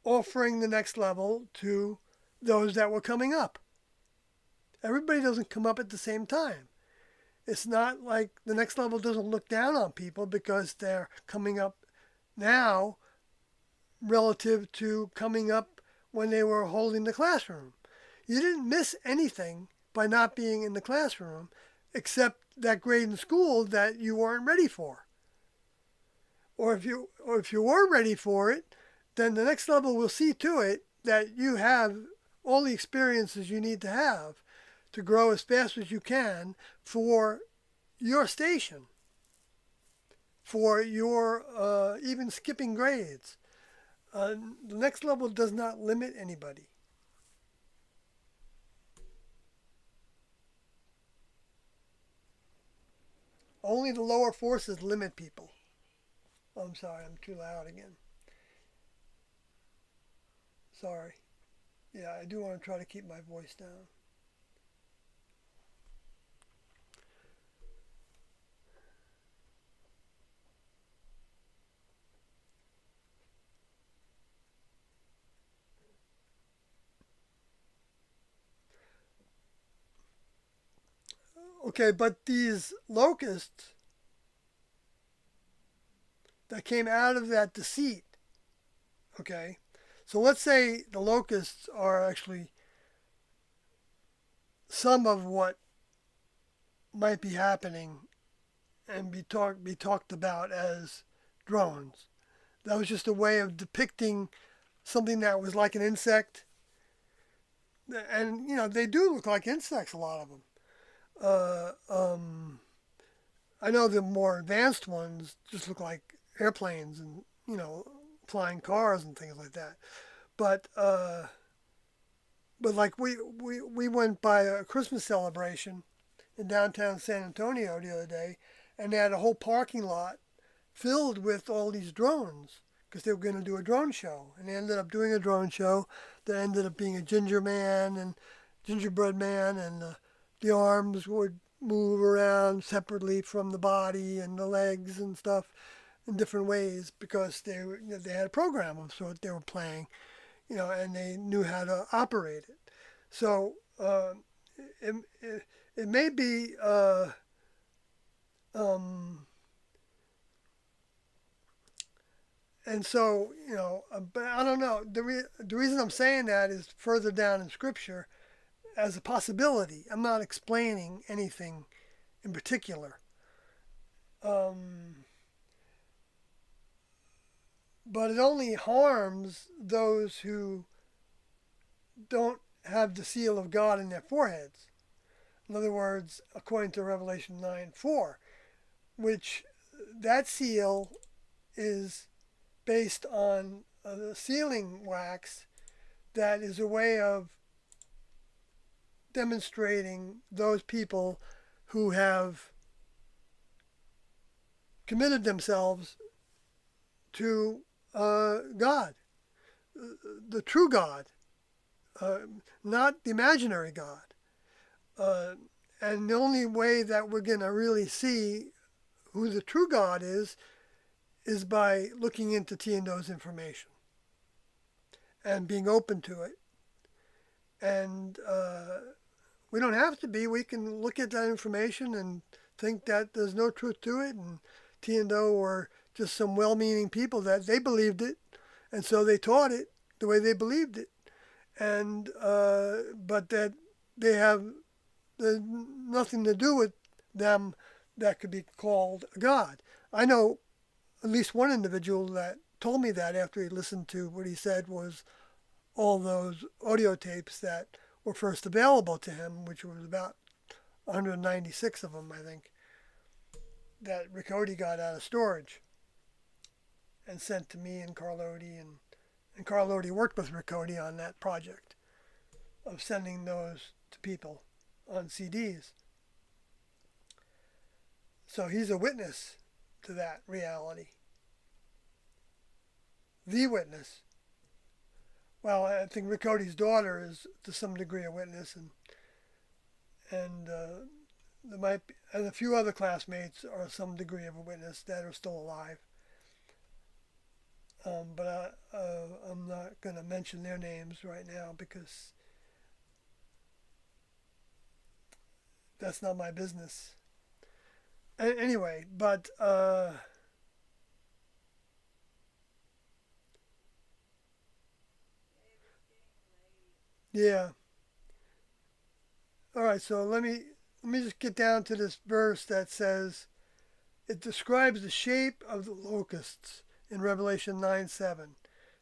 offering the next level to those that were coming up. Everybody doesn't come up at the same time. It's not like the next level doesn't look down on people because they're coming up now relative to coming up when they were holding the classroom. You didn't miss anything by not being in the classroom except that grade in school that you weren't ready for. Or if you were ready for it, then the next level will see to it that you have all the experiences you need to have to grow as fast as you can for your station, for your even skipping grades. The next level does not limit anybody. Only the lower forces limit people. Oh, I'm sorry, I'm too loud again. Sorry. Yeah, I do want to try to keep my voice down. Okay, but these locusts that came out of that deceit, okay, so let's say the locusts are actually some of what might be happening and be talked about as drones. That was just a way of depicting something that was like an insect, and they do look like insects. A lot of them. Uh, um, I know the more advanced ones just look like airplanes and flying cars and things like that. But like we went by a Christmas celebration in downtown San Antonio the other day, and they had a whole parking lot filled with all these drones because they were going to do a drone show, and they ended up doing a drone show that ended up being a gingerbread man, and the arms would move around separately from the body and the legs and stuff in different ways because they had a program of sort they were playing, and they knew how to operate it. So it, it, it may be um, and so but I don't know. The reason I'm saying that is further down in Scripture as a possibility. I'm not explaining anything in particular. Um, but it only harms those who don't have the seal of God in their foreheads. In other words, according to Revelation 9:4, which that seal is based on the sealing wax that is a way of demonstrating those people who have committed themselves to God, the true God, uh, not the imaginary God. Uh, and the only way that we're going to really see who the true God is by looking into T&O's information and being open to it. And we don't have to be. We can look at that information and think that there's no truth to it. And T&O were just some well-meaning people that they believed it, and so they taught it the way they believed it. And but that they have nothing to do with them that could be called a God. I know at least one individual that told me that after he listened to what he said was all those audio tapes that were first available to him, which was about 196 of them, I think, that Riccoti got out of storage and sent to me and Carloti. And Carloti worked with Riccoti on that project of sending those to people on CDs. So he's a witness to that reality. The witness. Well, I think Rick Cody's daughter is to some degree a witness, and there might be, and a few other classmates are some degree of a witness that are still alive. But I'm not going to mention their names right now because that's not my business. Anyway, but yeah. All right, so let me just get down to this verse that says it describes the shape of the locusts in Revelation 9:7.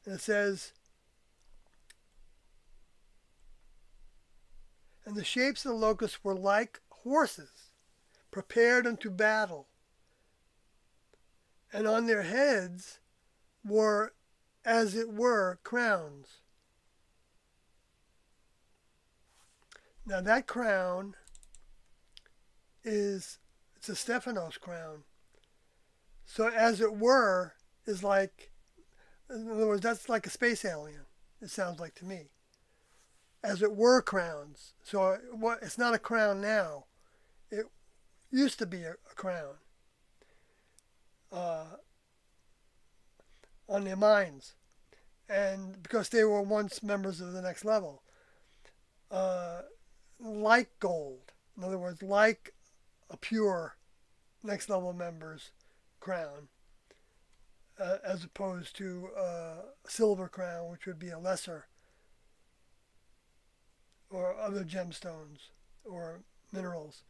And it says, "And the shapes of the locusts were like horses, prepared unto battle, and on their heads were, as it were, crowns." Now that crown it's a Stephanos crown. So as it were is like, in other words, that's like a space alien. It sounds like to me. As it were crowns. So it's not a crown now. It used to be a crown uh, on their minds, and because they were once members of the next level, uh, like gold. In other words, like a pure next level member's crown, as opposed to a silver crown, which would be a lesser, or other gemstones or minerals.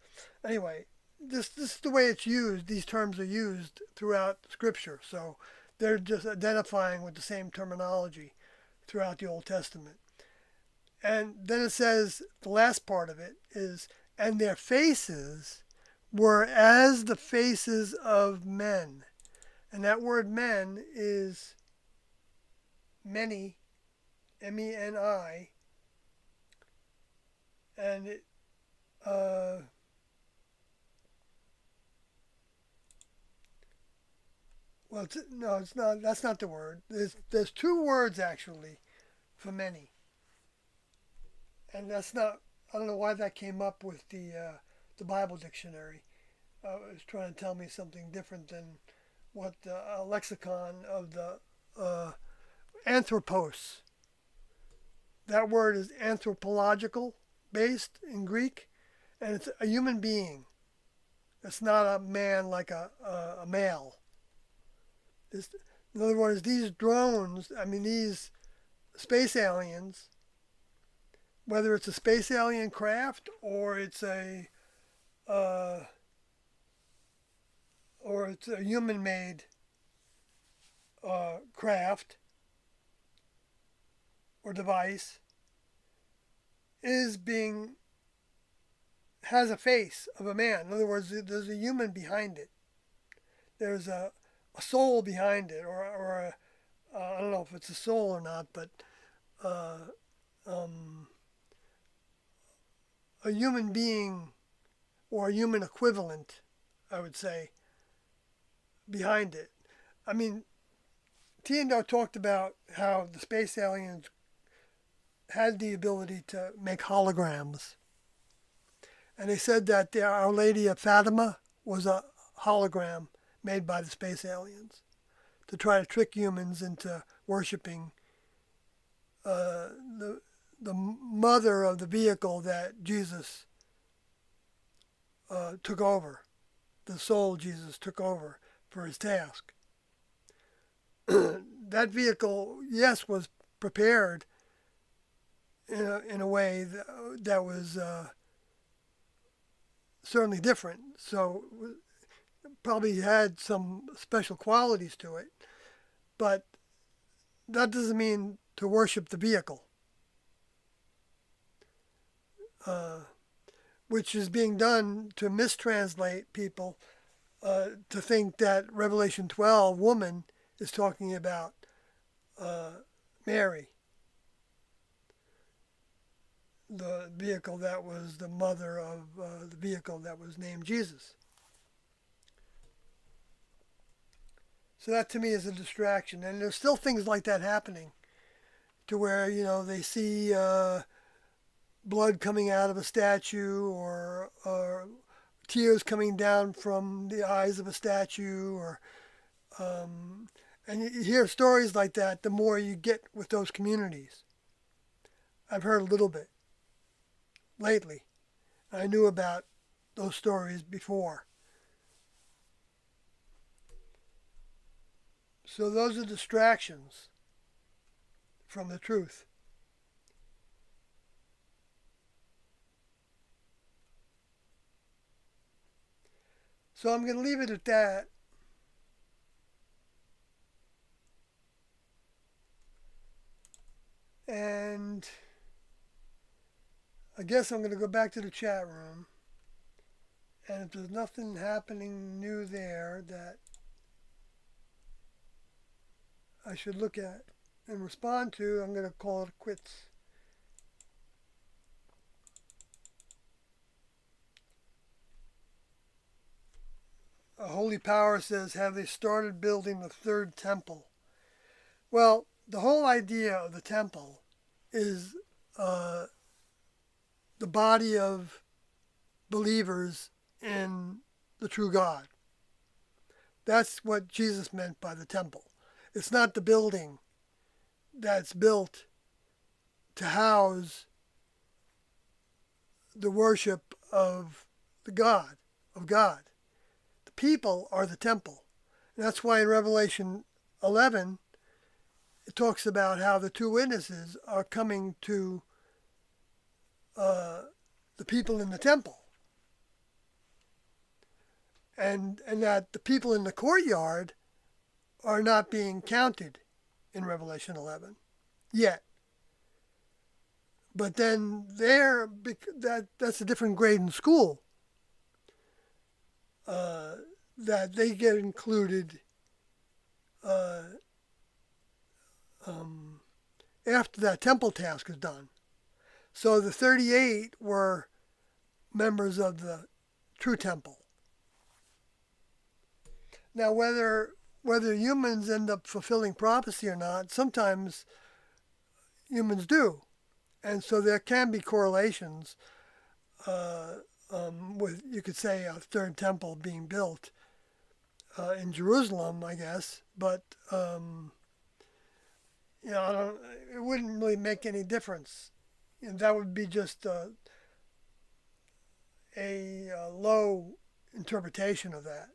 Anyway, this is the way it's used. These terms are used throughout Scripture, so they're just identifying with the same terminology throughout the Old Testament. And then it says the last part of it is, and their faces were as the faces of men. And that word men is many, M-E-N-I, and it, well, no, it's not. That's not the word. There's two words actually for many, and that's not. I don't know why that came up with the Bible dictionary. It was trying to tell me something different than what the lexicon of the anthropos. That word is anthropological based in Greek, and it's a human being. It's not a man like a male. It's, in other words, these drones, I mean, these space aliens, whether it's a space alien craft uh, or it's a human-made craft or device, is being has a face of a man. In other words, there's a human behind it. There's a soul behind it, or I don't know if it's a soul or not, but uh, um, a human being or a human equivalent, I would say, behind it. I mean, Tiendo talked about how the space aliens had the ability to make holograms. And they said that Our Lady of Fatima was a hologram made by the space aliens to try to trick humans into worshiping uh, the the mother of the vehicle that Jesus took over, the soul Jesus took over for his task. That vehicle, yes, was prepared in a way that was certainly different. So probably had some special qualities to it, but that doesn't mean to worship the vehicle, uh, which is being done to mistranslate people to think that Revelation 12 woman is talking about Mary, the vehicle that was the mother of the vehicle that was named Jesus. So that to me is a distraction. And there's still things like that happening to where, they see blood coming out of a statue or tears coming down from the eyes of a statue um, and you hear stories like that the more you get with those communities. I've heard a little bit lately. I knew about those stories before. So those are distractions from the truth. So I'm going to leave it at that. And I guess I'm going to go back to the chat room. And if there's nothing happening new there that I should look at and respond to, I'm going to call it quits. A Holy Power says, have they started building the third temple? Well, the whole idea of the temple is the body of believers in the true God. That's what Jesus meant by the temple. It's not the building that's built to house the worship of the God, of God. The people are the temple. And that's why in Revelation 11, it talks about how the two witnesses are coming to the people in the temple. And that the people in the courtyard are not being counted in Revelation 11 yet. But then that's a different grade in school. That they get included after that temple task is done. So the 38 were members of the true temple. Now, whether humans end up fulfilling prophecy or not, sometimes humans do. And so there can be correlations with, you could say, a third temple being built in Jerusalem, I guess. But, it wouldn't really make any difference. And that would be just a low interpretation of that.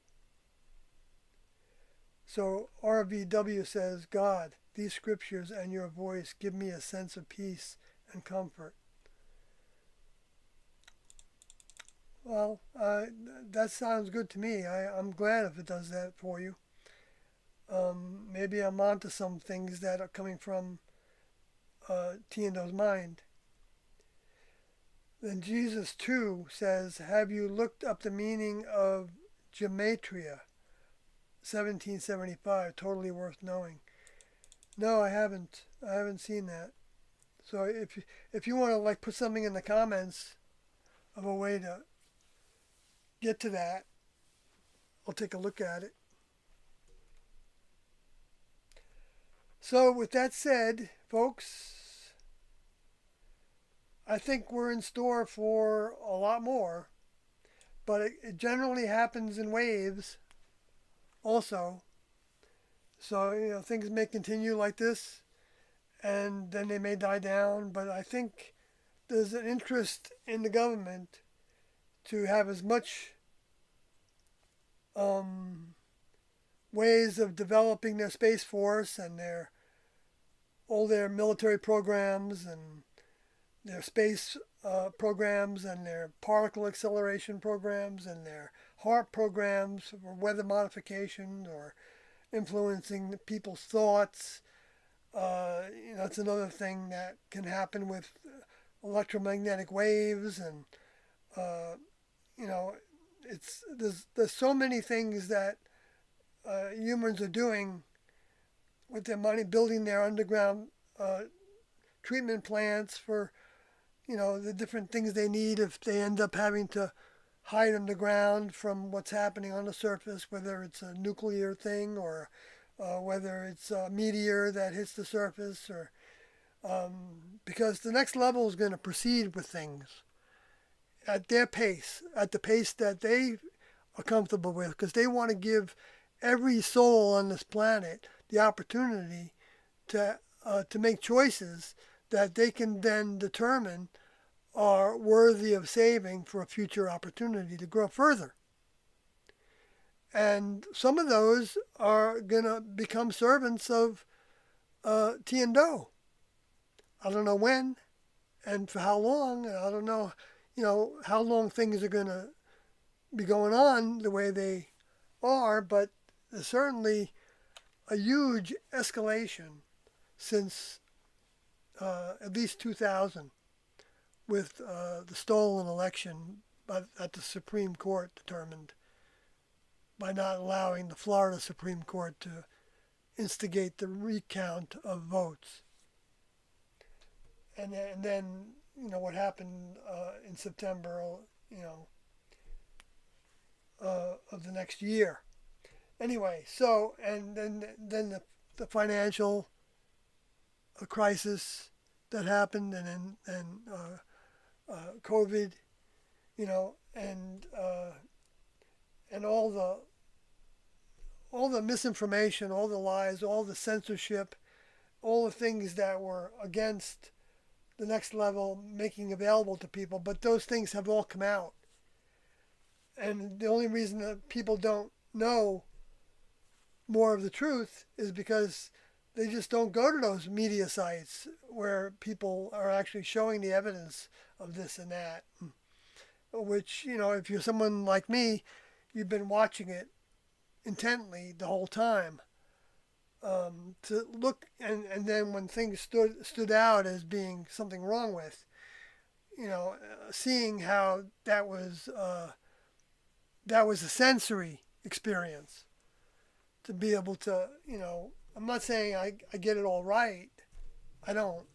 So RVW says, God, these scriptures and your voice give me a sense of peace and comfort. Well, that sounds good to me. I'm glad if it does that for you. Maybe I'm onto some things that are coming from Tiendo's mind. Then Jesus too says, have you looked up the meaning of gematria? 1775, totally worth knowing. No, I haven't. I haven't seen that. So if you want to put something in the comments of a way to get to that, I'll take a look at it. So with that said, folks, I think we're in store for a lot more, but it generally happens in waves also. So, things may continue like this and then they may die down, but I think there's an interest in the government to have as much ways of developing their Space Force and all their military programs and their space programs and their particle acceleration programs and their HARP programs for weather modification or influencing people's thoughts. That's another thing that can happen with electromagnetic waves and there's so many things that humans are doing with their money, building their underground treatment plants for the different things they need if they end up having to hide underground from what's happening on the surface, whether it's a nuclear thing or whether it's a meteor that hits the surface or because the next level is going to proceed with things at their pace, at the pace that they are comfortable with, because they want to give every soul on this planet the opportunity to make choices that they can then determine are worthy of saving for a future opportunity to grow further. And some of those are going to become servants of Tiando. I don't know when and for how long. I don't know, how long things are going to be going on the way they are, but there's certainly a huge escalation since at least 2000 with the stolen election that the Supreme Court determined by not allowing the Florida Supreme Court to instigate the recount of votes. And then what happened in September, you know, of the next year. Anyway, so and then the financial crisis that happened, and COVID, and all the misinformation, all the lies, all the censorship, all the things that were against the next level making available to people. But those things have all come out. And the only reason that people don't know more of the truth is because they just don't go to those media sites where people are actually showing the evidence of this and that. Which, if you're someone like me, you've been watching it intently the whole time. To look, and then when things stood out as being something wrong with, seeing how that was a sensory experience to be able to, I'm not saying I get it all right. I don't.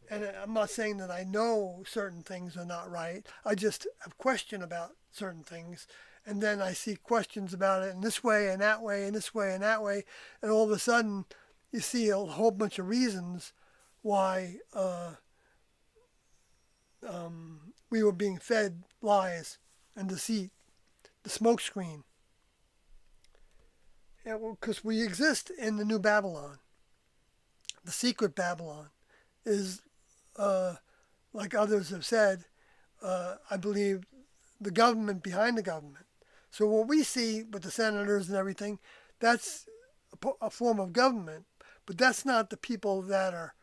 And I'm not saying that I know certain things are not right. I just have question about certain things. And then I see questions about it in this way and that way and this way and that way. And all of a sudden, you see a whole bunch of reasons why we were being fed lies and deceit, the smokescreen. Because we exist in the new Babylon. The secret Babylon is, like others have said, I believe, the government behind the government. So what we see with the senators and everything, that's a form of government, but that's not the people that are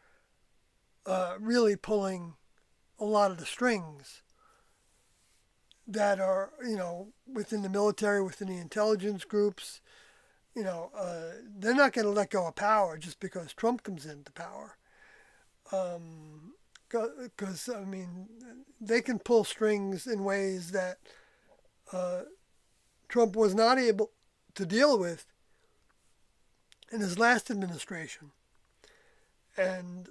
really pulling a lot of the strings that are, within the military, within the intelligence groups. They're not going to let go of power just because Trump comes into power. Because, they can pull strings in ways that Trump was not able to deal with in his last administration. And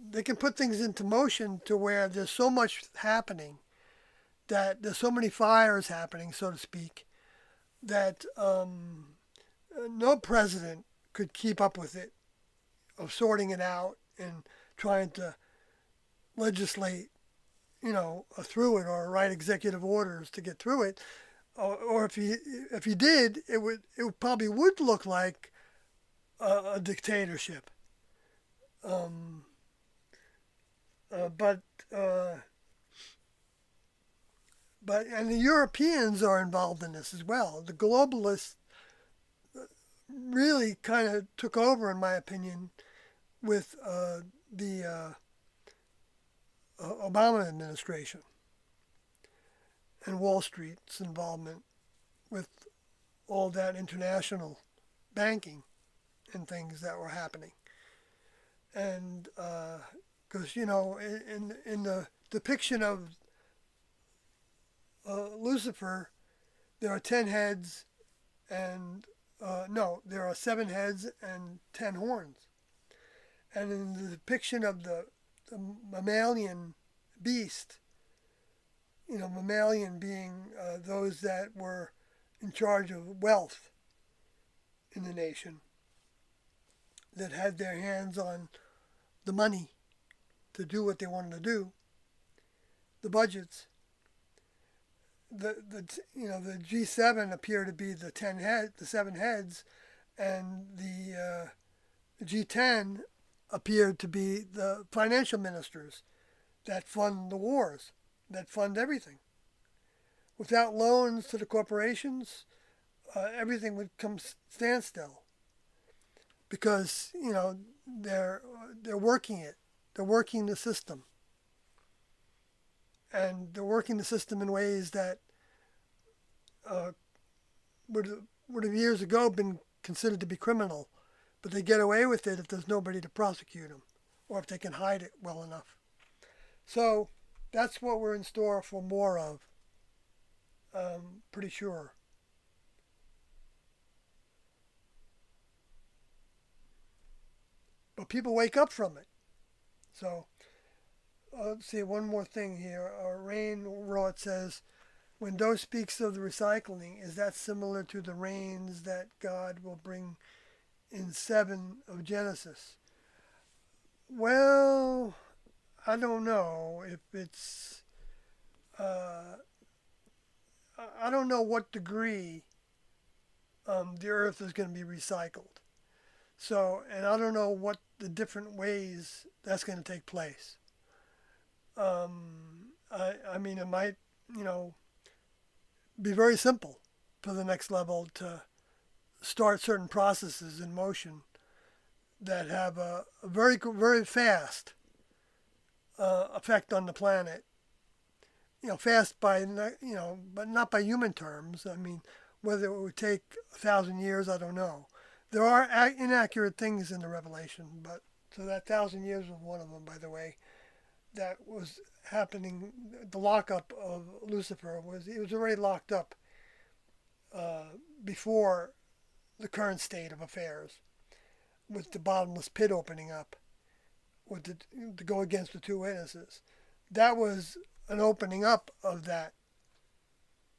they can put things into motion to where there's so much happening, that there's so many fires happening, so to speak, that no president could keep up with it, of sorting it out and trying to legislate, through it, or write executive orders to get through it. Or if he did, it probably would look like a dictatorship. But and the Europeans are involved in this as well. The globalists really kind of took over, in my opinion, with the Obama administration and Wall Street's involvement with all that international banking and things that were happening. And because, in the depiction of Lucifer, there are 10 heads and there are 7 heads and 10 horns. And in the depiction of the mammalian beast, mammalian being those that were in charge of wealth in the nation, that had their hands on the money to do what they wanted to do, the budgets. The G7 appear to be the seven heads, and the G10 appeared to be the financial ministers that fund the wars, that fund everything. Without loans to the corporations, everything would come standstill because they're working it, they're working the system, and they're working the system in ways that uh, would have years ago been considered to be criminal, but they get away with it if there's nobody to prosecute them, or if they can hide it well enough. So that's what we're in store for more of. Pretty sure. But people wake up from it. So let's see one more thing here. Rain Roth says, when Doe speaks of the recycling, is that similar to the rains that God will bring in 7 of Genesis? Well, I don't know if it's. I don't know what degree the earth is going to be recycled. So, and I don't know what the different ways that's going to take place. I mean, it might, you know, be very simple for the next level to start certain processes in motion that have a very, very fast effect on the planet. Fast by, but not by human terms. I mean, whether it would take 1,000 years, I don't know. There are inaccurate things in the Revelation, but so that 1,000 years was one of them, by the way. That was happening. The lockup of Lucifer he was already locked up before the current state of affairs, with the bottomless pit opening up, to go against the 2 witnesses. That was an opening up of that,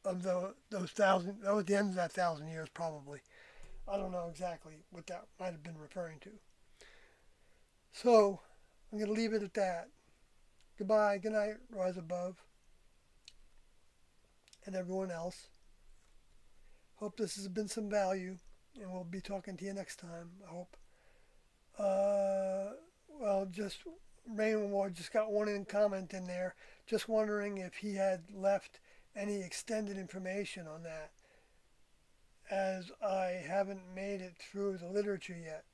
those thousand. That was the end of that 1,000 years, probably. I don't know exactly what that might have been referring to. So I'm going to leave it at that. Goodbye, good night, rise above, and everyone else. Hope this has been some value, and we'll be talking to you next time, I hope. Just Rain Ward just got one comment in there, just wondering if he had left any extended information on that, as I haven't made it through the literature yet.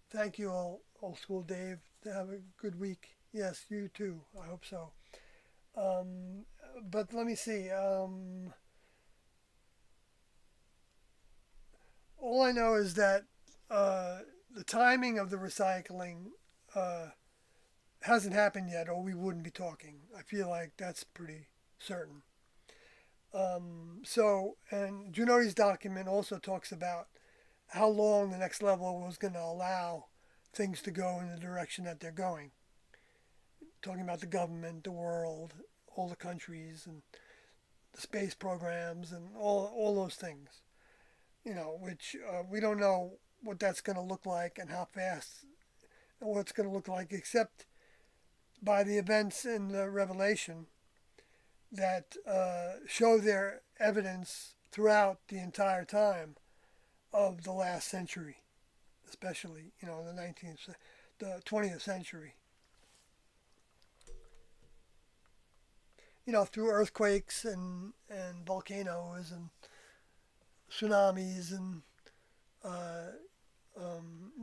Thank you all, old school Dave. Have a good week. Yes, you too. I hope so. But let me see. All I know is that the timing of the recycling hasn't happened yet, or we wouldn't be talking. I feel like that's pretty certain. And Junodi's document also talks about how long the next level was going to allow things to go in the direction that they're going. Talking about the government, the world, all the countries, and the space programs, and all those things. Which we don't know what that's going to look like and how fast and what it's going to look like, except by the events in the Revelation that show their evidence throughout the entire time of the last century, especially the 20th century. Through earthquakes and volcanoes and tsunamis and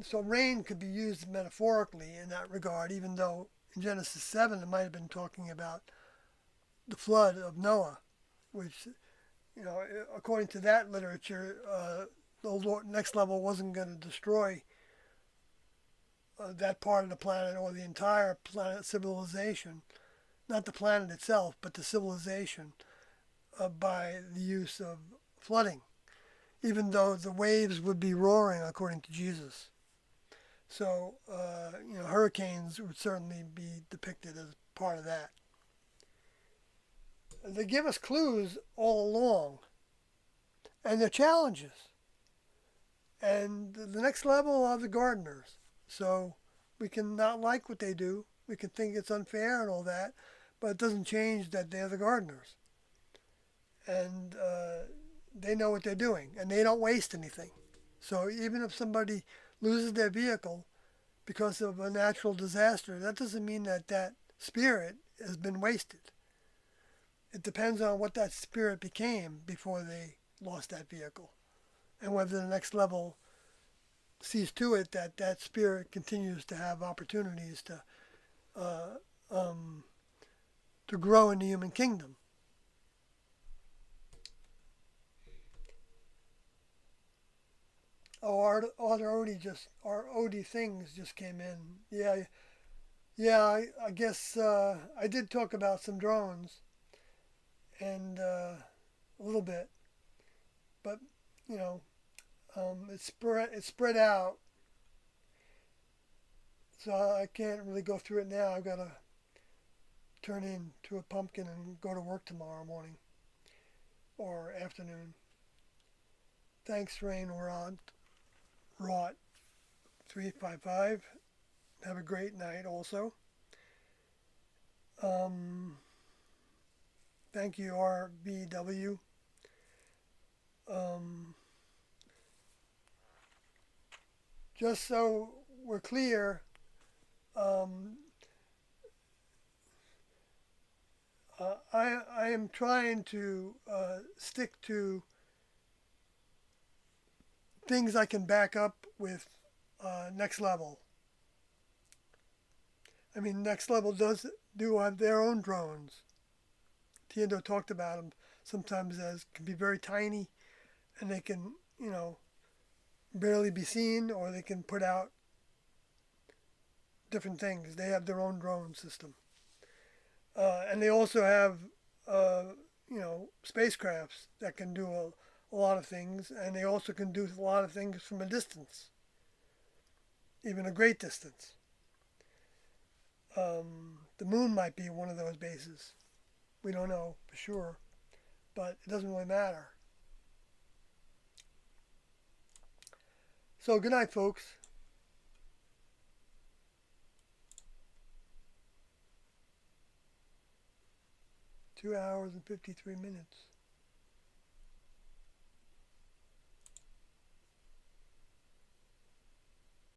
so rain could be used metaphorically in that regard, even though in Genesis 7 it might have been talking about the flood of Noah, which, according to that literature, the next level wasn't going to destroy that part of the planet or the entire planet civilization, not the planet itself, but the civilization, by the use of flooding, even though the waves would be roaring according to Jesus. So, hurricanes would certainly be depicted as part of that. They give us clues all along, and they're challenges. And the next level are the gardeners. So we can not like what they do. We can think it's unfair and all that, but it doesn't change that they're the gardeners. And they know what they're doing, and they don't waste anything. So even if somebody loses their vehicle because of a natural disaster, that doesn't mean that that spirit has been wasted. It depends on what that spirit became before they lost that vehicle, and whether the next level sees to it that that spirit continues to have opportunities uh, um, to grow in the human kingdom. Oh, our Odie things just came in. Yeah, yeah. I guess I did talk about some drones and a little bit, but you know, it's spread out, so I can't really go through it now. I've got to turn into a pumpkin and go to work tomorrow morning or afternoon. Thanks, Rain Rot 355. Have a great night also. Um, Thank you, RBW. Um, just so we're clear, um, I am trying to stick to things I can back up with Next Level. I mean, Next Level does do have their own drones. Tiendo talked about them sometimes as can be very tiny, and they can, barely be seen, or they can put out different things. They have their own drone system, and they also have, spacecrafts that can do a lot of things, and they also can do a lot of things from a distance, even a great distance. The moon might be one of those bases. We don't know for sure, but it doesn't really matter. So good night, folks. 2 hours and 53 minutes.